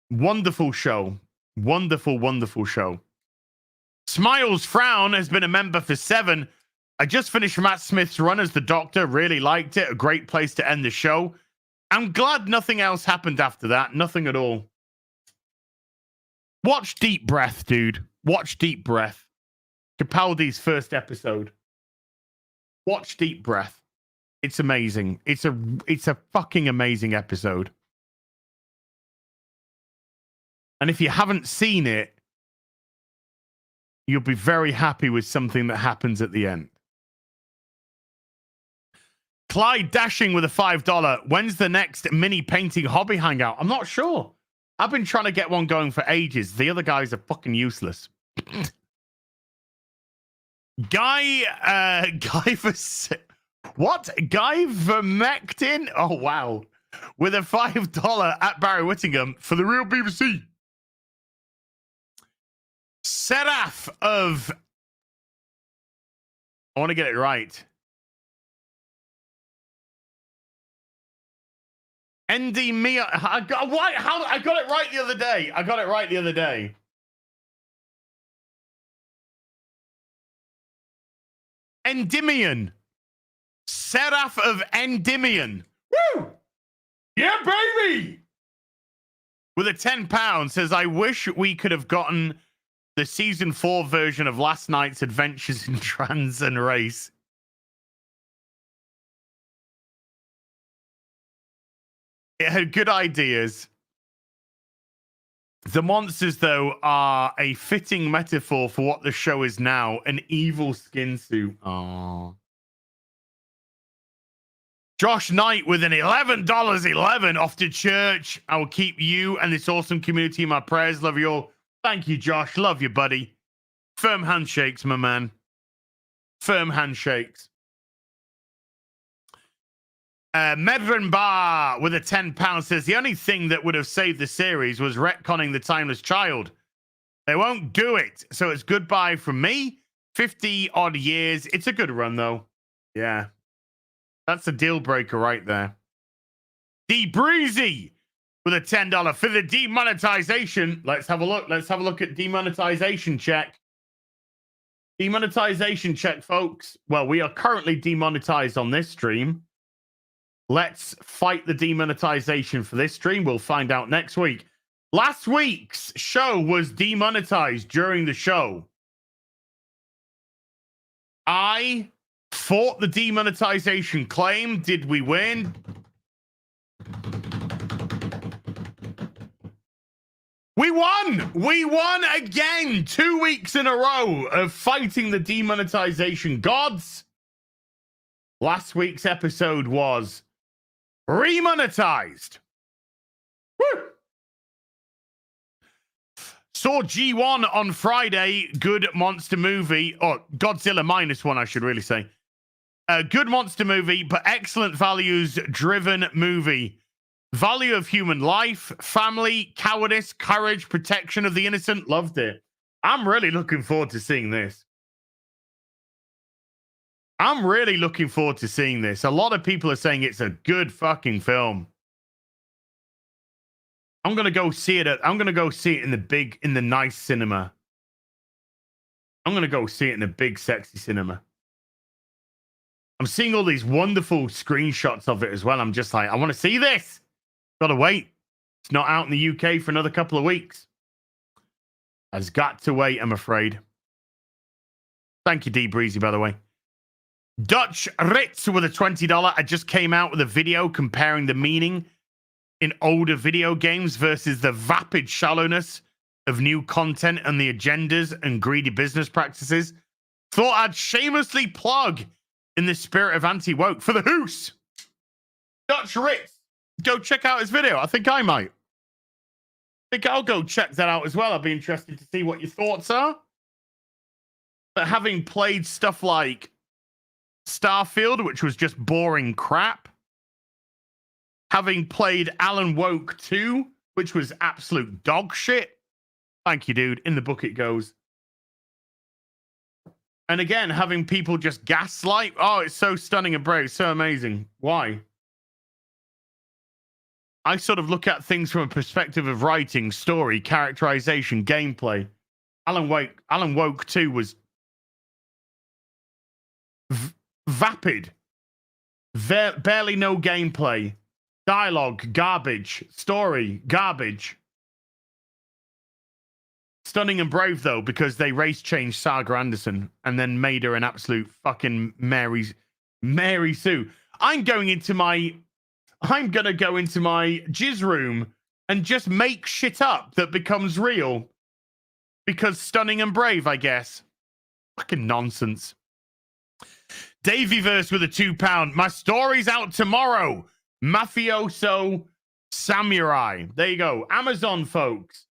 Wonderful show. Wonderful, wonderful show. Smiles Frown has been a member for 7. I just finished Matt Smith's run as the Doctor. Really liked it. A great place to end the show. I'm glad nothing else happened after that. Nothing at all. Watch Deep Breath, dude. Watch Deep Breath. Capaldi's first episode. Watch Deep Breath. It's amazing. It's a fucking amazing episode. And if you haven't seen it, you'll be very happy with something that happens at the end. Clyde Dashing with a $5. When's the next mini painting hobby hangout? I'm not sure. I've been trying to get one going for ages. The other guys are fucking useless. Guy Vermectin? Oh, wow. With a $5 at Barry Whittingham for the real BBC. Seraph of... I want to get it right. Endemia. I got it right the other day. Endymion. Seraph of Endymion. Woo! Yeah, baby! With a £10 says, I wish we could have gotten the season 4 version of last night's Adventures in Trans and Race. It had good ideas. The monsters, though, are a fitting metaphor for what the show is now, an evil skin suit. Aww. Josh Knight with an $11.11 off to church. I will keep you and this awesome community in my prayers. Love you all. Thank you, Josh. Love you, buddy. Firm handshakes, my man. Firm handshakes. Medrin Bar with a £10 says, the only thing that would have saved the series was retconning the Timeless Child. They won't do it. So it's goodbye from me. 50 odd years. It's a good run, though. Yeah. That's a deal breaker right there. D Breezy with a $10 for the demonetization. Let's have a look. Let's have a look at demonetization check. Demonetization check, folks. Well, we are currently demonetized on this stream. Let's fight the demonetization for this stream. We'll find out next week. Last week's show was demonetized during the show. I fought the demonetization claim. Did we win? We won! We won again! 2 weeks in a row of fighting the demonetization gods. Last week's episode was remonetized. Woo! Saw G1 on Friday. Good monster movie. Or Godzilla -1, I should really say. A good monster movie, but excellent values-driven movie. Value of human life, family, cowardice, courage, protection of the innocent. Loved it. I'm really looking forward to seeing this. I'm really looking forward to seeing this. A lot of people are saying it's a good fucking film. I'm gonna go see it. I'm gonna go see it in the nice cinema. I'm gonna go see it in a big, sexy cinema. I'm seeing all these wonderful screenshots of it as well. I'm just like, I want to see this. Gotta wait. It's not out in the UK for another couple of weeks. Has got to wait, I'm afraid. Thank you, D Breezy, by the way. Dutch Ritz with a $20. I just came out with a video comparing the meaning in older video games versus the vapid shallowness of new content and the agendas and greedy business practices. Thought I'd shamelessly plug in the spirit of anti-woke for the hoose. Dutch Ritz, go check out his video. I think I might. I think I'll go check that out as well. I'll be interested to see what your thoughts are. But having played stuff like Starfield, which was just boring crap, having played Alan Woke 2, which was absolute dog shit. Thank you, dude. In the book it goes. And again, having people just gaslight. Oh, it's so stunning and brave. So amazing. Why? I sort of look at things from a perspective of writing, story, characterization, gameplay. Alan Woke 2 was vapid. Barely no gameplay. Dialogue, garbage. Story, garbage. Stunning and brave, though, because they race changed Saga Anderson and then made her an absolute fucking Mary Sue. I'm going to go into my jizz room and just make shit up that becomes real. Because stunning and brave, I guess. Fucking nonsense. Davyverse with a £2. My story's out tomorrow. Mafioso Samurai. There you go. Amazon, folks.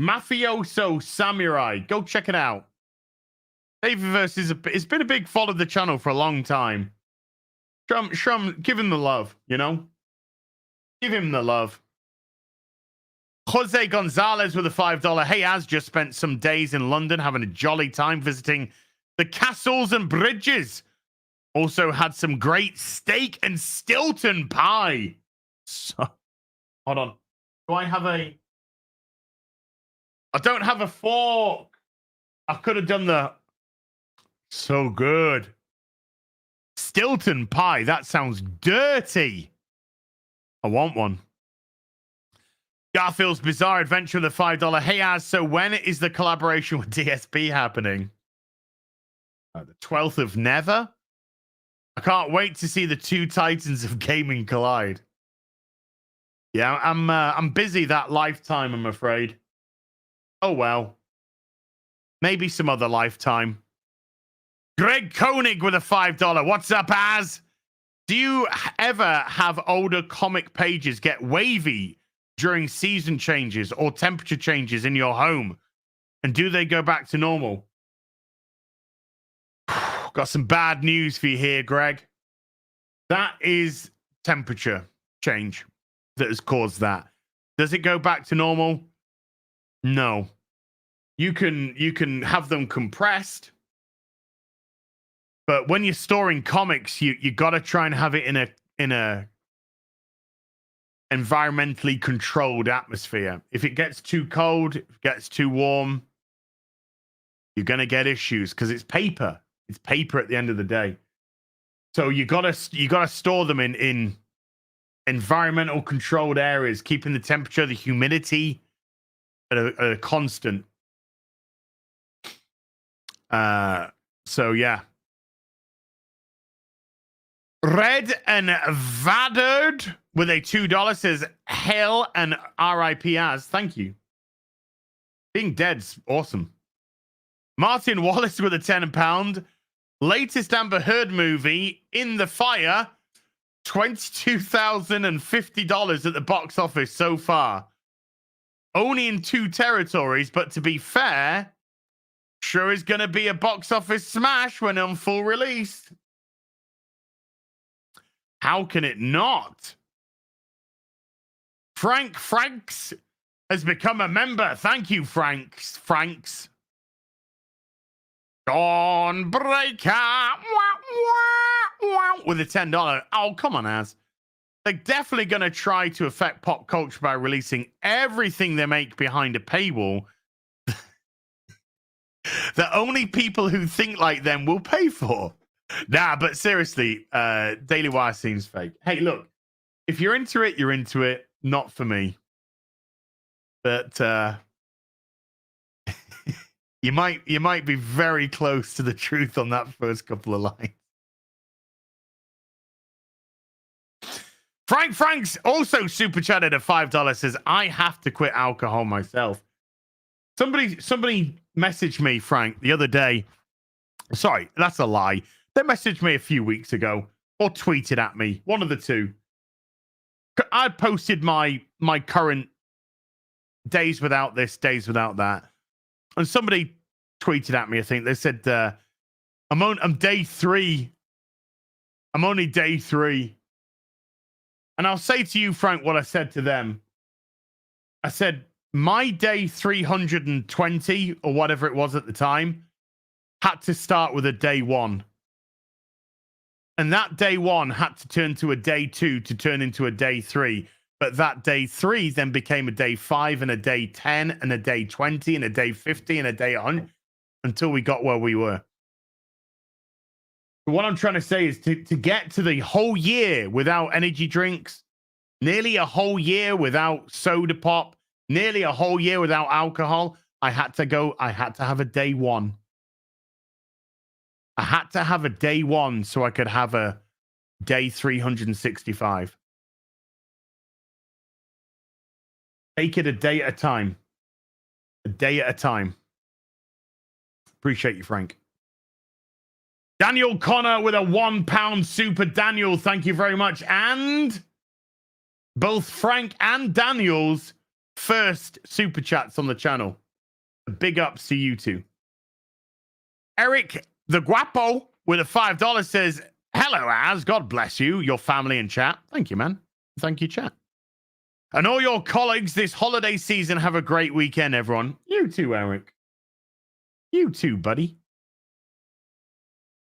Mafioso Samurai. Go check it out. Davyverse it's been a big follow of the channel for a long time. Give him the love, you know? Give him the love. Jose Gonzalez with a $5. Hey, Az just spent some days in London having a jolly time visiting the castles and bridges. Also had some great steak and Stilton pie. So, hold on. Do I have a... I don't have a fork. I could have done the... So good. Stilton pie. That sounds dirty. I want one. Garfield's Bizarre Adventure with a $5. Hey, Az, so when is the collaboration with DSP happening? The 12th of Never? I can't wait to see the two titans of gaming collide. Yeah, I'm busy that lifetime, I'm afraid. Oh, well. Maybe some other lifetime. Greg Koenig with a $5. What's up, Az? Do you ever have older comic pages get wavy during season changes or temperature changes in your home? And do they go back to normal? Got some bad news for you here, Greg. That is temperature change that has caused that. Does it go back to normal? No. You can have them compressed, but when you're storing comics, you got to try and have it in a environmentally controlled atmosphere. If it gets too cold, if it gets too warm, you're gonna get issues because it's paper. It's paper at the end of the day. So you gotta store them in environmental controlled areas, keeping the temperature, the humidity at a constant. So yeah. Red and Vaderd with a $2 says hell and RIP Az. Thank you. Being dead's awesome. Martin Wallace with a £10. Latest Amber Heard movie, In the Fire, $22,050 at the box office so far. Only in 2 territories, but to be fair, sure is going to be a box office smash when on full release. How can it not? Franks has become a member. Thank you, Franks. Dawn Breaker with a $10. Oh, come on, Az. They're definitely going to try to affect pop culture by releasing everything they make behind a paywall that only people who think like them will pay for. Nah, but seriously, Daily Wire seems fake. Hey, look, if you're into it, you're into it. Not for me. But you might be very close to the truth on that first couple of lines. Frank's also super chatted at $5, says, I have to quit alcohol myself. Somebody messaged me, Frank, the other day. Sorry, that's a lie. They messaged me a few weeks ago or tweeted at me, one of the two. I posted my current days without this, days without that. And somebody tweeted at me, I think. They said, I'm day 3. I'm only day 3. And I'll say to you, Frank, what I said to them. I said, my day 320 or whatever it was at the time had to start with a day 1. And that day 1 had to turn to a day 2 to turn into a day 3. But that day 3 then became a day 5 and a day 10 and a day 20 and a day 50 and a day 100 until we got where we were. What I'm trying to say is to get to the whole year without energy drinks, nearly a whole year without soda pop, nearly a whole year without alcohol, I had to have a day 1. I had to have a day 1 so I could have a day 365. Take it a day at a time. A day at a time. Appreciate you, Frank. Daniel Connor with a £1 super. Daniel, thank you very much. And both Frank and Daniel's first super chats on the channel. Big ups to you two. Eric the Guapo with a $5 says, hello, Az. God bless you, your family and chat. Thank you, man. Thank you, chat. And all your colleagues this holiday season, have a great weekend, everyone. You too, Eric. You too, buddy.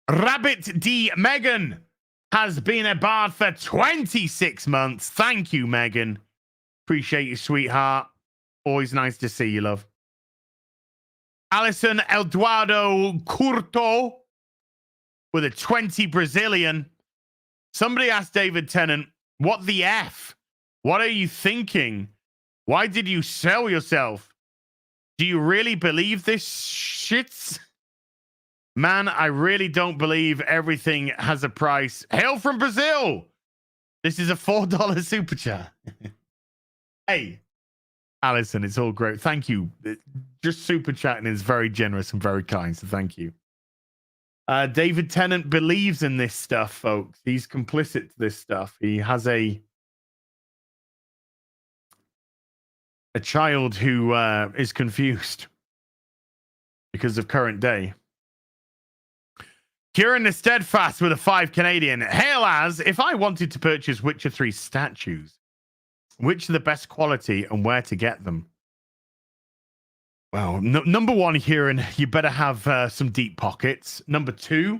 Rabbit D. Megan has been a bard for 26 months. Thank you, Megan. Appreciate you, sweetheart. Always nice to see you, love. Alison Eduardo Curto with a 20 Brazilian. Somebody asked David Tennant, what the F? What are you thinking? Why did you sell yourself? Do you really believe this shit? Man, I really don't believe everything has a price. Hail from Brazil. This is a $4 super chat. Hey, Alison, it's all great. Thank you. Just super chatting is very generous and very kind, so thank you. David Tennant believes in this stuff, folks. He's complicit to this stuff. He has a child who is confused because of current day. Kieran the Steadfast with a 5 Canadian. Hail, Az. If I wanted to purchase Witcher 3 statues, which are the best quality and where to get them? Well, number 1, Kieran, you better have some deep pockets. Number 2,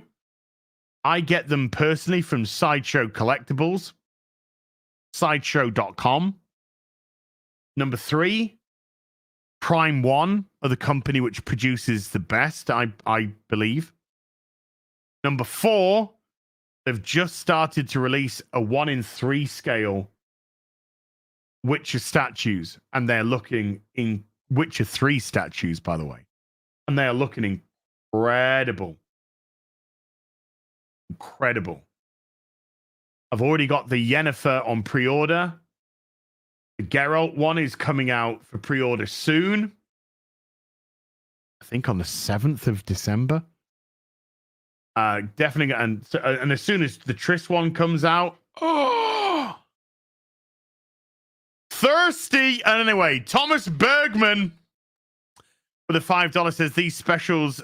I get them personally from Sideshow Collectibles, sideshow.com. Number 3, Prime One are the company which produces the best, I believe. Number 4, they've just started to release a 1 in 3 scale Witcher statues, and they're looking in Witcher 3 statues, by the way, and they are looking incredible. Incredible. I've already got the Yennefer on pre-order. The Geralt one is coming out for pre-order soon. I think on the 7th of December. Definitely, and as soon as the Triss one comes out, oh, thirsty. And anyway, Thomas Bergman with a $5 says these specials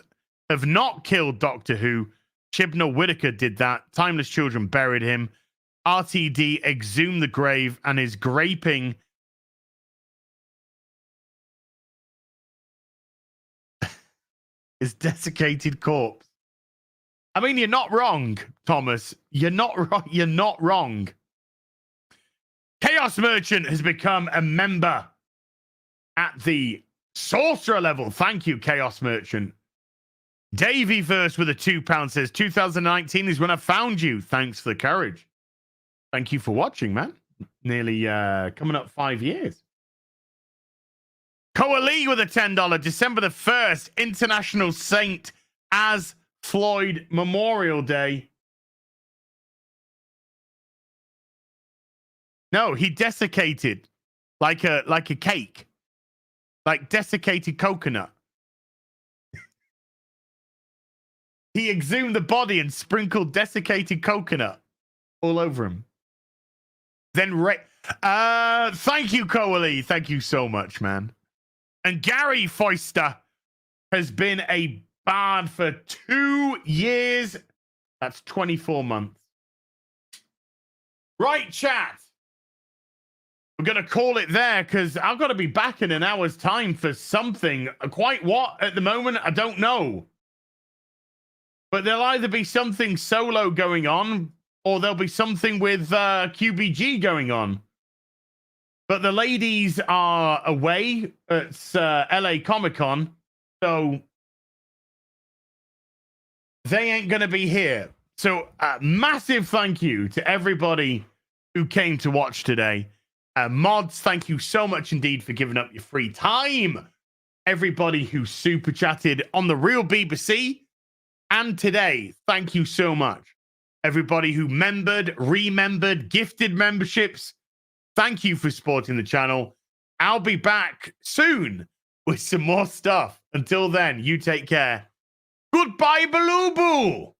have not killed Doctor Who. Chibnall Whittaker did that. Timeless Children buried him. RTD exhumed the grave and is graping. his desiccated corpse. I mean, you're not wrong, Thomas. You're not wrong. You're not wrong. Chaos Merchant has become a member at the sorcerer level. Thank you, Chaos Merchant. Davey Verse with a £2 says 2019 is when I found you. Thanks for the courage. Thank you for watching, man. Nearly coming up 5 years. Coalee with a $10. December the 1st, International Saint as Floyd Memorial Day. No, he desiccated like a cake. Like desiccated coconut. He exhumed the body and sprinkled desiccated coconut all over him. Then thank you, Coalee. Thank you so much, man. And Gary Foister has been a bard for 2 years. That's 24 months. Right, chat. We're going to call it there because I've got to be back in an hour's time for something. Quite what at the moment, I don't know. But there'll either be something solo going on or there'll be something with QBG going on. But the ladies are away at LA Comic-Con, so they ain't going to be here. So massive thank you to everybody who came to watch today. Mods, thank you so much indeed for giving up your free time. Everybody who super chatted on the real BBC and today, thank you so much. Everybody who membered, remembered, gifted memberships, thank you for supporting the channel. I'll be back soon with some more stuff. Until then, you take care. Goodbye, Baloo Boo.